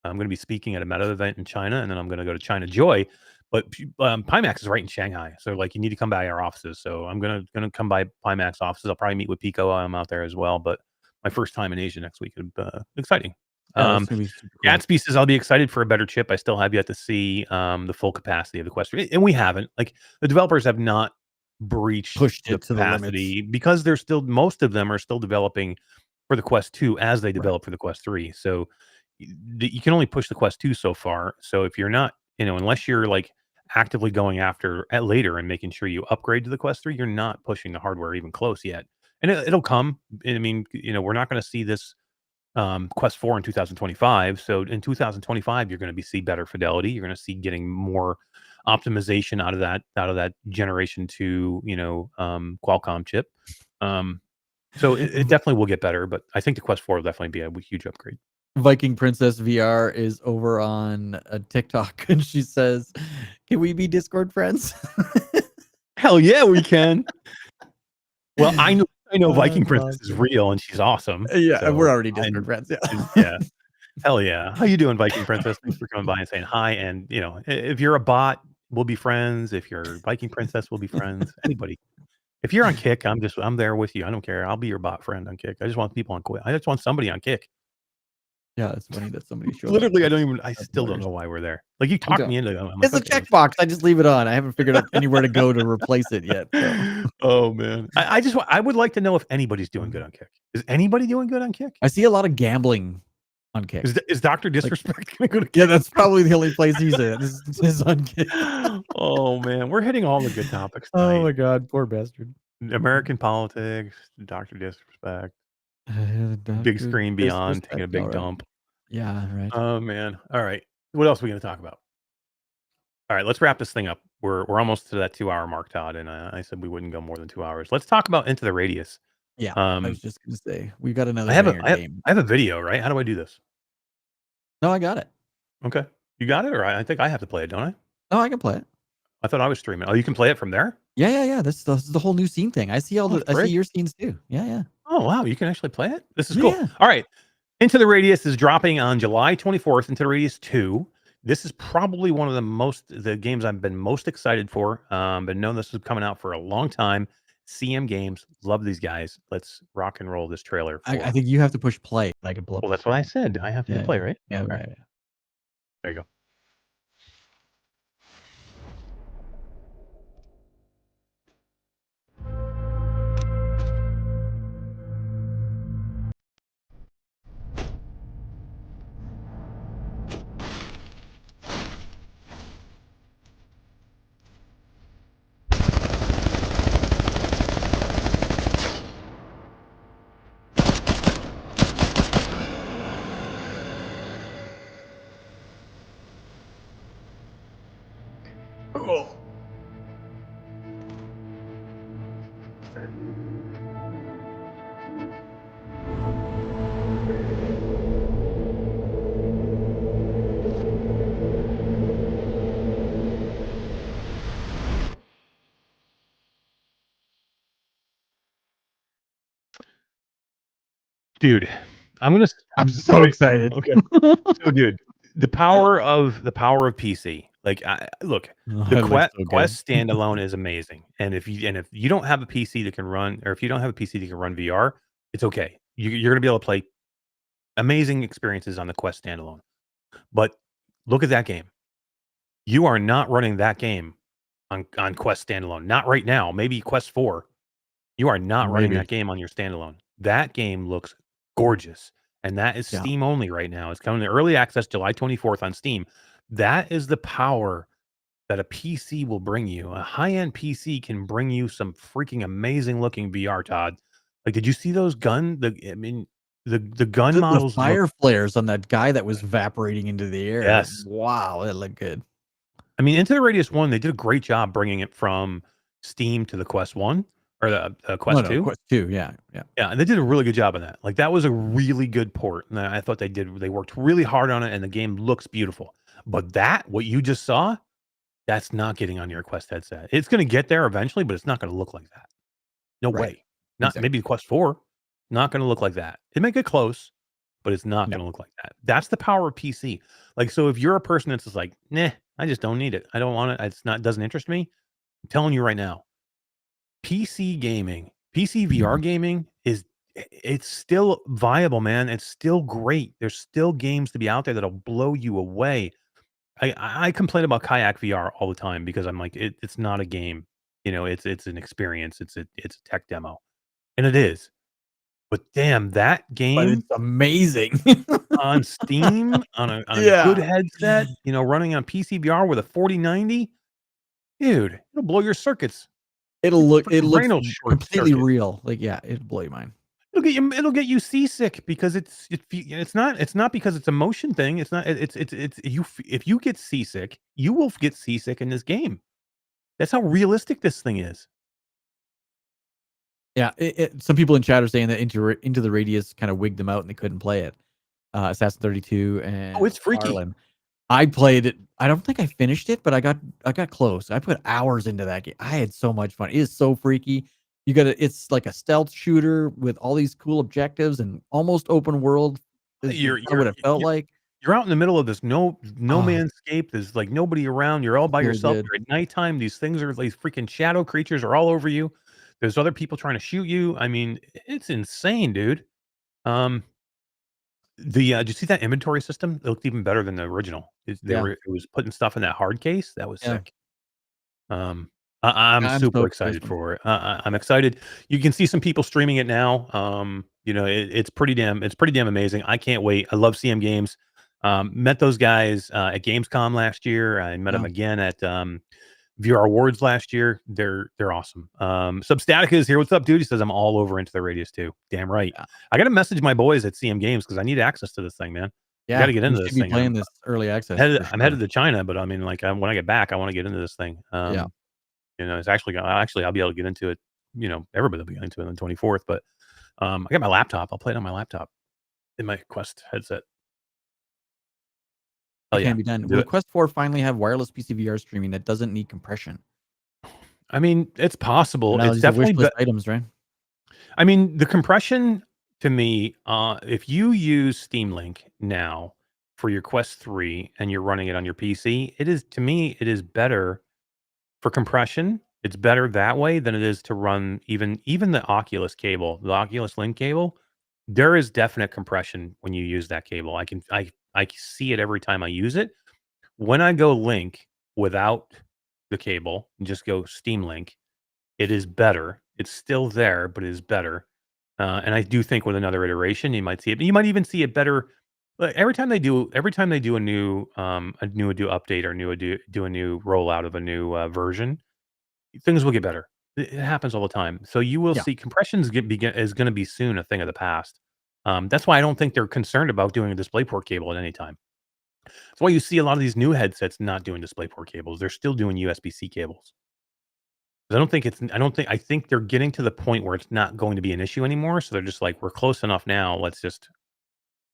Speaker 1: I'm going to be speaking at a Meta event in China, and then I'm going to go to China Joy. But Pimax is right in Shanghai, so like you need to come by our offices. So I'm gonna come by Pimax offices. I'll probably meet with Pico while I'm out there as well. But my first time in Asia next week. Exciting. Gatsby says, I'll be excited for a better chip. I still have yet to see the full capacity of the Quest 3. And we haven't. Like, the developers have not pushed it to capacity because they're still, most of them are still developing for the Quest 2 as they develop for the Quest 3. So you can only push the Quest 2 so far. So if you're not, unless you're like actively going after at later and making sure you upgrade to the Quest 3, you're not pushing the hardware even close yet. And it'll come. I mean, we're not going to see this Quest 4 in 2025. So in 2025, you're going to see better fidelity. You're going to see getting more optimization out of that generation 2, Qualcomm chip. So it definitely will get better. But I think the Quest 4 will definitely be a huge upgrade.
Speaker 2: Viking Princess VR is over on TikTok, and she says, "Can we be Discord friends?"
Speaker 1: Hell yeah, we can. Well, I know Viking Princess is real and she's awesome.
Speaker 2: Yeah, so we're already Discord friends. Yeah.
Speaker 1: Yeah. Hell yeah. How you doing, Viking Princess? Thanks for coming by and saying hi. And if you're a bot, we'll be friends. If you're Viking Princess, we'll be friends. Anybody. If you're on Kick, I'm there with you. I don't care. I'll be your bot friend on Kick. I just want people on Kick. I just want somebody on Kick.
Speaker 2: Yeah, it's funny that somebody showed
Speaker 1: Literally,
Speaker 2: up.
Speaker 1: I still don't know why we're there. Like you talked me into it. I'm
Speaker 2: It's
Speaker 1: like,
Speaker 2: a
Speaker 1: okay,
Speaker 2: checkbox. I just leave it on. I haven't figured out anywhere to go to replace it yet. So.
Speaker 1: Oh man, I would like to know if anybody's doing good on Kick. Is anybody doing good on Kick?
Speaker 2: I see a lot of gambling on Kick.
Speaker 1: Is Dr. Disrespect gonna go to Kick?
Speaker 2: Yeah, that's probably the only place he's at. Is on Kick.
Speaker 1: Oh man, we're hitting all the good topics
Speaker 2: Oh
Speaker 1: tonight.
Speaker 2: my god, poor bastard.
Speaker 1: American politics, Dr. Disrespect, Bigscreen Beyond, taking a big dump.
Speaker 2: Yeah, right.
Speaker 1: Oh man. All right. What else are we gonna talk about? All right, let's wrap this thing up. We're almost to that 2-hour mark, Todd, and I said we wouldn't go more than 2 hours. Let's talk about Into the Radius.
Speaker 2: Yeah, I was just gonna say we got another
Speaker 1: I have
Speaker 2: game.
Speaker 1: I have a video, right? How do I do this?
Speaker 2: No, I got it.
Speaker 1: Okay, you got it, or I think I have to play it, don't I?
Speaker 2: No, I can play it.
Speaker 1: I thought I was streaming. Oh, you can play it from there?
Speaker 2: Yeah. This is the whole new scene thing. I see I see your scenes too. Yeah.
Speaker 1: Oh wow, you can actually play it. This is cool.
Speaker 2: Yeah.
Speaker 1: All right, Into the Radius is dropping on July 24th. Into the Radius 2. This is probably one of the games I've been most excited for. Been knowing this is coming out for a long time. CM Games, love these guys. Let's rock and roll this trailer.
Speaker 2: I think you have to push play. I can blow.
Speaker 1: Well, that's what I said. I have to play, right?
Speaker 2: Yeah,
Speaker 1: Okay.
Speaker 2: right.
Speaker 1: There you go. Cool. Dude, I'm so excited. Okay. So dude, the power of PC. Like look, the Quest standalone is amazing. And if you don't have a PC that can run, or if you don't have a PC that can run VR, it's okay. You're going to be able to play amazing experiences on the Quest standalone. But look at that game. You are not running that game on Quest standalone. Not right now. Maybe Quest 4. You are not running that game on your standalone. That game looks gorgeous. And that is Steam only right now. It's coming to early access July 24th on Steam. That is the power that a PC will bring you. A high-end PC can bring you some freaking amazing looking VR, Todd. Like, did you see those gun? The gun models.
Speaker 2: The fire flares on that guy that was evaporating into the air.
Speaker 1: Yes.
Speaker 2: Wow, it looked good.
Speaker 1: I mean, Into the Radius 1, they did a great job bringing it from Steam to the Quest 1 or the Quest 2.
Speaker 2: Quest 2, yeah.
Speaker 1: Yeah, and they did a really good job on that. Like, that was a really good port. And I thought they worked really hard on it, and the game looks beautiful. But what you just saw, that's not getting on your Quest headset. It's going to get there eventually, but it's not going to look like that. No way. Not maybe the Quest 4. Not going to look like that. It may get close, but it's not going to look like that. That's the power of PC. Like, so if you're a person that's just like, nah, I just don't need it. I don't want it. It doesn't interest me. I'm telling you right now, PC gaming, PC VR gaming it's still viable, man. It's still great. There's still games to be out there that'll blow you away. I complain about Kayak VR all the time because I'm like, it's not a game. You know, it's an experience. It's a tech demo. And it is. But damn, that game,
Speaker 2: but it's amazing
Speaker 1: on Steam on a good headset, you know, running on PC VR with a 4090, dude, it'll blow your circuits.
Speaker 2: It'll look completely real. Like, it'll blow your mind.
Speaker 1: It'll get you seasick because it's not because it's a motion thing. It's not. It's you. If you get seasick, you will get seasick in this game. That's how realistic this thing is.
Speaker 2: Yeah, some people in chat are saying that Into the Radius kind of wigged them out and they couldn't play it. Assassin 32 and
Speaker 1: it's freaky.
Speaker 2: Arlen. I played it. I don't think I finished it, but I got close. I put hours into that game. I had so much fun. It is so freaky. It's like a stealth shooter with all these cool objectives and almost open world. You're what it felt like.
Speaker 1: You're out in the middle of this no man's scape. There's like nobody around. You're all by yourself. You're at nighttime. These things are these freaking shadow creatures are all over you. There's other people trying to shoot you. I mean, it's insane, dude. Um, did you see that inventory system? It looked even better than the original.
Speaker 2: Yeah.
Speaker 1: It was putting stuff in that hard case. That was
Speaker 2: Yeah.
Speaker 1: sick. Um, I'm
Speaker 2: I'm so
Speaker 1: super
Speaker 2: excited
Speaker 1: excited
Speaker 2: for it.
Speaker 1: for it. I'm excited. You can see some people streaming it now. It's pretty damn amazing. I can't wait. I love CM Games. Met those guys at Gamescom last year. I met them
Speaker 2: Yeah.
Speaker 1: again at VR Awards last year. They're awesome. Substatica is here. What's up, dude? He says I'm all over Into the Radius too. Damn right.
Speaker 2: Yeah.
Speaker 1: I got to message my boys at CM Games because I need access to this thing, man. I got
Speaker 2: Yeah.
Speaker 1: to get
Speaker 2: You
Speaker 1: into
Speaker 2: should
Speaker 1: this
Speaker 2: be
Speaker 1: thing.
Speaker 2: playing this early access for
Speaker 1: I'm
Speaker 2: sure.
Speaker 1: headed to China, but I mean, like, when I get back, I want to get into this thing.
Speaker 2: Yeah.
Speaker 1: It's actually I'll be able to get into it. Everybody will be getting into it on the 24th. But I got my laptop. I'll play it on my laptop in my Quest headset. Oh
Speaker 2: It
Speaker 1: yeah,
Speaker 2: can be done.
Speaker 1: do
Speaker 2: Will
Speaker 1: it.
Speaker 2: Quest 4 finally have wireless PCVR streaming that doesn't need compression?
Speaker 1: I mean, it's possible.
Speaker 2: Now
Speaker 1: It's
Speaker 2: these are wish
Speaker 1: definitely.
Speaker 2: list items, right?
Speaker 1: I mean, the compression to me, if you use Steam Link now for your Quest 3 and you're running it on your PC, it is better for compression. It's better that way than it is to run even the Oculus cable, the Oculus Link cable. There is definite compression when you use that cable. I see it every time I use it. When I go Link without the cable and just go Steam Link, it is better. It's still there, but it is better. And I do think with another iteration, you might see it. You might even see it better. Like every time they do a new update or do a new rollout of a new version, things will get better. It happens all the time. So you will
Speaker 2: Yeah.
Speaker 1: see is going to be soon a thing of the past. That's why I don't think they're concerned about doing a DisplayPort cable at any time. That's why you see a lot of these new headsets not doing DisplayPort cables. They're still doing USB-C cables. I think they're getting to the point where it's not going to be an issue anymore, so they're just like, "We're close enough now,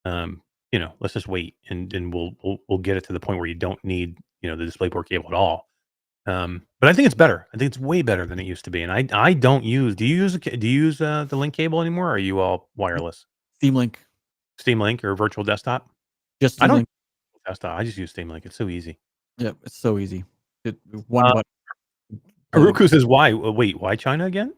Speaker 1: um, let's just wait, and we'll get it to the point where you don't need, the DisplayPort cable at all." But I think it's better. I think it's way better than it used to be, and I don't use do you use, the Link cable anymore, or are you all
Speaker 2: Nope.
Speaker 1: wireless?
Speaker 2: Steam Link.
Speaker 1: Steam Link or virtual desktop?
Speaker 2: Just
Speaker 1: I
Speaker 2: Steam
Speaker 1: don't
Speaker 2: Link.
Speaker 1: use desktop, I just use Steam Link, it's so easy.
Speaker 2: Yep. It's so easy. One
Speaker 1: Uh
Speaker 2: button. Play
Speaker 1: Haruku says, "Why? Wait, why China again?"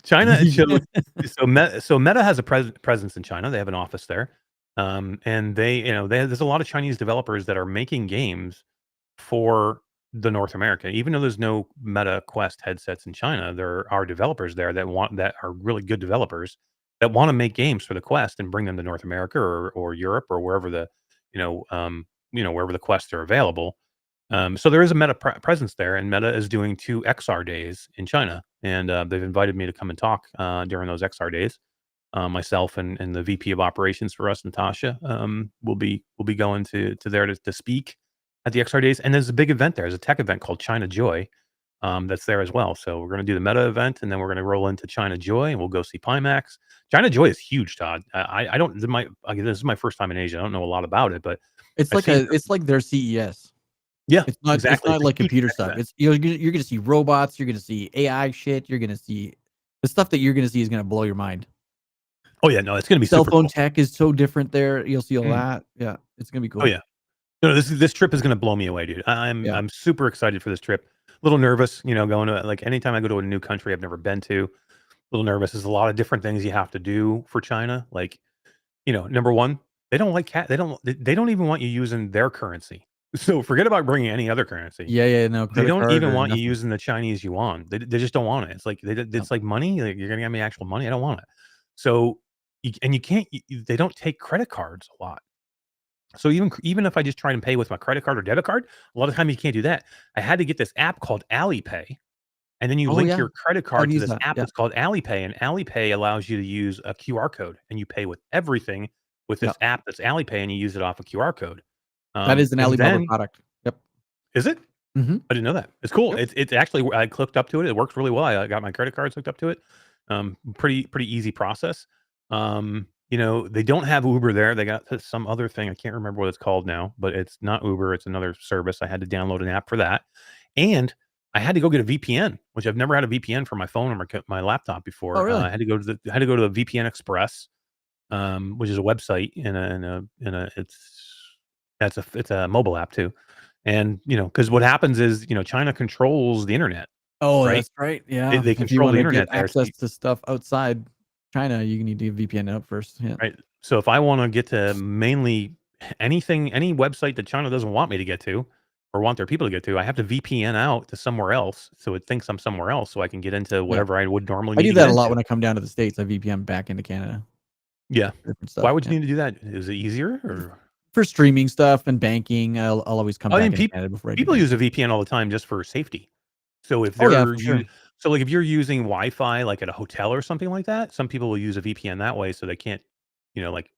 Speaker 1: China showed so Meta has a presence in China. They have an office there, and there's a lot of Chinese developers that are making games for the North America. Even though there's no Meta Quest headsets in China, there are developers there that are really good developers that want to make games for the Quest and bring them to North America or Europe or wherever wherever the Quests are available. So there is a Meta presence there, and Meta is doing 2 XR days in China, and they've invited me to come and talk during those XR days. Myself and the VP of operations for us, Natasha, will be going to there to speak at the XR days. And there's a big event there. There's a tech event called China Joy that's there as well. So we're going to do the Meta event, and then we're going to roll into China Joy, and we'll go see Pimax. China Joy is huge, Todd. I don't this is my first time in Asia. I don't know a lot about it, but I've seen.
Speaker 2: It's like their CES.
Speaker 1: Yeah,
Speaker 2: It's
Speaker 1: exactly.
Speaker 2: not
Speaker 1: It's a
Speaker 2: like
Speaker 1: huge
Speaker 2: computer
Speaker 1: tech
Speaker 2: stuff.
Speaker 1: event.
Speaker 2: It's you're gonna see robots, you're gonna see AI shit, you're gonna see the stuff that you're gonna see is gonna blow your mind.
Speaker 1: Oh yeah, no, it's going to be
Speaker 2: Cell
Speaker 1: super
Speaker 2: phone
Speaker 1: cool.
Speaker 2: tech is so different there. You'll see all
Speaker 1: Mm.
Speaker 2: that. Yeah, it's gonna be cool.
Speaker 1: Oh yeah. No, this trip is gonna blow me away, dude.
Speaker 2: Yeah.
Speaker 1: I'm super excited for this trip. A little nervous, going to like anytime I go to a new country I've never been to. A little nervous. There's a lot of different things you have to do for China. Like, number one, they don't like they don't even want you using their currency. So forget about bringing any other currency.
Speaker 2: Yeah, no
Speaker 1: They
Speaker 2: credit
Speaker 1: don't
Speaker 2: card
Speaker 1: even
Speaker 2: or
Speaker 1: want you
Speaker 2: nothing.
Speaker 1: using the Chinese yuan. They just don't want it. It's like
Speaker 2: No.
Speaker 1: it's like money. Like you're gonna give me actual money. I don't want it. So you can't. They don't take credit cards a lot. So even if I just try and pay with my credit card or debit card, a lot of time you can't do that. I had to get this app called Alipay, and then you
Speaker 2: Oh
Speaker 1: link
Speaker 2: yeah,
Speaker 1: your credit
Speaker 2: I've
Speaker 1: card to
Speaker 2: used
Speaker 1: this
Speaker 2: that.
Speaker 1: app
Speaker 2: Yeah,
Speaker 1: that's called Alipay, and Alipay allows you to use a QR code, and you pay with everything with
Speaker 2: yeah.
Speaker 1: this app that's Alipay, and you use it off a QR code.
Speaker 2: That is an
Speaker 1: And
Speaker 2: Alibaba
Speaker 1: then
Speaker 2: product. Yep.
Speaker 1: is it?
Speaker 2: Mm-hmm.
Speaker 1: I didn't know that. It's cool.
Speaker 2: Yep.
Speaker 1: It's actually I clicked up to it. It works really well. I got my credit cards hooked up to it. Pretty easy process. They don't have Uber there. They got some other thing. I can't remember what it's called now, but it's not Uber. It's another service. I had to download an app for that, and I had to go get a VPN, which I've never had a VPN for my phone or my laptop
Speaker 2: Oh
Speaker 1: before.
Speaker 2: really?
Speaker 1: I had to go to the VPN Express, which is a website it's a mobile app too. And, because what happens is, China controls the internet.
Speaker 2: Oh,
Speaker 1: right?
Speaker 2: that's right. Yeah.
Speaker 1: They
Speaker 2: If you
Speaker 1: control
Speaker 2: want
Speaker 1: the
Speaker 2: to get
Speaker 1: internet there.
Speaker 2: access to stuff outside China, you need to VPN up first. Yeah.
Speaker 1: Right. So if I want to get to mainly any website that China doesn't want me to get to or want their people to get to, I have to VPN out to somewhere else so it thinks I'm somewhere else so I can get into
Speaker 2: Yeah.
Speaker 1: whatever I would normally
Speaker 2: I
Speaker 1: need
Speaker 2: do
Speaker 1: to get
Speaker 2: that a lot
Speaker 1: into.
Speaker 2: when I come down to the States. I VPN back into Canada.
Speaker 1: Yeah.
Speaker 2: Different
Speaker 1: Why
Speaker 2: stuff.
Speaker 1: would you
Speaker 2: Yeah.
Speaker 1: need to do that? Is it easier or?
Speaker 2: For streaming stuff and banking, I'll always come
Speaker 1: I
Speaker 2: back
Speaker 1: mean,
Speaker 2: into Canada before I do
Speaker 1: people use a
Speaker 2: banking.
Speaker 1: VPN all the time just for safety. So if
Speaker 2: Oh yeah,
Speaker 1: they're
Speaker 2: for sure.
Speaker 1: so like if you're using Wi-Fi like at a hotel or something like that, some people will use a VPN that way so they can't, like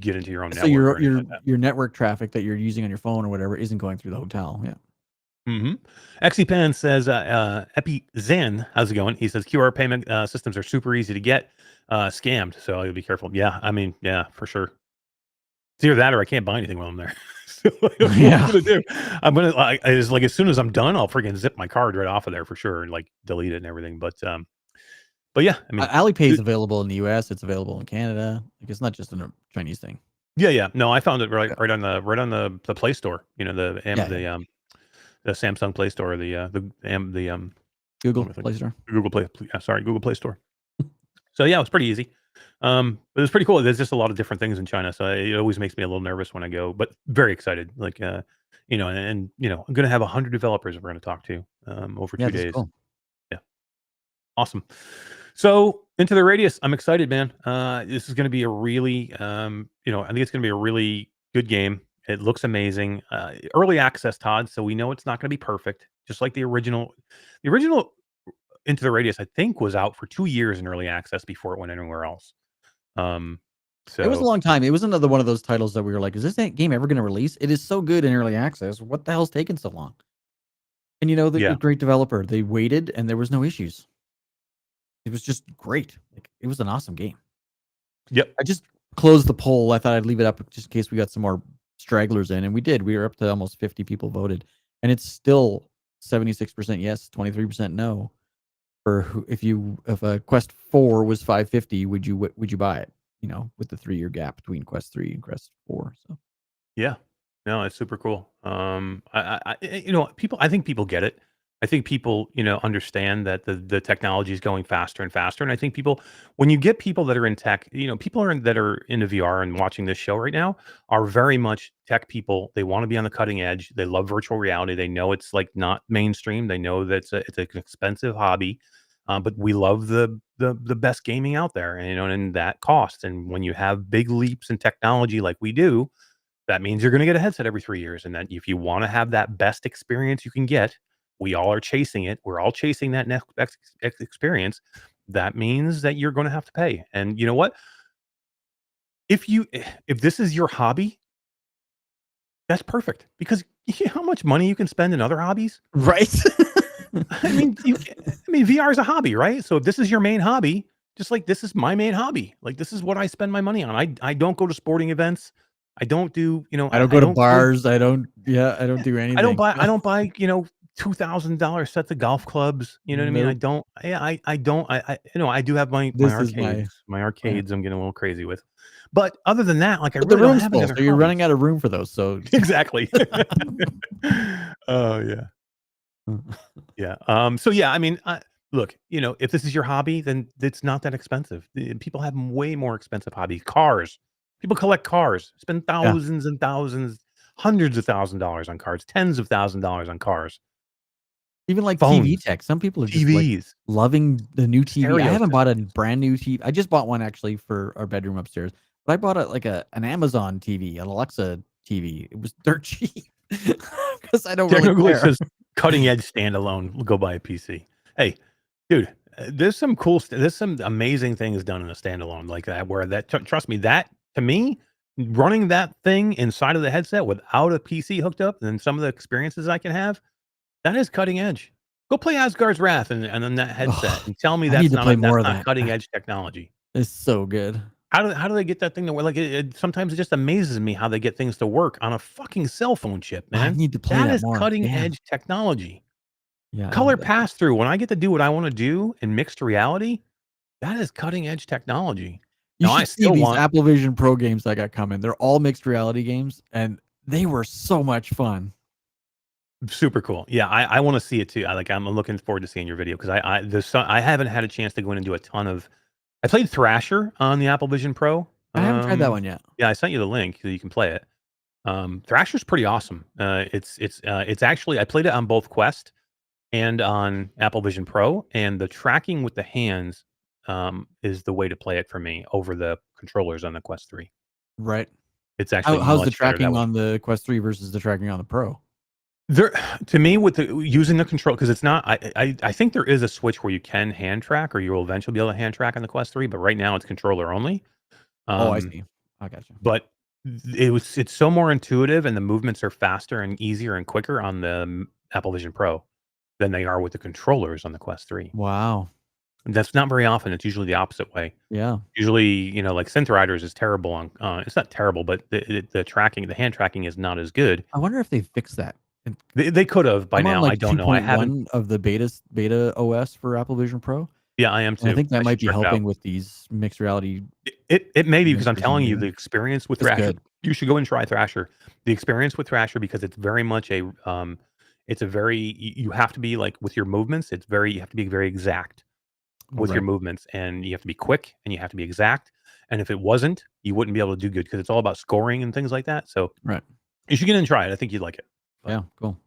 Speaker 1: get into your own
Speaker 2: So
Speaker 1: network or anything like that.
Speaker 2: your network traffic that you're using on your phone or whatever isn't going through the hotel. Yeah.
Speaker 1: Mhm. XCPan says, Epi Zen, how's it going? He says QR payment systems are super easy to get scammed, so I'll be careful. Yeah, I mean, yeah, for sure. It's either that or I can't buy anything while I'm there. So what I'm
Speaker 2: Yeah.
Speaker 1: gonna do, I'm gonna like as soon as I'm done, I'll freaking zip my card right off of there for sure and like delete it and everything. But yeah, I mean,
Speaker 2: Alipay is
Speaker 1: it-
Speaker 2: available in the US. It's available in Canada. Like it's not just a Chinese thing.
Speaker 1: yeah. No, I found it
Speaker 2: Yeah.
Speaker 1: right on the Play Store.
Speaker 2: Yeah. Yeah.
Speaker 1: The Samsung Play Store, what
Speaker 2: Google
Speaker 1: am I thinking?
Speaker 2: Play Store.
Speaker 1: Google Play. Sorry, Google Play Store. So yeah, it was pretty easy. But it was pretty cool. There's just a lot of different things in China, so it always makes me a little nervous when I go, but very excited. Like, I'm gonna have 100 developers we're gonna talk to over
Speaker 2: Yeah,
Speaker 1: 2
Speaker 2: that's
Speaker 1: days.
Speaker 2: cool.
Speaker 1: Yeah, awesome. So Into the Radius, I'm excited, man. This is gonna be a really, I think it's gonna be a really good game. It looks amazing. Early access, Todd, so we know it's not gonna be perfect, just like the original. The original Into the Radius, I think, was out for 2 years in early access before it went anywhere else. Um,
Speaker 2: It was a
Speaker 1: so
Speaker 2: long time. It was another one of those titles that we were like, is this game ever going to release? It is so good in early access. What the hell's taking so long? And the a
Speaker 1: yeah,
Speaker 2: great developer. They waited and there was no issues. It was just great. Like it was an awesome game.
Speaker 1: yep,
Speaker 2: I just closed the poll. I thought I'd leave it up just in case we got some more stragglers in, and we did. We were up to almost 50 people voted, and it's still 76% yes, 23% no. If a Quest 4 was 550, would you buy it? With the 3-year gap between Quest 3 and Quest 4. So
Speaker 1: yeah. No, it's super cool. People. I think people get it. I think people, understand that the technology is going faster and faster. And I think people, when you get people that are in tech, that are into VR and watching this show right now, are very much tech people. They want to be on the cutting edge. They love virtual reality. They know it's like not mainstream. They know that it's an expensive hobby, but we love the best gaming out there, and that costs. And when you have big leaps in technology like we do, that means you're going to get a headset every 3 years. And that if you want to have that best experience you can get, we all are chasing it. We're all chasing that next experience. That means that you're going to have to pay. And you know what? If this is your hobby, that's perfect because you know how much money you can spend in other hobbies.
Speaker 2: right.
Speaker 1: VR is a hobby, right? So if this is your main hobby, just like this is my main hobby, like this is what I spend my money on. I don't go to sporting events. I don't do,
Speaker 2: I don't go to bars. I don't do anything.
Speaker 1: I don't buy, $2,000 sets of golf clubs. You know what I mean? I
Speaker 2: Nope.
Speaker 1: don't. Yeah, I don't. I do have my
Speaker 2: This is
Speaker 1: arcades. My
Speaker 2: yeah.
Speaker 1: arcades. I'm getting a little crazy with. But other than that, like I
Speaker 2: But the
Speaker 1: really don't
Speaker 2: room's
Speaker 1: have any
Speaker 2: full,
Speaker 1: other
Speaker 2: so you're running
Speaker 1: hobbies.
Speaker 2: out of room for those. So
Speaker 1: Exactly. Oh yeah, yeah. So yeah, I mean, look, if this is your hobby, then it's not that expensive. People have way more expensive hobbies. Cars. People collect cars. Spend
Speaker 2: yeah.
Speaker 1: thousands and thousands, hundreds of $1,000s on cars, tens of $1,000s on cars.
Speaker 2: Even like TV
Speaker 1: Phones,
Speaker 2: tech. Some people are just like
Speaker 1: TVs,
Speaker 2: loving the new TV. I
Speaker 1: stereo
Speaker 2: haven't bought a
Speaker 1: systems.
Speaker 2: brand new TV. I just bought one actually for our bedroom upstairs. But I bought an Amazon TV, an Alexa TV. It was dirt cheap because I don't really
Speaker 1: Technically, it
Speaker 2: care.
Speaker 1: says cutting edge standalone. Go buy a PC. Hey, dude, there's some there's some amazing things done in a standalone like that. Where trust me, that to me, running that thing inside of the headset without a PC hooked up, and some of the experiences I can have, that is cutting edge. Go play Asgard's Wrath and then that headset,
Speaker 2: Ugh,
Speaker 1: and tell me
Speaker 2: I need to play more
Speaker 1: that's
Speaker 2: of
Speaker 1: not
Speaker 2: that.
Speaker 1: cutting edge technology.
Speaker 2: It's so good.
Speaker 1: How do they get that thing to work? Like sometimes it just amazes me how they get things to work on a fucking cell phone chip,
Speaker 2: I
Speaker 1: man.
Speaker 2: need to play
Speaker 1: That
Speaker 2: that
Speaker 1: is
Speaker 2: more.
Speaker 1: cutting
Speaker 2: Yeah.
Speaker 1: edge technology.
Speaker 2: Yeah, I
Speaker 1: Color
Speaker 2: need that.
Speaker 1: pass through. When I get to do what I want to do in mixed reality, that is cutting edge technology.
Speaker 2: You
Speaker 1: Now I
Speaker 2: should see
Speaker 1: still
Speaker 2: these
Speaker 1: want.
Speaker 2: Apple Vision Pro games that got coming. They're all mixed reality games, and they were so much fun.
Speaker 1: Super cool. Yeah, I want to see it too. I'm looking forward to seeing your video because I haven't had a chance to go in and do a ton of. I played Thrasher on the Apple Vision Pro.
Speaker 2: I haven't tried that one yet.
Speaker 1: Yeah, I sent you the link so you can play it. Thrasher's pretty awesome. It's actually I played it on both Quest and on Apple Vision Pro, and the tracking with the hands is the way to play it for me over the controllers on the Quest 3.
Speaker 2: Right.
Speaker 1: It's actually
Speaker 2: How's the
Speaker 1: much better that
Speaker 2: tracking
Speaker 1: way.
Speaker 2: on the Quest 3 versus the tracking on the Pro?
Speaker 1: There, to me, with the using the control, because it's not. I think there is a switch where you can hand track, or you will eventually be able to hand track on the Quest 3. But right now, it's controller only.
Speaker 2: Oh, I see. I gotcha.
Speaker 1: But it's so more intuitive, and the movements are faster and easier and quicker on the Apple Vision Pro than they are with the controllers on the Quest 3.
Speaker 2: Wow.
Speaker 1: And that's not very often. It's usually the opposite way.
Speaker 2: Yeah.
Speaker 1: Usually, like Synth Riders is terrible on. It's not terrible, but the tracking, the hand tracking is not as good.
Speaker 2: I wonder if they fixed that.
Speaker 1: They could have by
Speaker 2: I'm
Speaker 1: now.
Speaker 2: on, like,
Speaker 1: I don't know. I haven't.
Speaker 2: 2.1 of the beta OS for Apple Vision Pro.
Speaker 1: Yeah, I am too.
Speaker 2: And I think that might
Speaker 1: should
Speaker 2: be
Speaker 1: check it out.
Speaker 2: helping with these mixed reality.
Speaker 1: It may be because I'm
Speaker 2: Adventures
Speaker 1: telling
Speaker 2: in
Speaker 1: you
Speaker 2: there.
Speaker 1: the experience with
Speaker 2: It's
Speaker 1: Thrasher.
Speaker 2: good.
Speaker 1: You should go and try Thrasher. The experience with Thrasher, because it's very much a it's a very you have to be like with your movements. You have to be very exact with your
Speaker 2: Right.
Speaker 1: movements, and you have to be quick and you have to be exact. And if it wasn't, you wouldn't be able to do good because it's all about scoring and things like that. So
Speaker 2: Right.
Speaker 1: you should get in and try it. I think you'd like it. But-
Speaker 2: Yeah, cool.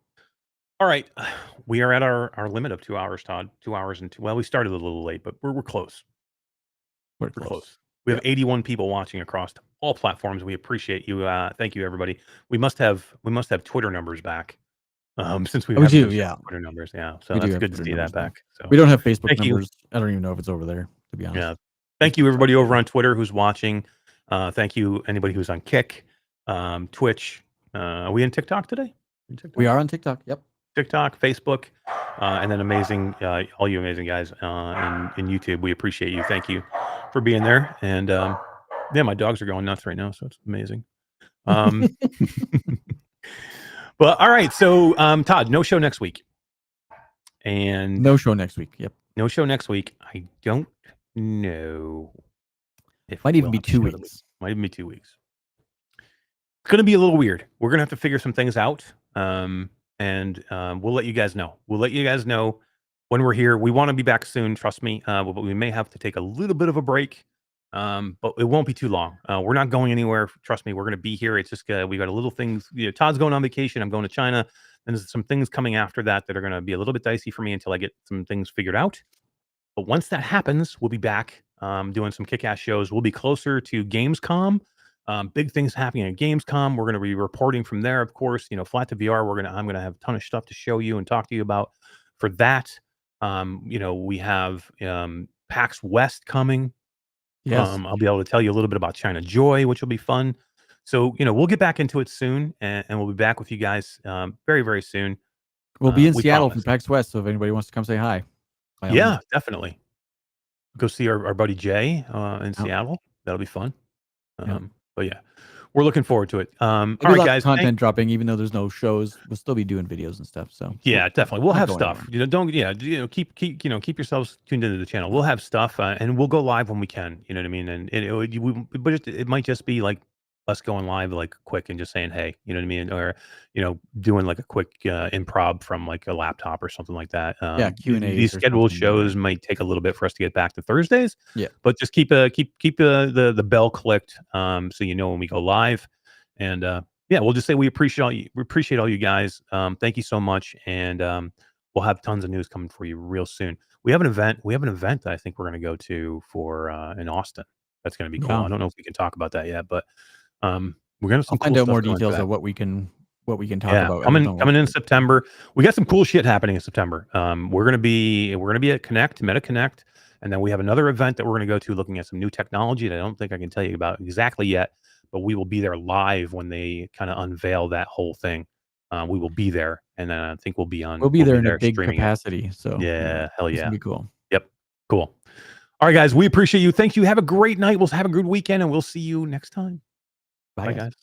Speaker 1: All right, we are at our limit of 2 hours, Todd. 2 hours and 2. Well, we started a little late, but we're close.
Speaker 2: We're
Speaker 1: We're
Speaker 2: close.
Speaker 1: close. We have 81 people watching across all platforms. We appreciate you. Thank you, everybody. We must have Twitter numbers back. Since we
Speaker 2: We
Speaker 1: haven't
Speaker 2: do,
Speaker 1: been sharing
Speaker 2: yeah.
Speaker 1: Twitter numbers, yeah. So
Speaker 2: We do
Speaker 1: that's
Speaker 2: have
Speaker 1: good to
Speaker 2: Twitter
Speaker 1: see that
Speaker 2: numbers now.
Speaker 1: back. So
Speaker 2: We don't have Facebook
Speaker 1: Thank you.
Speaker 2: numbers. I don't even know if it's over there, to be honest.
Speaker 1: yeah, thank you everybody over on Twitter who's watching. Thank you anybody who's on Kick, Twitch. Are we in TikTok today?
Speaker 2: We are on TikTok. Yep.
Speaker 1: TikTok, Facebook, and then all you amazing guys in YouTube. We appreciate you. Thank you for being there. And yeah, my dogs are going nuts right now, so it's amazing. But all right, so Todd, no show next week. And
Speaker 2: No show next week. Yep.
Speaker 1: no show next week. I don't know. If
Speaker 2: Might even
Speaker 1: we'll
Speaker 2: be
Speaker 1: have a
Speaker 2: 2
Speaker 1: show to
Speaker 2: weeks.
Speaker 1: Might even be 2 weeks. It's going to be a little weird. We're going to have to figure some things out. And we'll let you guys know. We'll let you guys know when we're here. We want to be back soon. Trust me. But we may have to take a little bit of a break. But it won't be too long. We're not going anywhere. Trust me. We're going to be here. It's just we got a little things. Todd's going on vacation. I'm going to China. And there's some things coming after that are going to be a little bit dicey for me until I get some things figured out. But once that happens, we'll be back doing some kick-ass shows. We'll be closer to Gamescom. Big things happening at Gamescom. We're going to be reporting from there, of course. Flat to VR. I'm going to have a ton of stuff to show you and talk to you about for that. We have PAX West coming.
Speaker 2: Yes.
Speaker 1: I'll be able to tell you a little bit about China Joy, which will be fun. So we'll get back into it soon, and we'll be back with you guys very, very soon.
Speaker 2: We'll be in
Speaker 1: we
Speaker 2: Seattle
Speaker 1: promise.
Speaker 2: for PAX West, so if anybody wants to come say hi. by all
Speaker 1: Yeah,
Speaker 2: means.
Speaker 1: definitely. Go see our buddy Jay in
Speaker 2: Oh.
Speaker 1: Seattle. That'll be fun.
Speaker 2: Yeah.
Speaker 1: But yeah, we're looking forward to it. All
Speaker 2: There'll be
Speaker 1: right,
Speaker 2: lots of
Speaker 1: guys.
Speaker 2: content dropping, even though there's no shows. We'll still be doing videos and stuff. So
Speaker 1: Yeah, definitely. We'll
Speaker 2: not
Speaker 1: have
Speaker 2: going
Speaker 1: stuff.
Speaker 2: anywhere.
Speaker 1: Keep yourselves tuned into the channel. We'll have stuff, and we'll go live when we can. You know what I mean? And but it might just be like us going live like quick and just saying hey. You know what I mean? Or doing like a quick improv from like a laptop or something like that.
Speaker 2: Yeah, Q&As
Speaker 1: These
Speaker 2: or
Speaker 1: scheduled
Speaker 2: something.
Speaker 1: shows might take a little bit for us to get back to Thursdays.
Speaker 2: Yeah.
Speaker 1: But just keep the bell clicked so you know when we go live. And yeah, we'll just say we appreciate all you. We appreciate all you guys. Thank you so much, and we'll have tons of news coming for you real soon. We have an event. that I think we're going to go to for in Austin. That's going to be cool.
Speaker 2: Yeah.
Speaker 1: I don't know if we can talk about that yet, but we're going to have some.
Speaker 2: I'll find
Speaker 1: cool
Speaker 2: out more
Speaker 1: stuff going
Speaker 2: details
Speaker 1: for
Speaker 2: of
Speaker 1: that.
Speaker 2: what we can talk
Speaker 1: Yeah,
Speaker 2: about.
Speaker 1: coming in September. We got some cool shit happening in September. We're gonna be at Connect, Meta Connect, and then we have another event that we're gonna go to looking at some new technology that I don't think I can tell you about exactly yet, but we will be there live when they kind of unveil that whole thing. We will be there, and then I think we'll be
Speaker 2: there in a big
Speaker 1: streaming it.
Speaker 2: capacity. So
Speaker 1: Yeah, hell
Speaker 2: it's
Speaker 1: yeah.
Speaker 2: gonna be cool.
Speaker 1: Yep, cool. All right, guys, we appreciate you. Thank you. Have a great night. We'll have a good weekend, and we'll see you next time. Bye, guys.